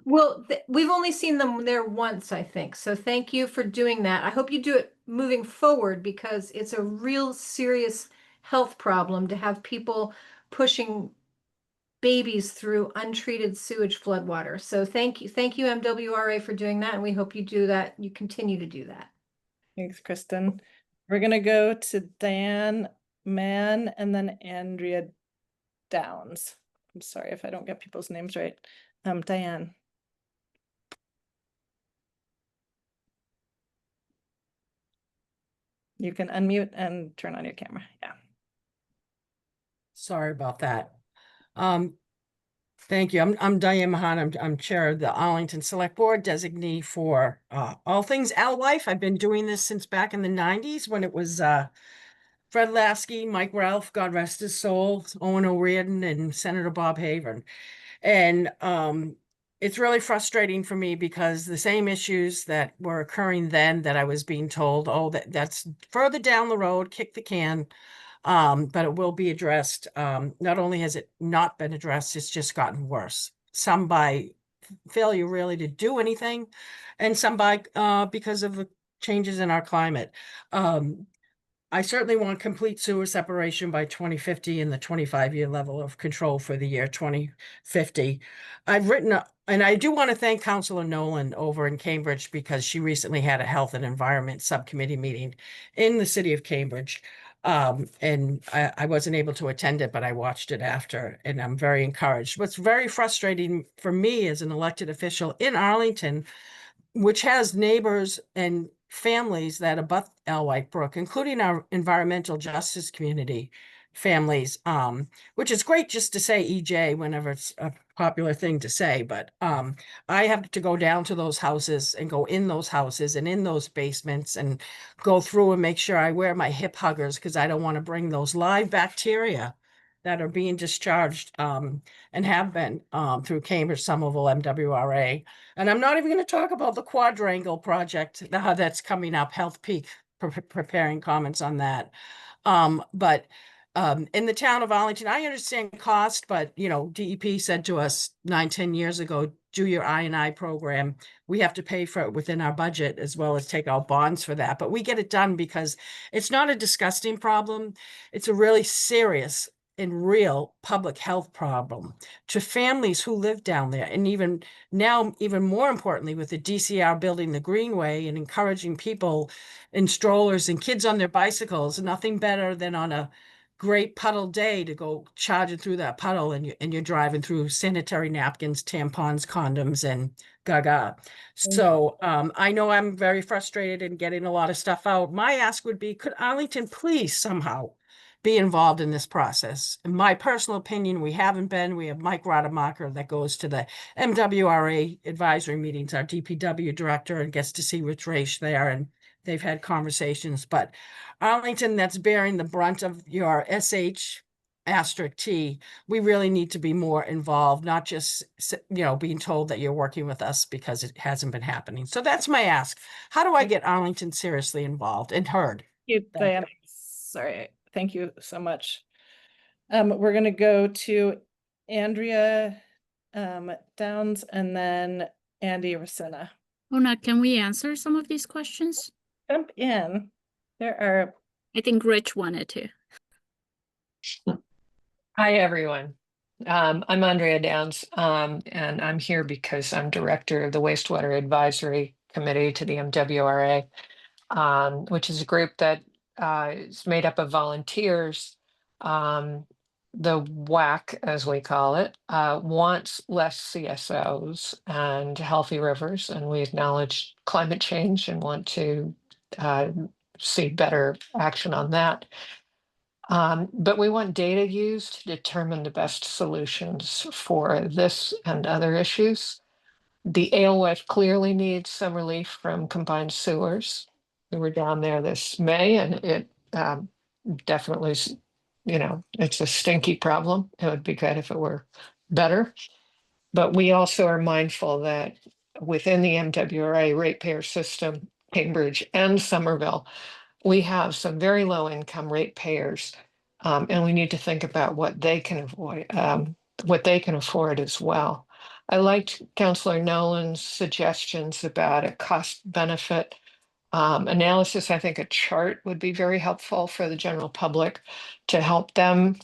Well, we've only seen them there once, I think. So thank you for doing that. I hope you do it moving forward, because it's a real serious health problem to have people pushing babies through untreated sewage floodwater. So thank you, MWRA, for doing that, and we hope you do that. You continue to do that. Thanks, Kristen. We're gonna go to Diane Mann and then Andrea Downs. I'm sorry if I don't get people's names right. Diane. You can unmute and turn on your camera. Yeah. Sorry about that. Thank you. I'm Diane Mahan. I'm chair of the Arlington Select Board, designee for all things Alewife. I've been doing this since back in the 90s when it was Fred Lasky, Mike Ralph, God rest his soul, Owen O'Riordan, and Senator Bob Haven. And it's really frustrating for me because the same issues that were occurring then that I was being told, oh, that's further down the road, kick the can. But it will be addressed. Not only has it not been addressed, it's just gotten worse. Some by failure really to do anything, and some by because of the changes in our climate. I certainly want complete sewer separation by 2050 and the 25-year level of control for the year 2050. I've written, and I do want to thank Councilor Nolan over in Cambridge because she recently had a health and environment subcommittee meeting in the city of Cambridge. And I wasn't able to attend it, but I watched it after, and I'm very encouraged. What's very frustrating for me as an elected official in Arlington, which has neighbors and families that abut White Brook, including our environmental justice community families, which is great just to say EJ whenever it's a popular thing to say, but I have to go down to those houses and go in those houses and in those basements and go through and make sure I wear my hip huggers because I don't want to bring those live bacteria that are being discharged and have been through Cambridge, Somerville, MWRA. And I'm not even going to talk about the quadrangle project that's coming up, Health Peak, preparing comments on that. But in the town of Arlington, I understand cost, but you know, DEP said to us 9-10 years ago, do your I&I program. We have to pay for it within our budget as well as take out bonds for that. But we get it done because it's not a disgusting problem. It's a really serious and real public health problem to families who live down there. And even now, even more importantly, with the DCR building the Greenway and encouraging people in strollers and kids on their bicycles, nothing better than on a great puddle day to go charging through that puddle and you're driving through sanitary napkins, tampons, condoms, and gaga. So I know I'm very frustrated and getting a lot of stuff out. My ask would be, could Arlington please somehow be involved in this process? In my personal opinion, we haven't been. We have Mike Rademacher that goes to the MWRA advisory meetings, our DPW director, and gets to see Rich Raish there, and they've had conversations. But Arlington, that's bearing the brunt of your SH*T, we really need to be more involved, not just, you know, being told that you're working with us because it hasn't been happening. So that's my ask. How do I get Arlington seriously involved and heard? You, Diana. Sorry. Thank you so much. We're going to go to Andrea Downs and then Andy Rossina. Ona, can we answer some of these questions? Jump in. There are. I think Rich wanted to. Hi, everyone. I'm Andrea Downs, and I'm here because I'm director of the Wastewater Advisory Committee to the MWRA, which is a group that is made up of volunteers. The WAC, as we call it, wants less CSOs and healthy rivers, and we acknowledge climate change and want to see better action on that. But we want data used to determine the best solutions for this and other issues. The Alewife clearly needs some relief from combined sewers. We were down there this May, and it definitely, you know, it's a stinky problem. It would be good if it were better. But we also are mindful that within the MWRA ratepayer system, Cambridge and Somerville, we have some very low income ratepayers, and we need to think about what they can avoid, what they can afford as well. I liked Councillor Nolan's suggestions about a cost benefit analysis. I think a chart would be very helpful for the general public to help them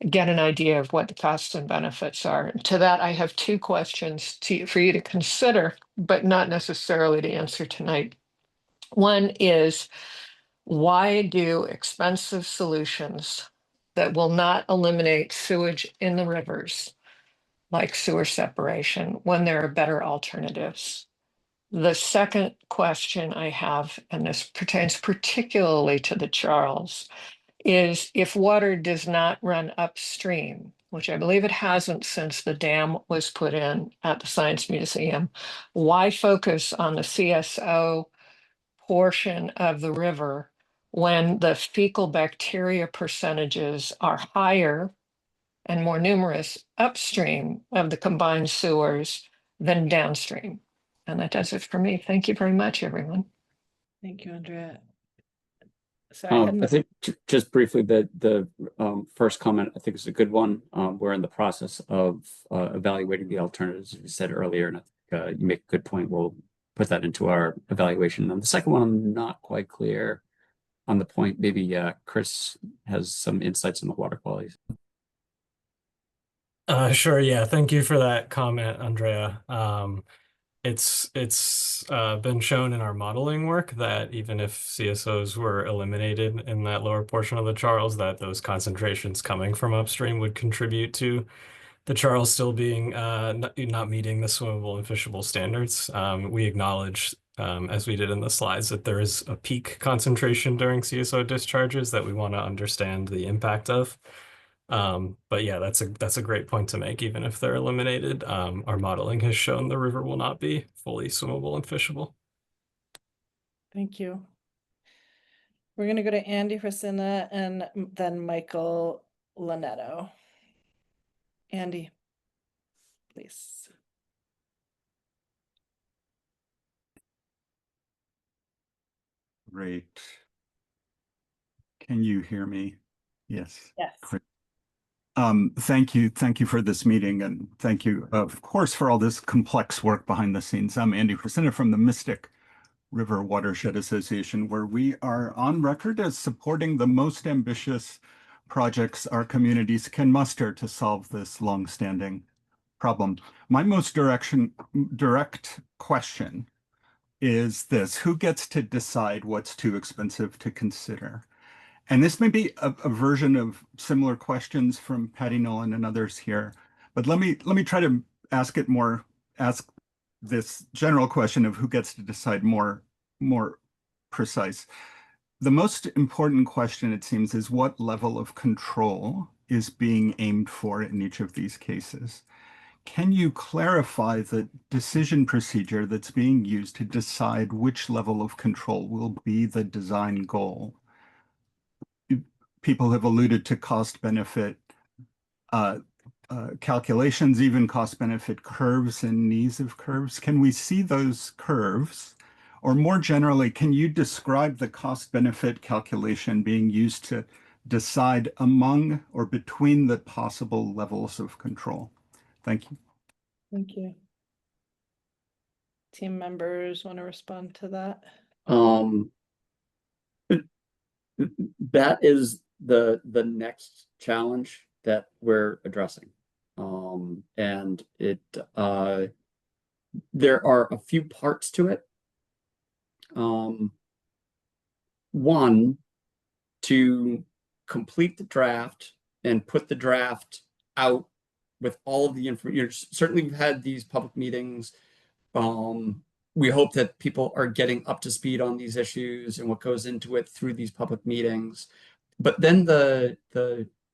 get an idea of what the costs and benefits are. To that, I have two questions for you to consider, but not necessarily to answer tonight. One is, why do expensive solutions that will not eliminate sewage in the rivers, like sewer separation, when there are better alternatives? The second question I have, and this pertains particularly to the Charles, is if water does not run upstream, which I believe it hasn't since the dam was put in at the Science Museum, why focus on the CSO portion of the river when the fecal bacteria percentages are higher and more numerous upstream of the combined sewers than downstream? And that does it for me. Thank you very much, everyone. Thank you, Andrea. So I think just briefly, the first comment I think is a good one. We're in the process of evaluating the alternatives, as you said earlier, and I think you make a good point. We'll put that into our evaluation. And the second one, I'm not quite clear. on the point. Maybe Chris has some insights on the water quality. Sure. Yeah. Thank you for that comment, Andrea. It's been shown in our modeling work that even if CSOs were eliminated in that lower portion of the Charles, that those concentrations coming from upstream would contribute to the Charles still being not meeting the swimmable and fishable standards. We acknowledge, as we did in the slides, that there is a peak concentration during CSO discharges that we want to understand the impact of. But yeah, that's a great point to make. Even if they're eliminated, our modeling has shown the river will not be fully swimmable and fishable. Thank you. We're going to go to Andy Frisina and then Michael Lanetto. Andy, please. Great. Can you hear me? Yes. Yes. Great. Thank you for this meeting, and thank you, of course, for all this complex work behind the scenes. I'm Andy Frisina from the Mystic River Watershed Association, where we are on record as supporting the most ambitious projects our communities can muster to solve this longstanding problem. My most direct question is this: who gets to decide what's too expensive to consider? And this may be a version of similar questions from Patty Nolan and others here, but let me try to ask this general question of who gets to decide more precise. The most important question, it seems, is what level of control is being aimed for in each of these cases. Can you clarify the decision procedure that's being used to decide which level of control will be the design goal? People have alluded to cost benefit calculations, even cost benefit curves and knees of curves. Can we see those curves? Or more generally, can you describe the cost benefit calculation being used to decide among or between the possible levels of control? Thank you. Thank you. Team members want to respond to that? That is the next challenge that we're addressing. And there are a few parts to it. One, to complete the draft and put the draft out with all of the information. Certainly we've had these public meetings. We hope that people are getting up to speed on these issues and what goes into it through these public meetings. But then the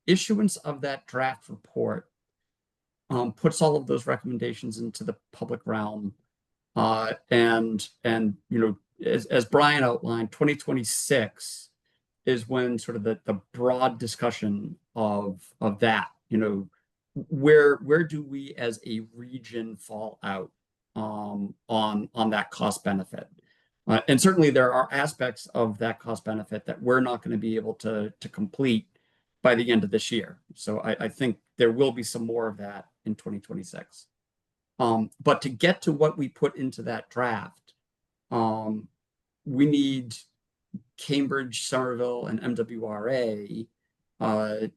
issuance of that draft report puts all of those recommendations into the public realm. And as Brian outlined, 2026 is when sort of the broad discussion of that, where do we as a region fall out on that cost benefit? And certainly there are aspects of that cost benefit that we're not going to be able to complete by the end of this year. So I think there will be some more of that in 2026. But to get to what we put into that draft, we need Cambridge, Somerville, and MWRA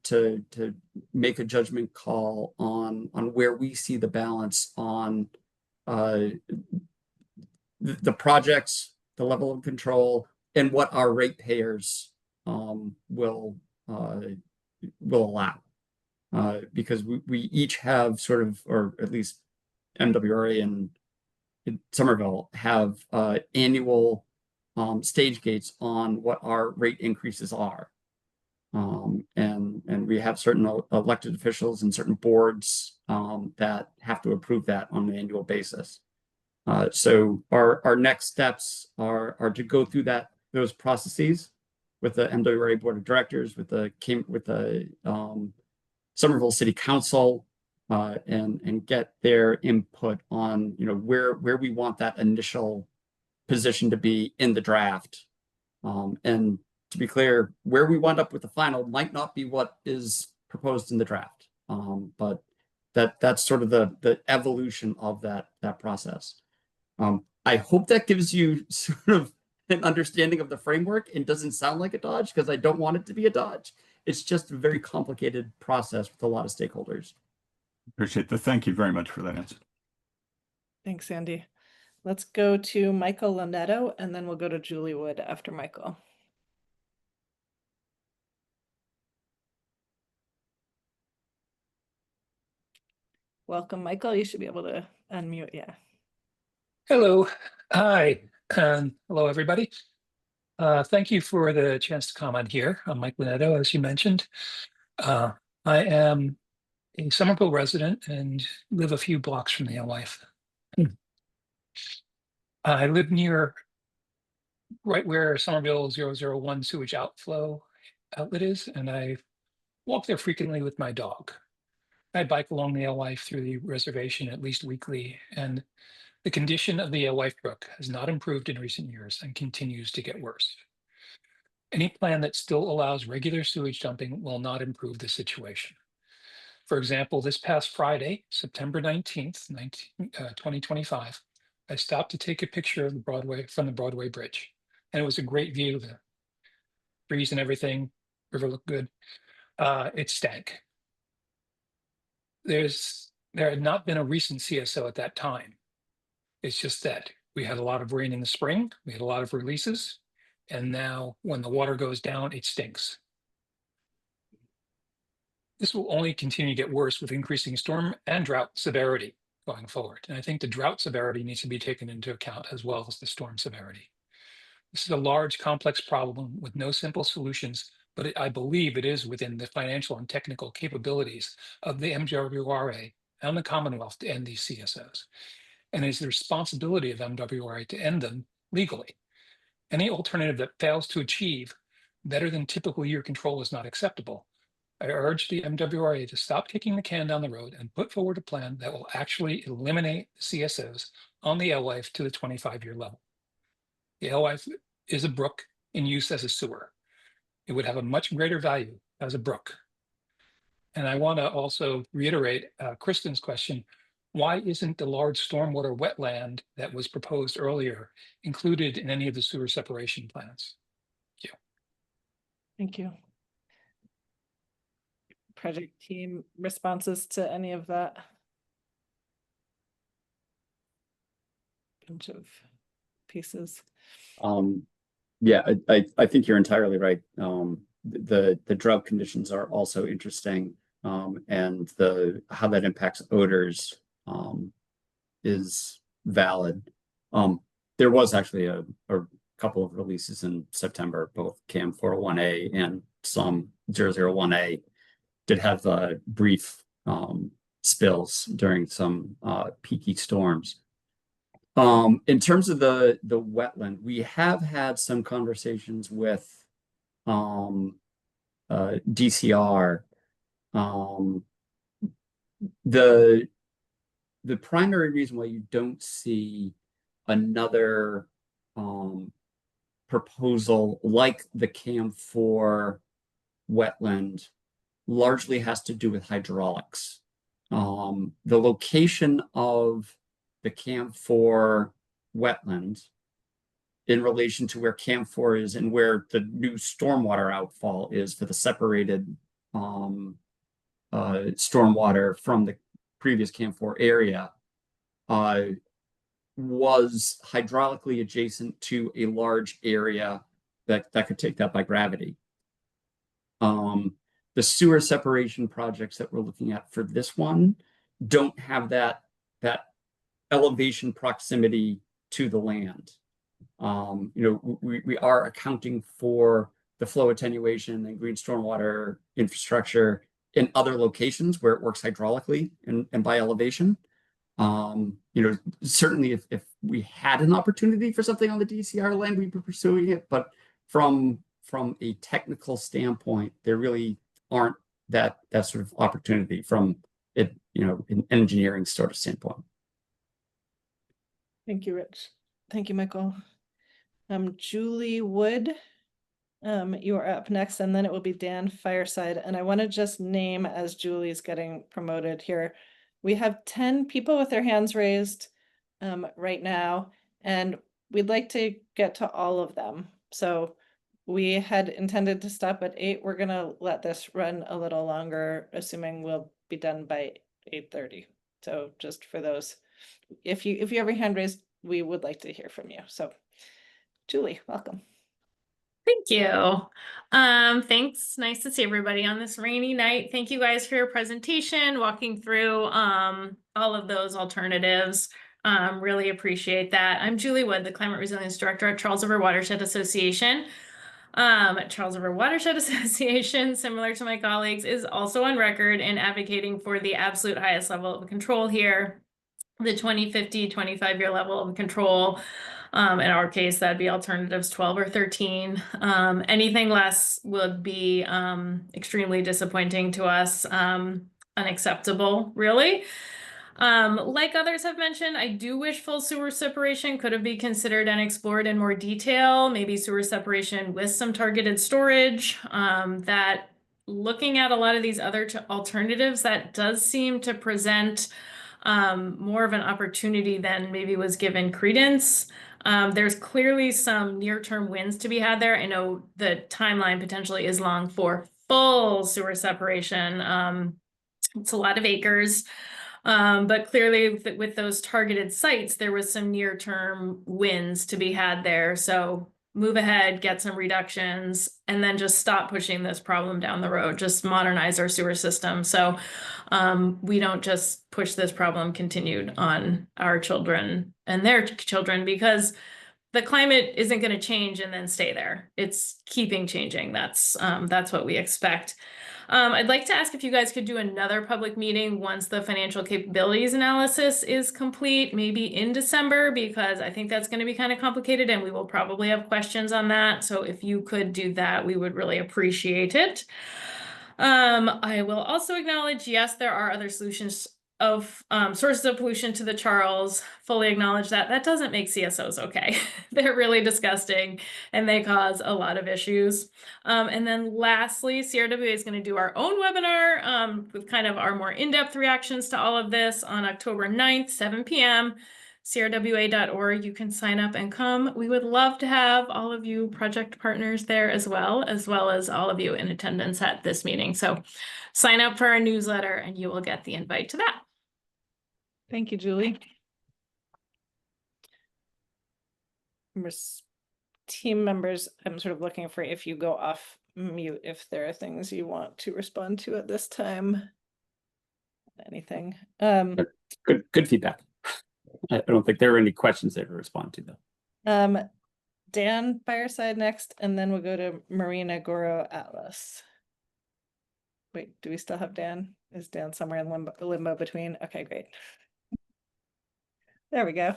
to make a judgment call on where we see the balance on the projects, the level of control, and what our ratepayers will allow. Because we each have sort of, or at least MWRA and Somerville have annual stage gates on what our rate increases are. And we have certain elected officials and certain boards that have to approve that on an annual basis. So our next steps are to go through those processes with the MWRA Board of Directors, with the Somerville City Council, and get their input on where we want that initial position to be in the draft. And to be clear, where we wind up with the final might not be what is proposed in the draft, but that's sort of the evolution of that process. I hope that gives you sort of an understanding of the framework and doesn't sound like a dodge because I don't want it to be a dodge. It's just a very complicated process with a lot of stakeholders. Appreciate that. Thank you very much for that answer. Thanks, Andy. Let's go to Michael Landetto, and then we'll go to Julie Wood after Michael. Welcome, Michael. You should be able to unmute. Yeah. Hello. Hi. Hello, everybody. Thank you for the chance to comment here. I'm Mike Linetto, as you mentioned. I am a Somerville resident and live a few blocks from the Alewife. I live near right where Somerville 001 sewage outlet is, and I walk there frequently with my dog. I bike along the Alewife through the reservation at least weekly, and the condition of the Alewife Brook has not improved in recent years and continues to get worse. Any plan that still allows regular sewage dumping will not improve the situation. For example, this past Friday, September 19th, 2025, I stopped to take a picture of the Broadway Bridge. And it was a great view, the breeze and everything, river looked good. It stank. There had not been a recent CSO at that time. It's just that we had a lot of rain in the spring, we had a lot of releases, and now when the water goes down, it stinks. This will only continue to get worse with increasing storm and drought severity going forward. And I think the drought severity needs to be taken into account as well as the storm severity. This is a large, complex problem with no simple solutions, but I believe it is within the financial and technical capabilities of the MWRA and the Commonwealth to end these CSOs. And it's the responsibility of MWRA to end them legally. Any alternative that fails to achieve better than typical year control is not acceptable. I urge the MWRA to stop kicking the can down the road and put forward a plan that will actually eliminate CSOs on the Alewife to the 25-year level. The Alewife is a brook in use as a sewer. It would have a much greater value as a brook. And I want to also reiterate Kristen's question. Why isn't the large stormwater wetland that was proposed earlier included in any of the sewer separation plans? Thank you. Thank you. Project team responses to any of that? Bunch of pieces. Yeah, I think you're entirely right. The drought conditions are also interesting, and how that impacts odors is valid. There was actually a couple of releases in September, both CAM 401A and some 001A did have brief spills during some peaky storms. In terms of the wetland, we have had some conversations with DCR. The primary reason why you don't see another proposal like the CAM 4 wetland largely has to do with hydraulics. The location of the CAM 4 wetland in relation to where CAM 4 is and where the new stormwater outfall is for the separated stormwater from the previous CAM 4 area was hydraulically adjacent to a large area that could take that by gravity. The sewer separation projects that we're looking at for this one don't have that elevation proximity to the land. We are accounting for the flow attenuation and green stormwater infrastructure in other locations where it works hydraulically and by elevation. Certainly if we had an opportunity for something on the DCR land, we'd be pursuing it. But from a technical standpoint, there really aren't that sort of opportunity from it, an engineering sort of standpoint. Thank you, Rich. Thank you, Michael. Julie Wood, you are up next, and then it will be Dan Fireside. And I want to just name, as Julie's getting promoted here, we have 10 people with their hands raised right now. And we'd like to get to all of them. So we had intended to stop at 8. We're gonna let this run a little longer, assuming we'll be done by 8:30. So just for those, if you have your hand raised, we would like to hear from you. So Julie, welcome. Thank you. Thanks. Nice to see everybody on this rainy night. Thank you guys for your presentation, walking through all of those alternatives. Really appreciate that. I'm Julie Wood, the Climate Resilience Director at Charles River Watershed Association. Charles River Watershed Association, similar to my colleagues, is also on record in advocating for the absolute highest level of control here, the 2050, 25-year level of control. In our case, that'd be alternatives 12 or 13. Anything less would be extremely disappointing to us, unacceptable, really. Like others have mentioned, I do wish full sewer separation could have been considered and explored in more detail, maybe sewer separation with some targeted storage. That looking at a lot of these other alternatives, that does seem to present more of an opportunity than maybe was given credence. There's clearly some near-term wins to be had there. I know the timeline potentially is long for full sewer separation. It's a lot of acres. But clearly with those targeted sites, there was some near-term wins to be had there. So move ahead, get some reductions, and then just stop pushing this problem down the road. Just modernize our sewer system. So we don't just push this problem continued on our children and their children, because the climate isn't going to change and then stay there. It's keeping changing. That's what we expect. I'd like to ask if you guys could do another public meeting once the financial capabilities analysis is complete, maybe in December, because I think that's going to be kind of complicated and we will probably have questions on that. So if you could do that, we would really appreciate it. I will also acknowledge, yes, there are other solutions of sources of pollution to the Charles. Fully acknowledge that. That doesn't make CSOs okay. They're really disgusting and they cause a lot of issues. And then lastly, CRWA is going to do our own webinar with kind of our more in-depth reactions to all of this on October 9th, 7 p.m. crwa.org. You can sign up and come. We would love to have all of you project partners there as well as all of you in attendance at this meeting. So sign up for our newsletter and you will get the invite to that. Thank you, Julie. Team members, I'm sort of looking for if you go off mute, if there are things you want to respond to at this time. Anything. Good feedback. I don't think there are any questions there to respond to, though. Dan Fireside next, and then we'll go to Marina Goro Atlas. Wait, do we still have Dan? Is Dan somewhere in limbo between? Okay, great. There we go.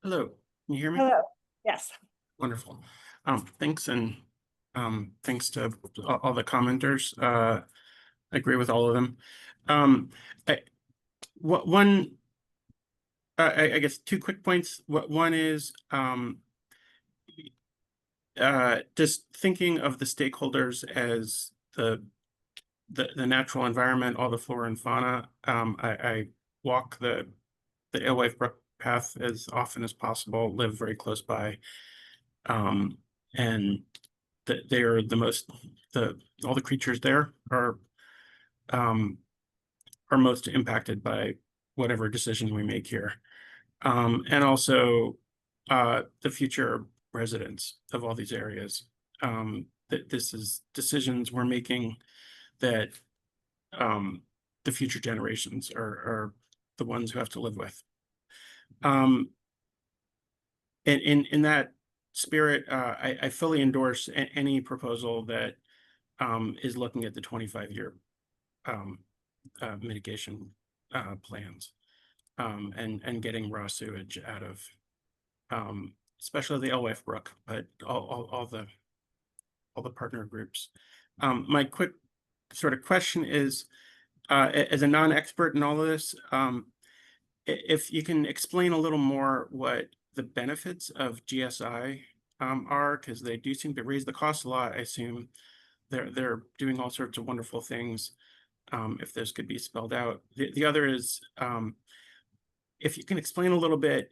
Hello, can you hear me? Hello. Yes. Wonderful. Thanks, and thanks to all the commenters. I agree with all of them. I guess 2 quick points. One is just thinking of the stakeholders as the natural environment, all the flora and fauna. I walk the Alewife Brook path as often as possible, live very close by, and they are all the creatures there are most impacted by whatever decision we make here, and also the future residents of all these areas. That this is decisions we're making that the future generations are the ones who have to live with. In that spirit, I fully endorse any proposal that is looking at the 25-year mitigation plans, and getting raw sewage out of especially the Alewife Brook, but all the partner groups. My quick sort of question is, as a non-expert in all of this, if you can explain a little more what the benefits of GSI are, because they do seem to raise the cost a lot. I assume they're doing all sorts of wonderful things, if those could be spelled out. The other is, if you can explain a little bit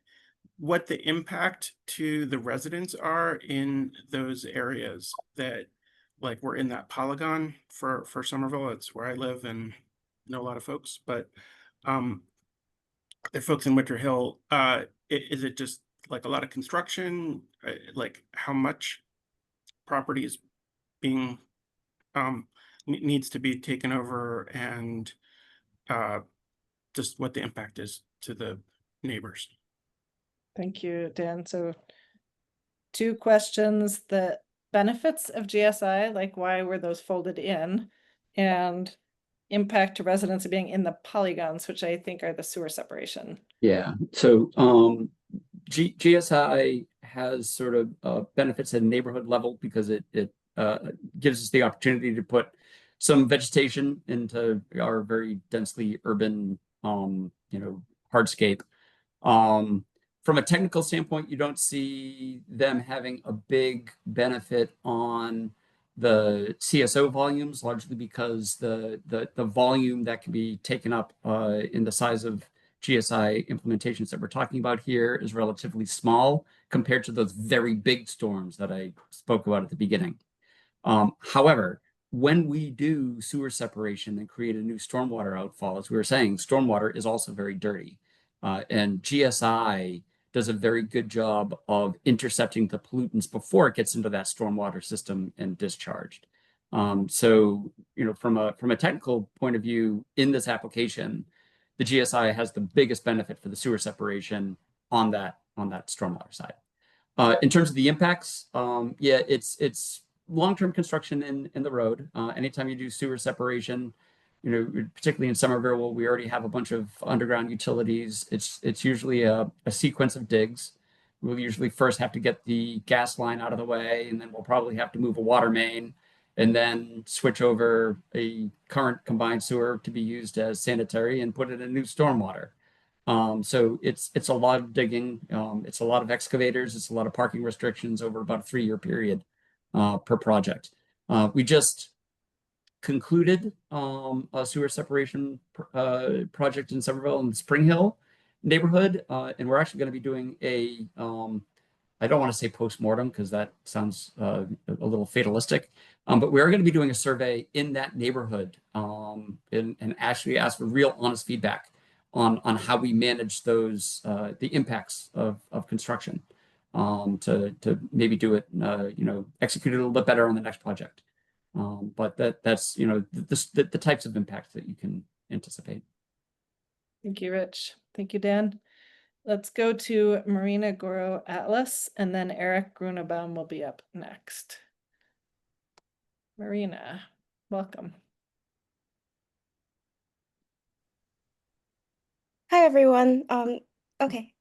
what the impact to the residents are in those areas that, like, we're in that polygon for Somerville. It's where I live and know a lot of folks, but the folks in Winter Hill, is it just like a lot of construction? Like, how much property is being needs to be taken over, and just what the impact is to the neighbors? Thank you, Dan. So 2 questions: the benefits of GSI, like why were those folded in, and impact to residents of being in the polygons, which I think are the sewer separation. Yeah, so GSI has sort of benefits at a neighborhood level because it gives us the opportunity to put some vegetation into our very densely urban hardscape. From a technical standpoint, you don't see them having a big benefit on the CSO volumes, largely because the volume that can be taken up in the size of GSI implementations that we're talking about here is relatively small compared to those very big storms that I spoke about at the beginning. However, when we do sewer separation and create a new stormwater outfall, as we were saying, stormwater is also very dirty. And GSI does a very good job of intercepting the pollutants before it gets into that stormwater system and discharged. So, from a technical point of view, in this application, the GSI has the biggest benefit for the sewer separation on that stormwater side. In terms of the impacts, yeah, it's long-term construction in the road. Anytime you do sewer separation, particularly in Somerville, we already have a bunch of underground utilities. It's usually a sequence of digs. We'll usually first have to get the gas line out of the way, and then we'll probably have to move a water main, and then switch over a current combined sewer to be used as sanitary and put it in new stormwater. So it's a lot of digging. It's a lot of excavators. It's a lot of parking restrictions over about a 3-year period per project. We just concluded a sewer separation project in Somerville in the Spring Hill neighborhood, and we're actually going to be doing a I don't want to say post-mortem because that sounds a little fatalistic, but we are going to be doing a survey in that neighborhood and actually ask for real honest feedback on how we manage those the impacts of construction to maybe do it execute it a little bit better on the next project. But that's the types of impacts that you can anticipate. Thank you, Rich. Thank you, Dan. Let's go to Marina Goro Atlas, and then Eric Grunebaum will be up next. Marina, welcome. Hi, everyone. Okay,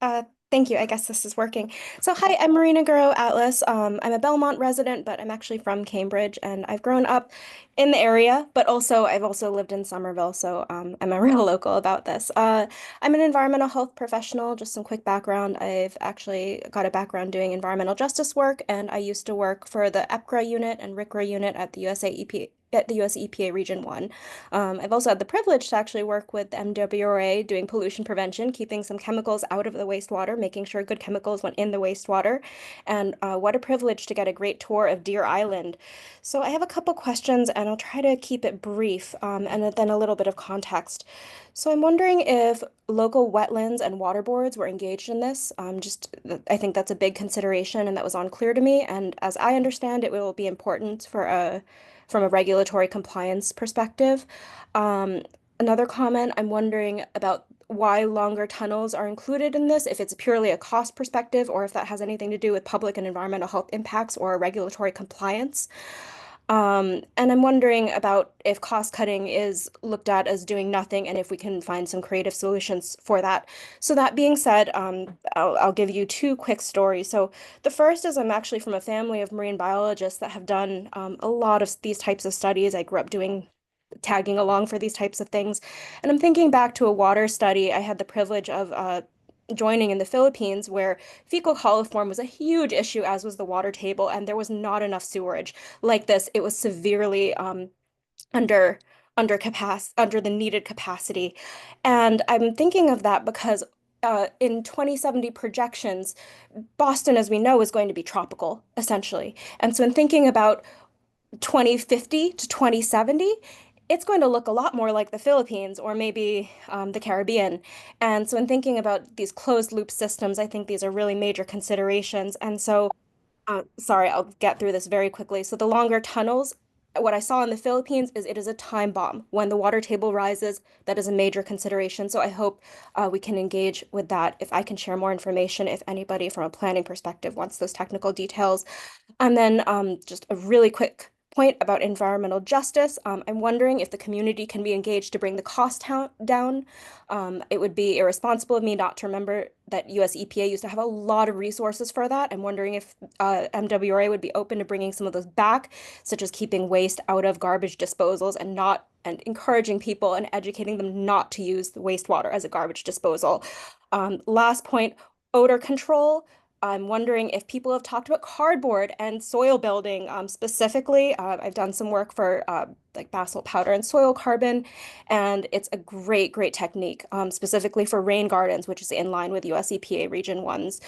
thank you. I guess this is working. So hi, I'm Marina Guro Atlas. I'm a Belmont resident, but I'm actually from Cambridge, and I've grown up in the area, but I've also lived in Somerville, so I'm a real local about this. I'm an environmental health professional. Just some quick background. I've actually got a background doing environmental justice work, and I used to work for the EPCRA unit and RCRA unit at the US EPA Region 1. I've also had the privilege to actually work with the MWRA doing pollution prevention, keeping some chemicals out of the wastewater, making sure good chemicals went in the wastewater. And what a privilege to get a great tour of Deer Island. So I have a couple questions, and I'll try to keep it brief, and then a little bit of context. So I'm wondering if local wetlands and water boards were engaged in this. I think that's a big consideration, and that was unclear to me. And as I understand, it will be important from a regulatory compliance perspective. Another comment, I'm wondering about why longer tunnels are included in this, if it's purely a cost perspective or if that has anything to do with public and environmental health impacts or regulatory compliance. And I'm wondering about if cost cutting is looked at as doing nothing and if we can find some creative solutions for that. So that being said, I'll give you 2 quick stories. So the first is I'm actually from a family of marine biologists that have done a lot of these types of studies. I grew up tagging along for these types of things. And I'm thinking back to a water study I had the privilege of joining in the Philippines, where fecal coliform was a huge issue, as was the water table, and there was not enough sewerage like this. It was severely under the needed capacity. And I'm thinking of that because in 2070 projections, Boston, as we know, is going to be tropical, essentially. And so in thinking about 2050 to 2070, it's going to look a lot more like the Philippines or maybe the Caribbean. And so in thinking about these closed loop systems, I think these are really major considerations. And so sorry, I'll get through this very quickly. So the longer tunnels, what I saw in the Philippines is it is a time bomb. When the water table rises, that is a major consideration. So I hope we can engage with that. If I can share more information, if anybody from a planning perspective wants those technical details. And then just a really quick point about environmental justice. I'm wondering if the community can be engaged to bring the cost down. It would be irresponsible of me not to remember that US EPA used to have a lot of resources for that. I'm wondering if MWRA would be open to bringing some of those back, such as keeping waste out of garbage disposals and encouraging people and educating them not to use the wastewater as a garbage disposal. Last point, odor control. I'm wondering if people have talked about cardboard and soil building specifically. I've done some work for like basalt powder and soil carbon, and it's a great technique, specifically for rain gardens, which is in line with US EPA Region 1's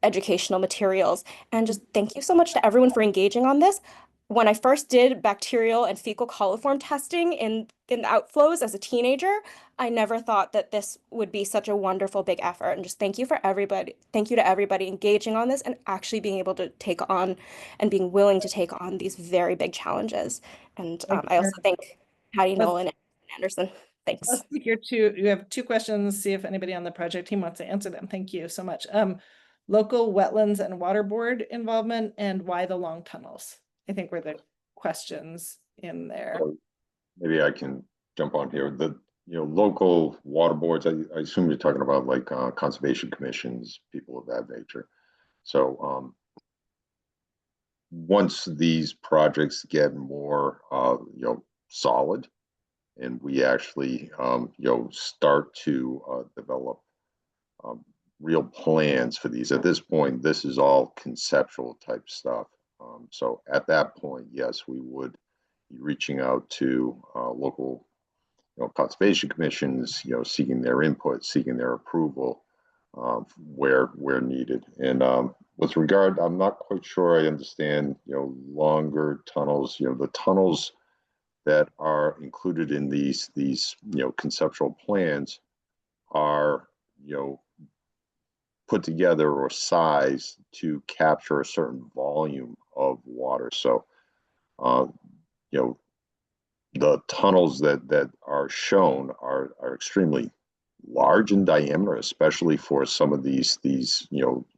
educational materials. And just thank you so much to everyone for engaging on this. When I first did bacterial and fecal coliform testing in outflows as a teenager, I never thought that this would be such a wonderful big effort. And just thank you for everybody. Thank you to everybody engaging on this and actually being able to take on and being willing to take on these very big challenges. And I also thank Patty Nolan and Anderson. Thanks. Let's take you have two questions. See if anybody on the project team wants to answer them. Thank you so much. Local wetlands and water board involvement and why the long tunnels, I think were the questions in there. So maybe I can jump on here. The local water boards, I assume you're talking about like conservation commissions, people of that nature. So once these projects get more solid, and we actually start to develop real plans for these. At this point, this is all conceptual type stuff. So at that point, yes, we would be reaching out to local conservation commissions, seeking their input, seeking their approval where needed. And with regard, I'm not quite sure I understand, longer tunnels, the tunnels that are included in these conceptual plans are, put together or sized to capture a certain volume of water. So, the tunnels that are shown are extremely large in diameter, especially for some of these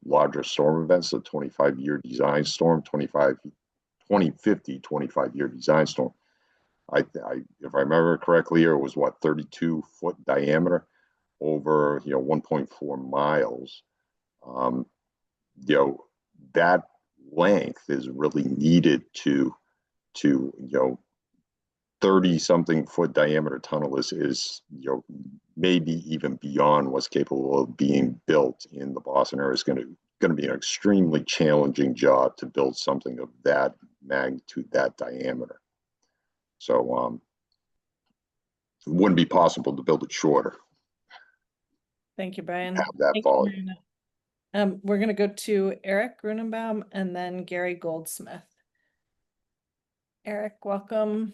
larger storm events. The 25-year design storm, 2050, 25-year design storm. If I remember correctly, it was 32-foot diameter over 1.4 miles. That length is really needed to 30-something foot diameter tunnel is maybe even beyond what's capable of being built in the Boston area. Is going to be an extremely challenging job to build something of that magnitude, that diameter. So it wouldn't be possible to build it shorter. Thank you, Brian. Have that volume. We're going to go to Eric Grunenbaum and then Gary Goldsmith. Eric, welcome.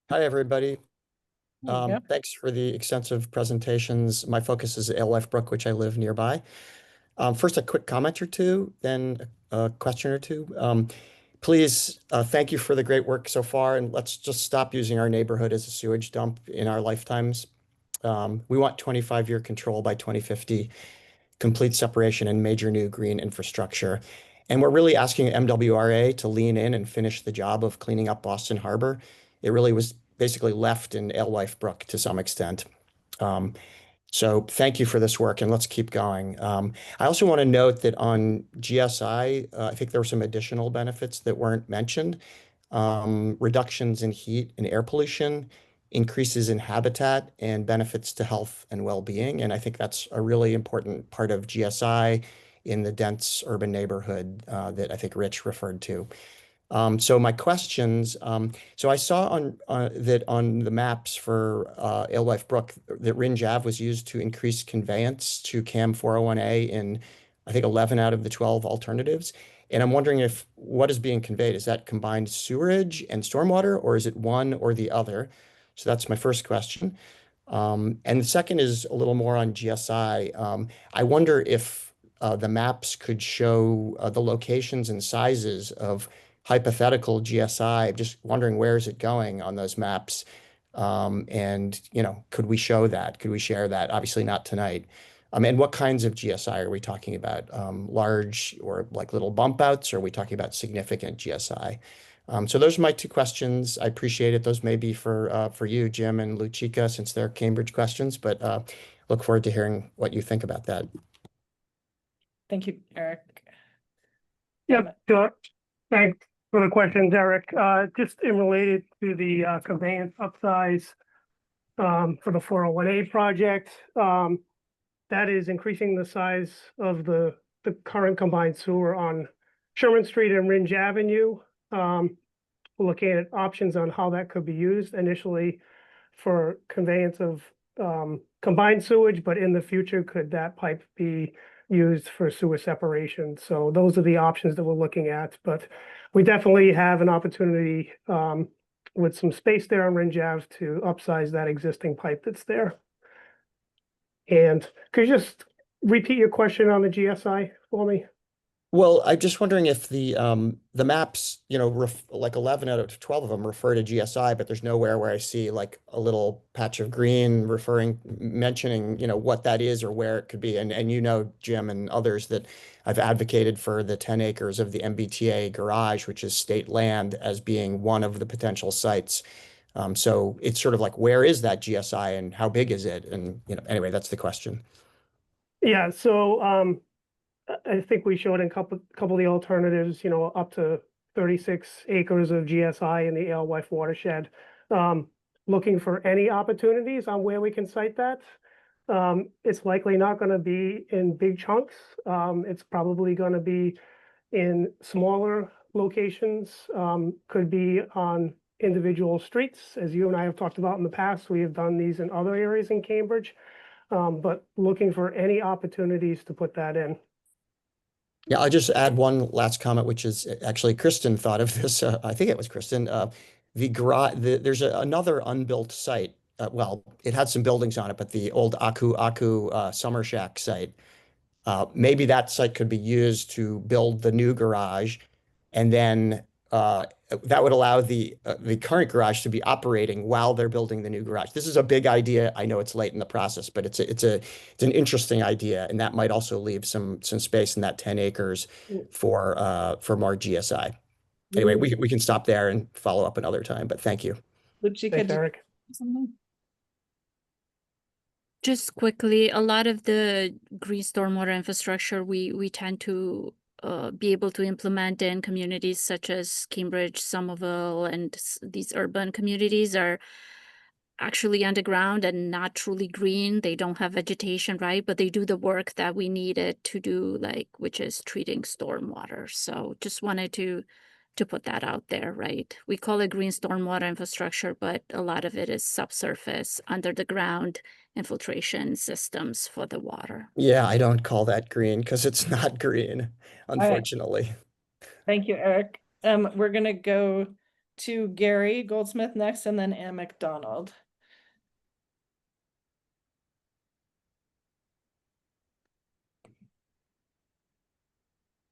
Hi, everybody. Thanks for the extensive presentations. My focus is LF Brook, which I live nearby. First, a quick comment or two, then a question or two. Please, thank you for the great work so far, and let's just stop using our neighborhood as a sewage dump in our lifetimes. We want 25-year control by 2050, complete separation and major new green infrastructure. And we're really asking MWRA to lean in and finish the job of cleaning up Boston Harbor. It really was basically left in Alewife Brook to some extent. So thank you for this work, and let's keep going. I also want to note that on GSI, I think there were some additional benefits that weren't mentioned. Reductions in heat and air pollution, increases in habitat, and benefits to health and well-being. And I think that's a really important part of GSI in the dense urban neighborhood that I think Rich referred to. So my questions, so I saw that on the maps for Alewife Brook that Ringe Ave was used to increase conveyance to CAM 401A in, I think, 11 out of the 12 alternatives. And I'm wondering if what is being conveyed, is that combined sewerage and stormwater, or is it one or the other? So that's my first question. And the second is a little more on GSI. I wonder if the maps could show the locations and sizes of hypothetical GSI. I'm just wondering, where is it going on those maps? And, you know, could we show that? Could we share that? Obviously not tonight. And what kinds of GSI are we talking about? Large or like little bump outs? Or are we talking about significant GSI? So those are my two questions. I appreciate it. Those may be for you, Jim and Luchika, since they're Cambridge questions, but look forward to hearing what you think about that. Thank you, Eric. Yep, sure. Thanks for the questions, Eric. Just in related to the conveyance upsize for the 401A project, that is increasing the size of the current combined sewer on Sherman Street and Ringe Avenue. We're looking at options on how that could be used initially for conveyance of combined sewage, but in the future, could that pipe be used for sewer separation? So those are the options that we're looking at, but we definitely have an opportunity with some space there on Ringe Ave to upsize that existing pipe that's there. And could you just repeat your question on the GSI for me? Well, I'm just wondering if the maps, you know, like 11 out of 12 of them refer to GSI, but there's nowhere where I see like a little patch of green mentioning, you know, what that is or where it could be. And you know, Jim and others, that I've advocated for the 10 acres of the MBTA garage, which is state land, as being one of the potential sites. So it's sort of like, where is that GSI and how big is it? And, you know, anyway, that's the question. Yeah, so I think we showed in a couple of the alternatives, you know, up to 36 acres of GSI in the Alewife watershed. Looking for any opportunities on where we can site that. It's likely not going to be in big chunks. It's probably going to be in smaller locations. Could be on individual streets, as you and I have talked about in the past. We have done these in other areas in Cambridge, but looking for any opportunities to put that in. Yeah, I'll just add one last comment, which is actually Kristen thought of this. I think it was Kristen. The garage, there's another unbuilt site. Well, it had some buildings on it, but the old Aku Summer Shack site. Maybe that site could be used to build the new garage, and then that would allow the current garage to be operating while they're building the new garage. This is a big idea. I know it's late in the process, but it's an interesting idea, and that might also leave some space in that 10 acres for more GSI. Anyway, we can stop there and follow up another time, but thank you. Luchika, Eric. Just quickly, a lot of the green stormwater infrastructure we tend to be able to implement in communities such as Cambridge, Somerville, and these urban communities are actually underground and not truly green. They don't have vegetation, right? But they do the work that we needed to do, like, which is treating stormwater. So just wanted to put that out there, right? We call it green stormwater infrastructure, but a lot of it is subsurface, under the ground infiltration systems for the water. Yeah, I don't call that green because it's not green, unfortunately. Thank you, Eric. We're gonna go to Gary Goldsmith next, and then Ann McDonald.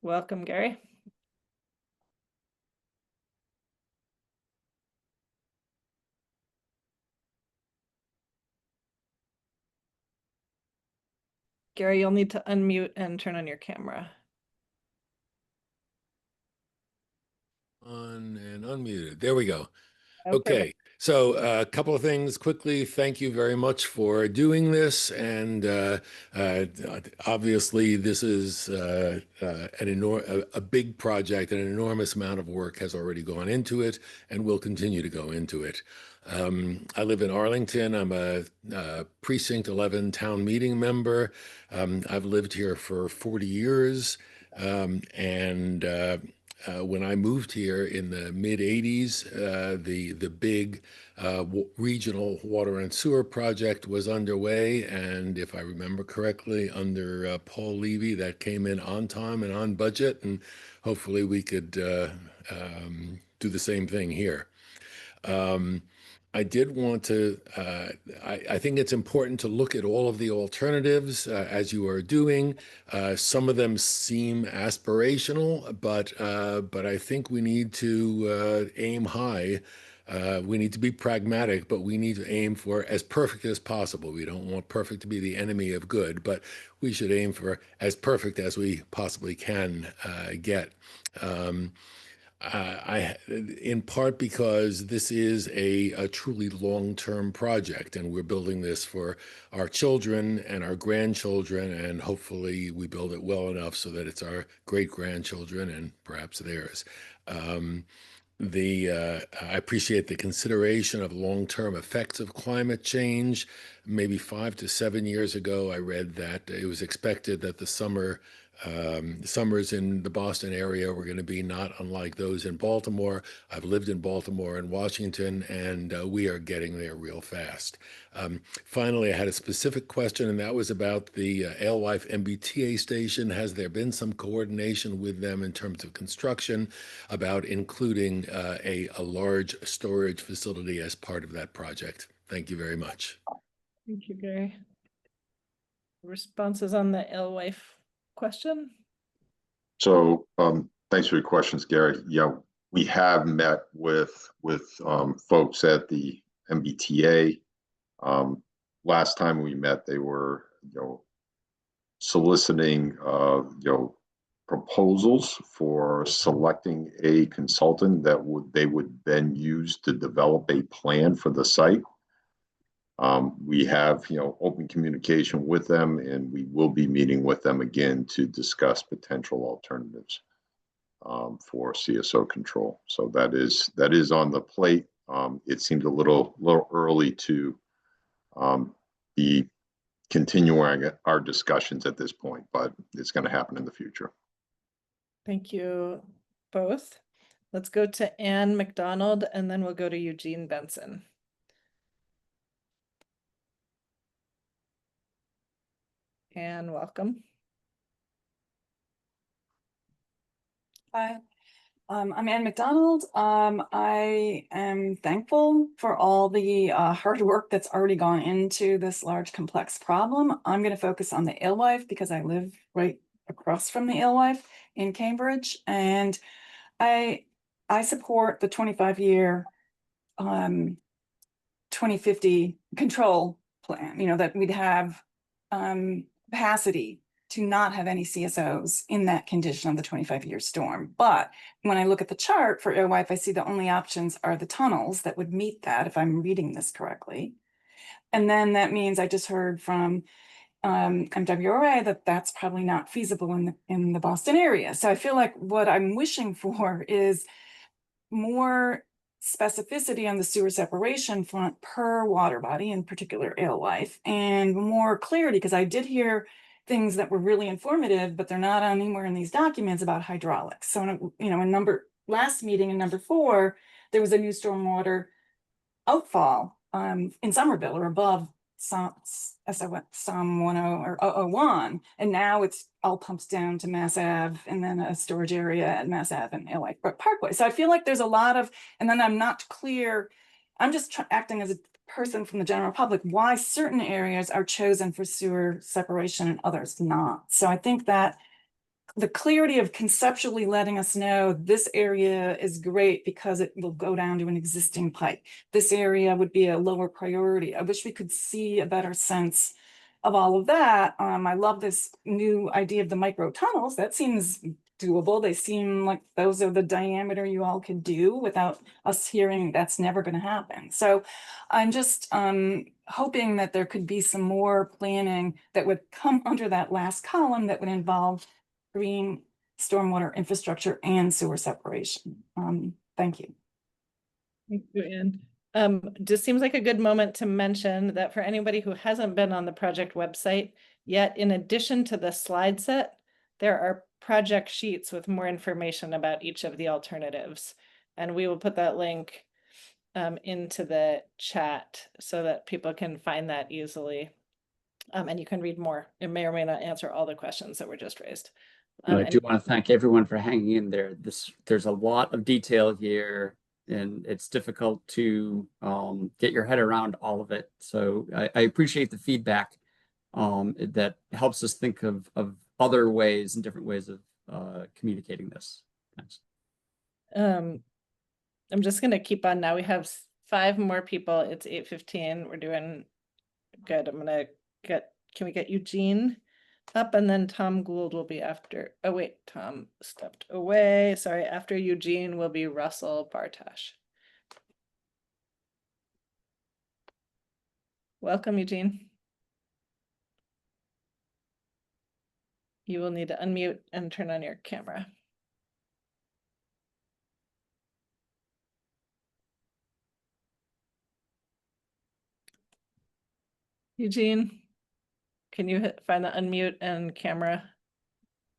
Welcome, Gary. Gary, you'll need to unmute and turn on your camera. On and unmuted. There we go. Oh, okay. So a couple of things quickly. Thank you very much for doing this. And obviously, this is a big project, and an enormous amount of work has already gone into it and will continue to go into it. I live in Arlington. I'm a Precinct 11 town meeting member. I've lived here for 40 years. When I moved here in the mid 80s, the big regional water and sewer project was underway. And if I remember correctly, under Paul Levy, that came in on time and on budget. And hopefully we could do the same thing here. I did want to, I think it's important to look at all of the alternatives as you are doing. Some of them seem aspirational, but I think we need to aim high. We need to be pragmatic, but we need to aim for as perfect as possible. We don't want perfect to be the enemy of good, but we should aim for as perfect as we possibly can get. In part because this is a truly long-term project, and we're building this for our children and our grandchildren, and hopefully we build it well enough so that it's our great-grandchildren and perhaps theirs. I appreciate the consideration of long-term effects of climate change. Maybe 5 to 7 years ago, I read that it was expected that the summers in the Boston area were going to be not unlike those in Baltimore. I've lived in Baltimore and Washington, and we are getting there real fast. Finally, I had a specific question, and that was about the Alewife MBTA station. Has there been some coordination with them in terms of construction about including a large storage facility as part of that project? Thank you very much. Thank you, Gary. Responses on the Alewife question? So thanks for your questions, Gary. Yeah, we have met with folks at the MBTA. Last time we met, they were soliciting proposals for selecting a consultant that they would then use to develop a plan for the site. We have open communication with them, and we will be meeting with them again to discuss potential alternatives for CSO control. So that is on the plate. It seems a little early to be continuing our discussions at this point, but it's going to happen in the future. Thank you both. Let's go to Ann McDonald, and then we'll go to Eugene Benson. Ann, welcome. Hi, I'm Ann McDonald. I am thankful for all the hard work that's already gone into this large, complex problem. I'm going to focus on the Alewife because I live right across from the Alewife in Cambridge, and I support the 25-year 2050 control plan. That we'd have capacity to not have any CSOs in that condition of the 25-year storm. But when I look at the chart for Alewife, I see the only options are the tunnels that would meet that, if I'm reading this correctly. And then that means I just heard from MWRA that that's probably not feasible in the Boston area. So I feel like what I'm wishing for is more specificity on the sewer separation front per water body, in particular Alewife, and more clarity, because I did hear things that were really informative, but they're not anywhere in these documents about hydraulics. So, in last meeting in number 4, there was a new stormwater outfall in Somerville or above Psalm 10 or 001, and now it's all pumps down to Mass Ave and then a storage area at Mass Ave and Alewife Parkway. So I feel like there's a lot of, and then I'm not clear, I'm just acting as a person from the general public, why certain areas are chosen for sewer separation and others not. So I think that the clarity of conceptually letting us know this area is great because it will go down to an existing pipe. This area would be a lower priority. I wish we could see a better sense of all of that. I love this new idea of the micro tunnels. That seems doable. They seem like those are the diameter you all could do without us hearing that's never going to happen. So I'm just hoping that there could be some more planning that would come under that last column that would involve green stormwater infrastructure and sewer separation. Thank you. Thank you, Anne. Just seems like a good moment to mention that for anybody who hasn't been on the project website yet, in addition to the slide set, there are project sheets with more information about each of the alternatives. And we will put that link into the chat so that people can find that easily. And you can read more. It may or may not answer all the questions that were just raised. I do want to thank everyone for hanging in there. There's a lot of detail here, and it's difficult to get your head around all of it. So I appreciate the feedback that helps us think of other ways and different ways of communicating this. Thanks. I'm just going to keep on now. We have 5 more people. It's 8:15. We're doing good. I'm going to can we get Eugene up, and then Tom Gould will be after. Oh wait, Tom stepped away. Sorry, after Eugene will be Russell Bartosh. Welcome, Eugene. You will need to unmute and turn on your camera. Eugene, can you find the unmute and camera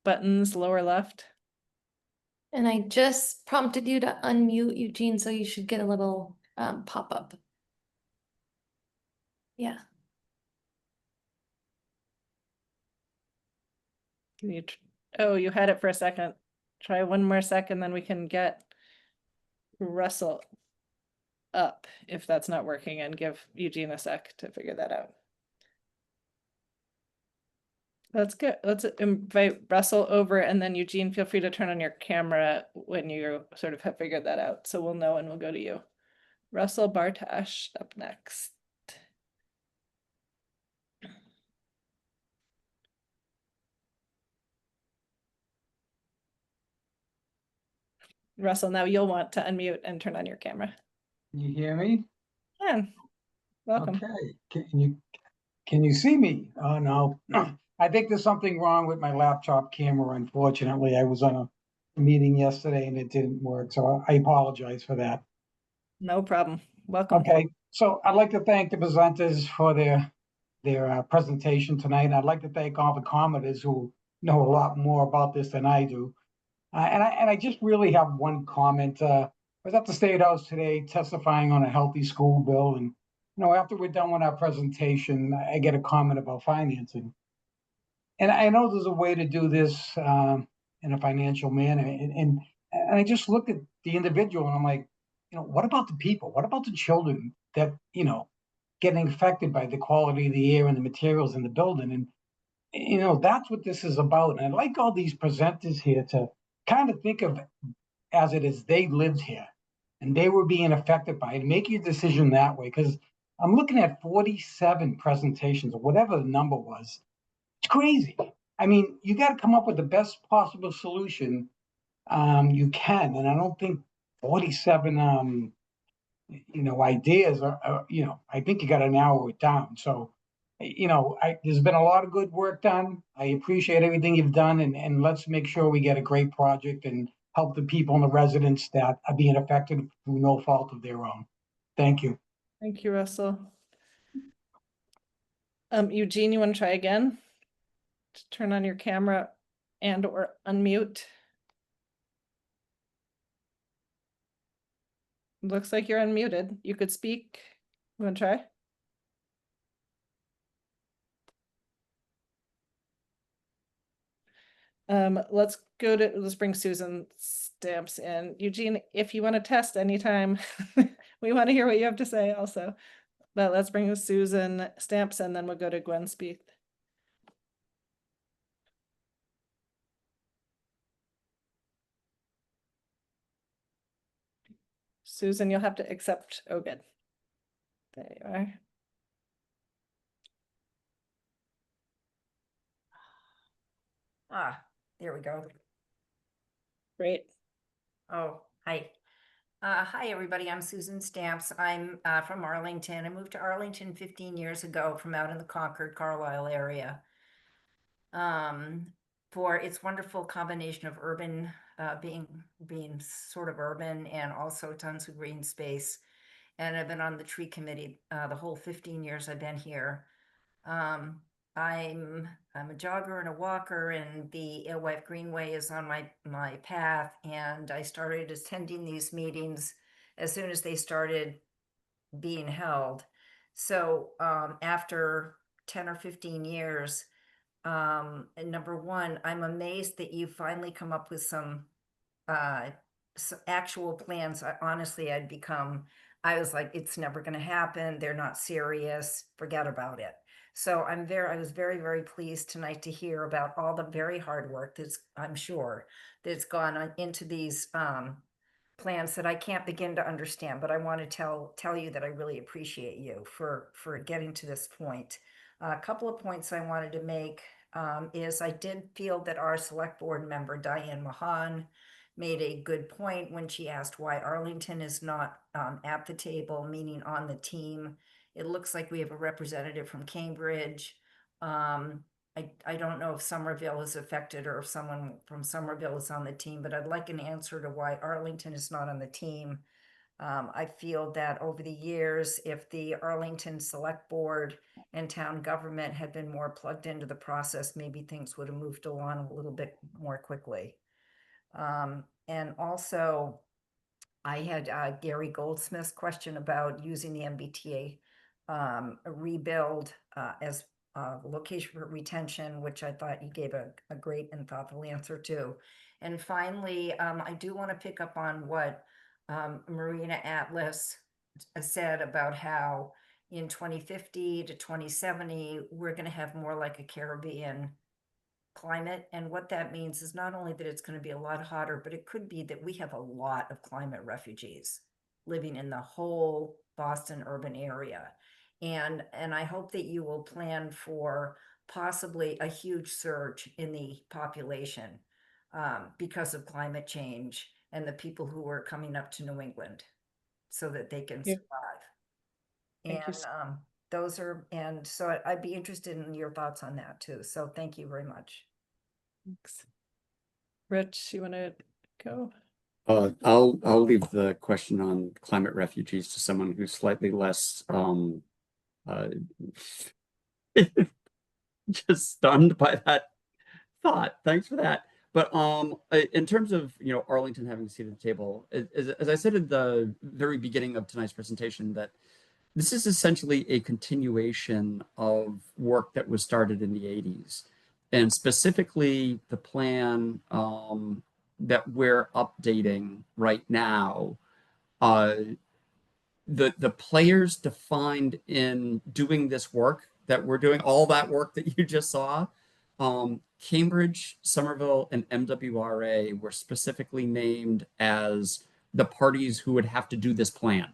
buttons lower left? And I just prompted you to unmute, Eugene, so you should get a little pop-up. Yeah. Can you? Oh, you had it for a second. Try one more second, then we can get Russell up if that's not working, and give Eugene a sec to figure that out. That's good. Let's invite Russell over, and then Eugene, feel free to turn on your camera when you sort of have figured that out. So we'll know and we'll go to you. Russell Bartosh up next. Russell, now you'll want to unmute and turn on your camera. Can you hear me? Yeah. Welcome. Okay. Can you see me? Oh no. I think there's something wrong with my laptop camera, unfortunately. I was on a meeting yesterday and it didn't work, so I apologize for that. No problem. Welcome. Okay, so I'd like to thank the presenters for their presentation tonight. I'd like to thank all the commenters who know a lot more about this than I do. And I just really have one comment. I was at the State House today testifying on a healthy school bill, and after we're done with our presentation, I get a comment about financing. And I know there's a way to do this in a financial manner, and I just look at the individual and I'm like, what about the people? What about the children that getting affected by the quality of the air and the materials in the building? And that's what this is about. And I'd like all these presenters here to kind of think of as it is they lived here and they were being affected by it. Make your decision that way, because I'm looking at 47 presentations or whatever the number was. It's crazy. I mean, you got to come up with the best possible solution you can. And I don't think 47 ideas are I think you got to narrow it down. So there's been a lot of good work done. I appreciate everything you've done, and let's make sure we get a great project and help the people and the residents that are being affected through no fault of their own. Thank you. Thank you, Russell. Eugene, you want to try again? Just turn on your camera and or unmute. Looks like you're unmuted. You could speak. You want to try? Let's bring Susan Stamps in. Eugene, if you want to test anytime, we want to hear what you have to say also. But let's bring Susan Stamps and then we'll go to Gwen Spieth. Susan, you'll have to accept. Oh, good. There you are. There we go. Great. Oh, hi. Hi, everybody. I'm Susan Stamps. I'm from Arlington. I moved to Arlington 15 years ago from out in the Concord, Carlisle area. For its wonderful combination of urban, being sort of urban and also tons of green space. And I've been on the tree committee the whole 15 years I've been here. I'm a jogger and a walker, and the Alewife Greenway is on my path. And I started attending these meetings as soon as they started being held. So after 10 or 15 years, and number one, I'm amazed that you finally come up with some actual plans. Honestly, I was like, it's never going to happen. They're not serious. Forget about it. So I was very, very pleased tonight to hear about all the very hard work I'm sure that's gone into these plans that I can't begin to understand, but I want to tell you that I really appreciate you for getting to this point. A couple of points I wanted to make is I did feel that our select board member, Diane Mahan, made a good point when she asked why Arlington is not at the table, meaning on the team. It looks like we have a representative from Cambridge. I don't know if Somerville is affected or if someone from Somerville is on the team, but I'd like an answer to why Arlington is not on the team. I feel that over the years, if the Arlington Select Board and town government had been more plugged into the process, maybe things would have moved along a little bit more quickly. And also, I had Gary Goldsmith's question about using the MBTA rebuild as a location for retention, which I thought you gave a great and thoughtful answer to. And finally, I do want to pick up on what Marina Atlas said about how in 2050 to 2070, we're going to have more like a Caribbean climate. And what that means is not only that it's going to be a lot hotter, but it could be that we have a lot of climate refugees living in the whole Boston urban area. And I hope that you will plan for possibly a huge surge in the population because of climate change and the people who are coming up to New England so that they can survive. And so I'd be interested in your thoughts on that too. So thank you very much. Thanks. Rich, you want to go? I'll leave the question on climate refugees to someone who's slightly less just stunned by that thought. Thanks for that. But in terms of Arlington having a seat at the table, as I said at the very beginning of tonight's presentation, that this is essentially a continuation of work that was started in the 80s, and specifically the plan that we're updating right now. The players defined in doing this work that we're doing, all that work that you just saw, Cambridge, Somerville, and MWRA were specifically named as the parties who would have to do this plan.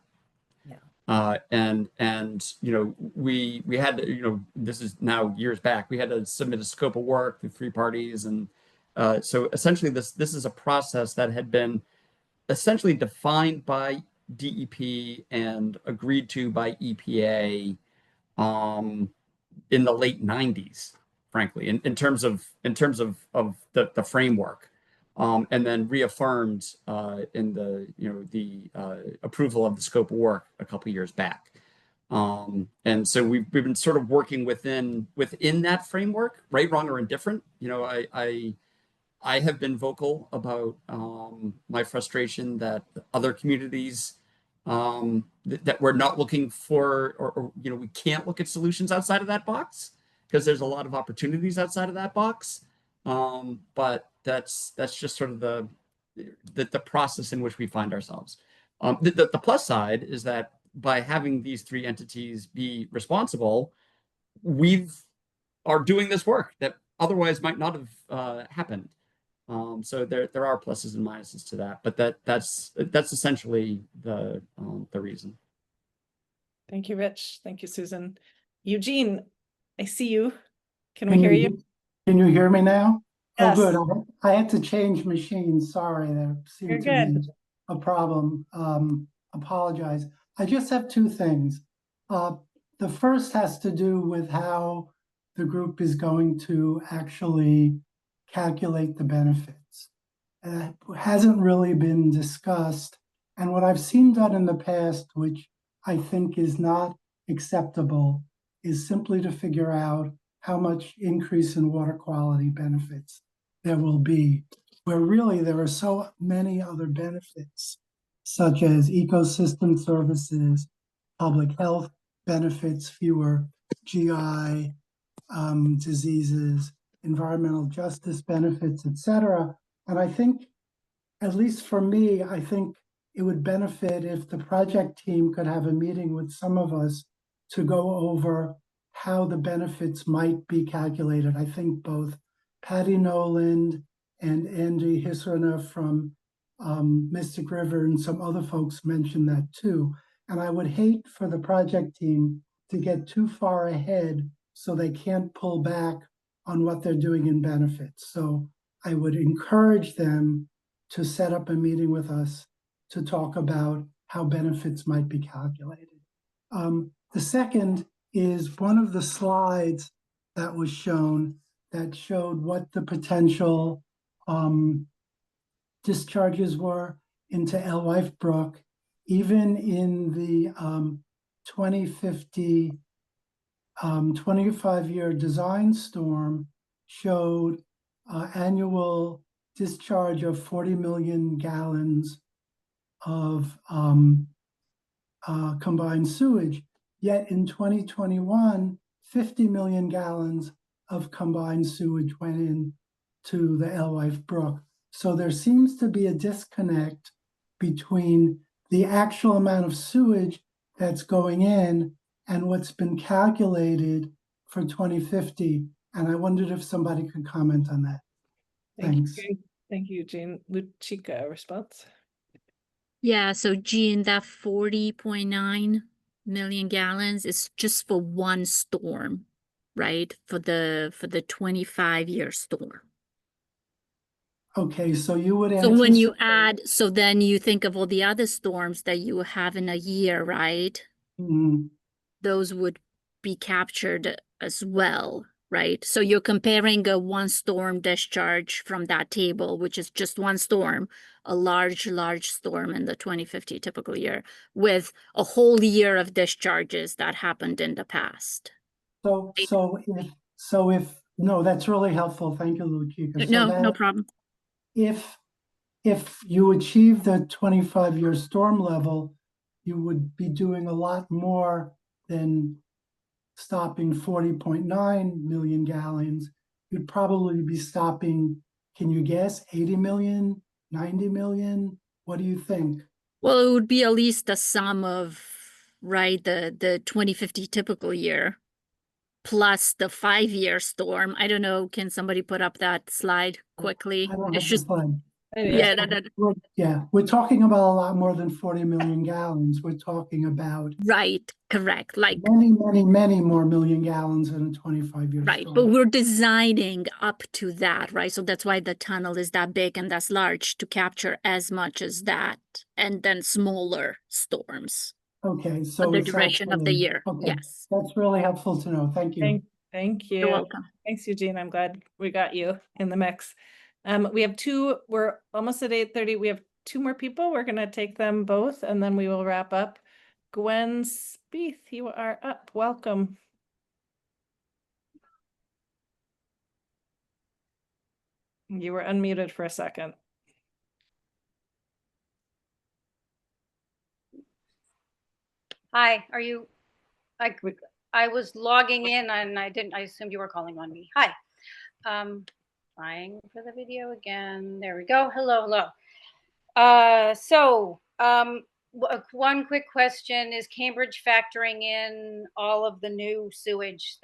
And we had this is now years back, we had to submit a scope of work to 3 parties, and so essentially this is a process that had been essentially defined by DEP and agreed to by EPA in the late 90s, frankly, in terms of the framework, and then reaffirmed in the approval of the scope of work a couple years back. And so we've been sort of working within that framework, right, wrong, or indifferent. I have been vocal about my frustration that other communities that we're not looking for, or we can't look at solutions outside of that box because there's a lot of opportunities outside of that box. But that's just sort of the process in which we find ourselves. The plus side is that by having these 3 entities be responsible, we are doing this work that otherwise might not have happened. So there are pluses and minuses to that, but that's essentially the reason. Thank you, Rich. Thank you, Susan. Eugene, I see you. Can we hear you? Can you hear me now? Oh, Yes. good. I had to change machines. Sorry, there You're seemed to be good. a problem. Apologize. I just have two things. The first has to do with how the group is going to actually calculate the benefits. It hasn't really been discussed. And what I've seen done in the past, which I think is not acceptable, is simply to figure out how much increase in water quality benefits there will be, where really there are so many other benefits, such as ecosystem services, public health benefits, fewer GI diseases, environmental justice benefits, etc. And I think, at least for me, I think it would benefit if the project team could have a meeting with some of us to go over how the benefits might be calculated. I think both Patty Noland and Andy Hisrana from Mystic River and some other folks mentioned that too. And I would hate for the project team to get too far ahead so they can't pull back on what they're doing in benefits. So I would encourage them to set up a meeting with us to talk about how benefits might be calculated. The second is one of the slides that was shown that showed what the potential discharges were into Alewife Brook, even in the 2050 25-year design storm showed annual discharge of 40 million gallons of combined sewage. Yet in 2021, 50 million gallons of combined sewage went in to the Alewife Brook. So there seems to be a disconnect between the actual amount of sewage that's going in and what's been calculated for 2050. And I wondered if somebody could comment on that. Thanks. Thank you, Jean. Luchika, response? Yeah, so Jean, that 40.9 million gallons is just for one storm, right? For the 25-year storm. Okay, so you would So when you anticipate. add, so then you think of all the other storms that you have in a year, right? Mhm. Those would be captured as well, right? So you're comparing a one storm discharge from that table, which is just one storm, a large storm in the 2050 typical year, with a whole year of discharges that happened in the past. So if no, that's really helpful. Thank you, Luchika. No problem. If you achieve the 25-year storm level, you would be doing a lot more than stopping 40.9 million gallons. You'd probably be stopping, can you guess, 80 million, 90 million? What do you think? Well, it would be at least the sum of, right, the 2050 typical year plus the 5-year storm. I don't know, can somebody put up that slide quickly? I don't It's have just, the slide. yeah, We're talking about a lot more than 40 million gallons. We're talking about right, correct, like many more million gallons in a 25-year right, storm. but we're designing up to that, right? So that's why the tunnel is that big and that's large to capture as much as that, and then smaller storms. Okay, so the it's duration of the actually, year. okay, Yes. that's really helpful to know. Thank you. Thank you. You're welcome. Thanks, Eugene. I'm glad we got you in the mix. We have we're almost at 8:30. We have two more people. We're going to take them both and then we will wrap up. Gwen Spieth, you are up. Welcome. You were unmuted for a second. Hi, are you, I was logging in and I assumed you were calling on me. Hi. Trying for the video again. There we go. Hello. One quick question, is Cambridge factoring in all of the new sewage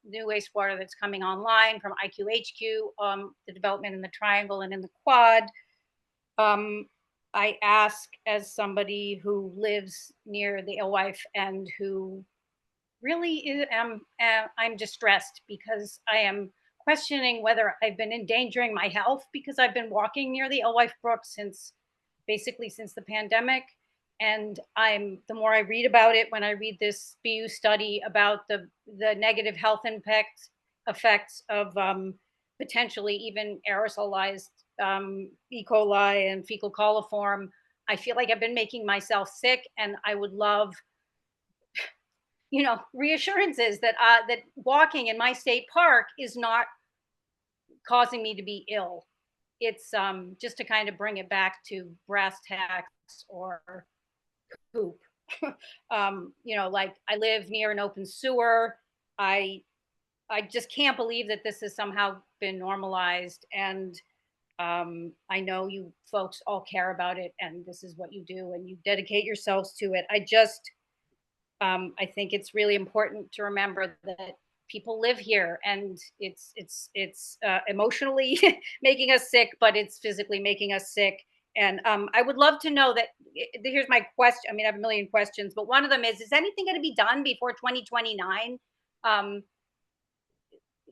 new wastewater that's coming online from IQHQ, the development in the Triangle and in the Quad? I ask as somebody who lives near the Alewife and who really I'm distressed because I am questioning whether I've been endangering my health because I've been walking near the Alewife Brook since the pandemic. And the more I read about it, when I read this BU study about the negative health effects of potentially even aerosolized E. coli and fecal coliform, I feel like I've been making myself sick, and I would love, reassurances that that walking in my state park is not causing me to be ill. It's just to kind of bring it back to brass tacks or poop. Like I live near an open sewer. I just can't believe that this has somehow been normalized. And I know you folks all care about it, and this is what you do, and you dedicate yourselves to it. I think it's really important to remember that people live here, and it's emotionally making us sick, but it's physically making us sick. And I would love to know that. Here's my question. I mean, I have a million questions, but one of them is anything going to be done before 2029?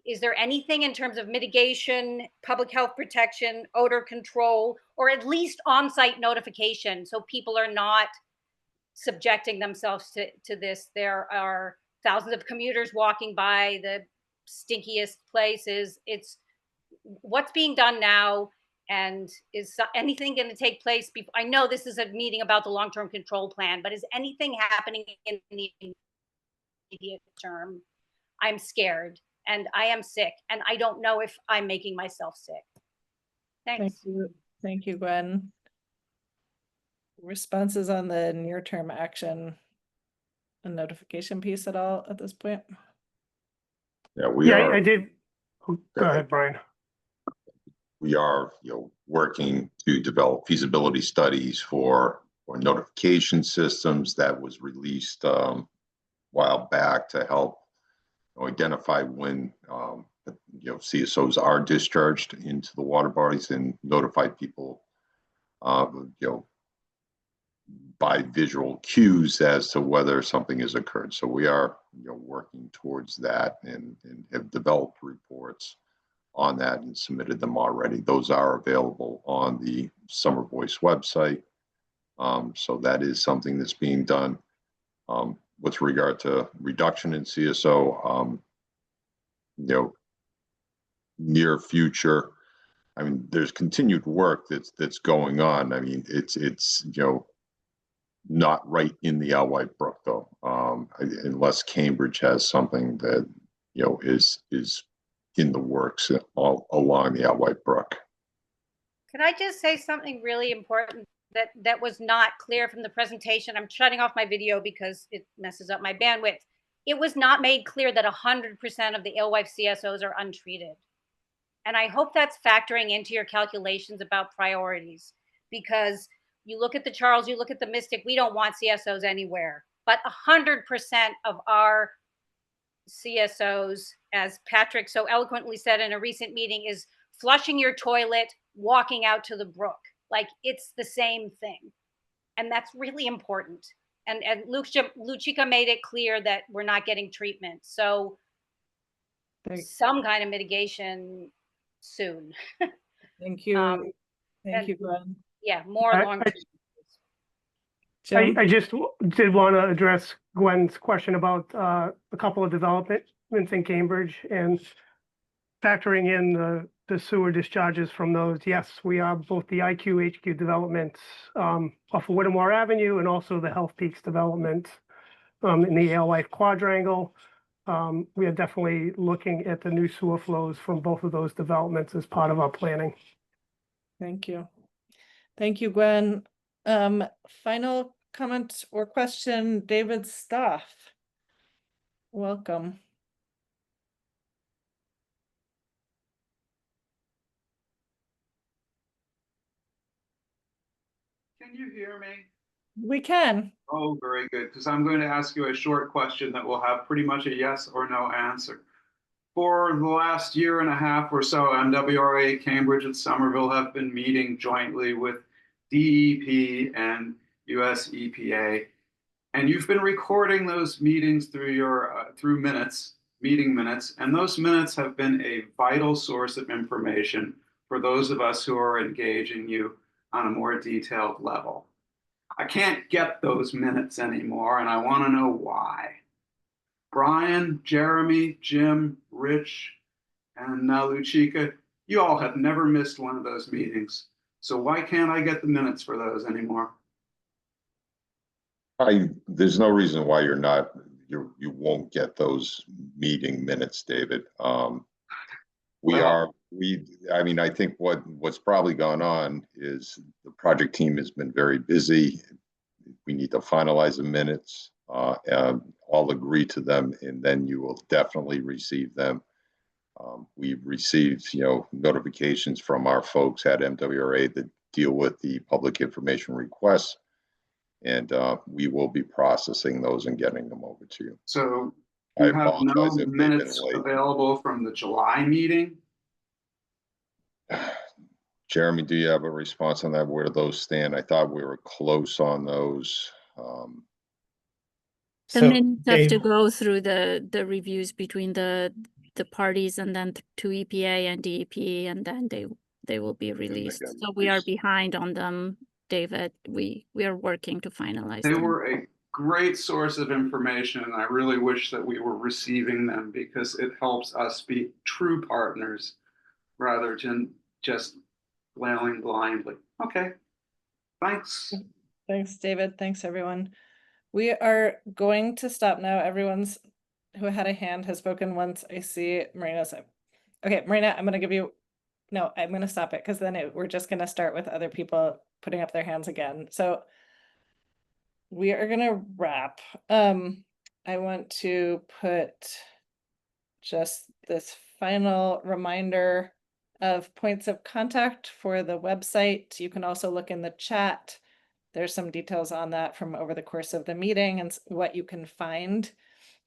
Is there anything in terms of mitigation, public health protection, odor control, or at least on-site notification so people are not subjecting themselves to this? There are thousands of commuters walking by the stinkiest places. It's what's being done now, and is anything going to take place before? I know this is a meeting about the long-term control plan, but is anything happening in the immediate term? I'm scared, and I am sick, and I don't know if I'm making myself sick. Thanks. Thank you, Gwen. Responses on the near-term action and notification piece at all at this point? Yeah, I did. Go ahead, Brian. We are, working to develop feasibility studies for notification systems that was released a while back to help identify when CSOs are discharged into the water bodies and notify people by visual cues as to whether something has occurred. So we are working towards that and have developed reports on that and submitted them already. Those are available on the Summer Voice website. So that is something that's being done. With regard to reduction in CSO, near future, I mean, there's continued work that's going on. I mean, it's not right in the Alewife Brook though, unless Cambridge has something that is in the works all along the Alewife Brook. Could I just say something really important that was not clear from the presentation? I'm shutting off my video because it messes up my bandwidth. It was not made clear that 100% of the Alewife CSOs are untreated. And I hope that's factoring into your calculations about priorities, because you look at the Charles, you look at the Mystic, we don't want CSOs anywhere, but 100% of our CSOs, as Patrick so eloquently said in a recent meeting, is flushing your toilet, walking out to the brook. Like, it's the same thing. And that's really important. And Lucica made it clear that we're not getting treatment. So some kind of mitigation soon. Thank you. Thank you, Gwen. Yeah, more long I just did want to address Gwen's question about a couple of developments in Cambridge and factoring in the sewer discharges from those. Yes, we are both the IQ-HQ developments off of Whittemore Avenue and also the Health Peaks development in the Alewife Quadrangle. We are definitely looking at the new sewer flows from both of those developments as part of our planning. Thank you. Thank you, Gwen. Final comment or question, David Stoff. Welcome. Can you hear me? We can. Oh, very good, because I'm going to ask you a short question that will have pretty much a yes or no answer. For the last year and a half or so, MWRA, Cambridge, and Somerville have been meeting jointly with DEP and US EPA. And you've been recording those meetings through your through minutes, meeting minutes, and those minutes have been a vital source of information for those of us who are engaging you on a more detailed level. I can't get those minutes anymore, and I want to know why. Brian, Jeremy, Jim, Rich, and now Luchika, you all have never missed one of those meetings. So why can't I get the minutes for those anymore? There's no reason why you won't get those meeting minutes, David. I think what's probably gone on is the project team has been very busy. We need to finalize the minutes, all agree to them, and then you will definitely receive them. We've received, notifications from our folks at MWRA that deal with the public information requests, and we will be processing those and getting them over to you. So I you have no apologize if they've been minutes late. available from the July meeting? Jeremy, do you have a response on that, where those stand? I thought we were close on those. The minutes have to go through the reviews between the parties and then to EPA and DEP, and then they will be released. So we are behind on them, David. We are working to finalize They them. were a great source of information, and I really wish that we were receiving them because it helps us be true partners rather than just flailing blindly. Okay, thanks. Thanks, David. Thanks, everyone. We are going to stop now. Everyone's who had a hand has spoken once. I see Marina's up. Okay, Marina, I'm going to give you, no, I'm going to stop it because then we're just going to start with other people putting up their hands again. So we are going to wrap. I want to put just this final reminder of points of contact for the website. You can also look in the chat. There's some details on that from over the course of the meeting and what you can find.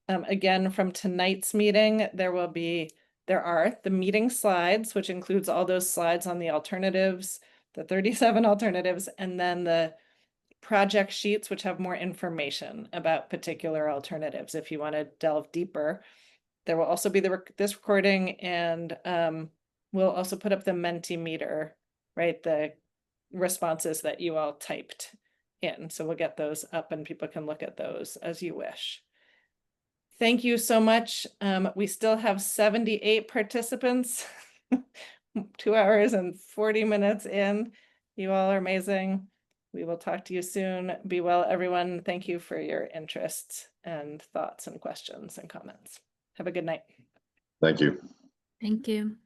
Again, from tonight's meeting, there are the meeting slides, which includes all those slides on the alternatives, the 37 alternatives, and then the project sheets, which have more information about particular alternatives if you want to delve deeper. There will also be this recording, and we'll also put up the Mentimeter, right? The responses that you all typed in. So we'll get those up and people can look at those as you wish. Thank you so much. We still have 78 participants, 2 hours and 40 minutes in. You all are amazing. We will talk to you soon. Be well, everyone. Thank you for your interest and thoughts and questions and comments. Have a good night. Thank you. Thank you.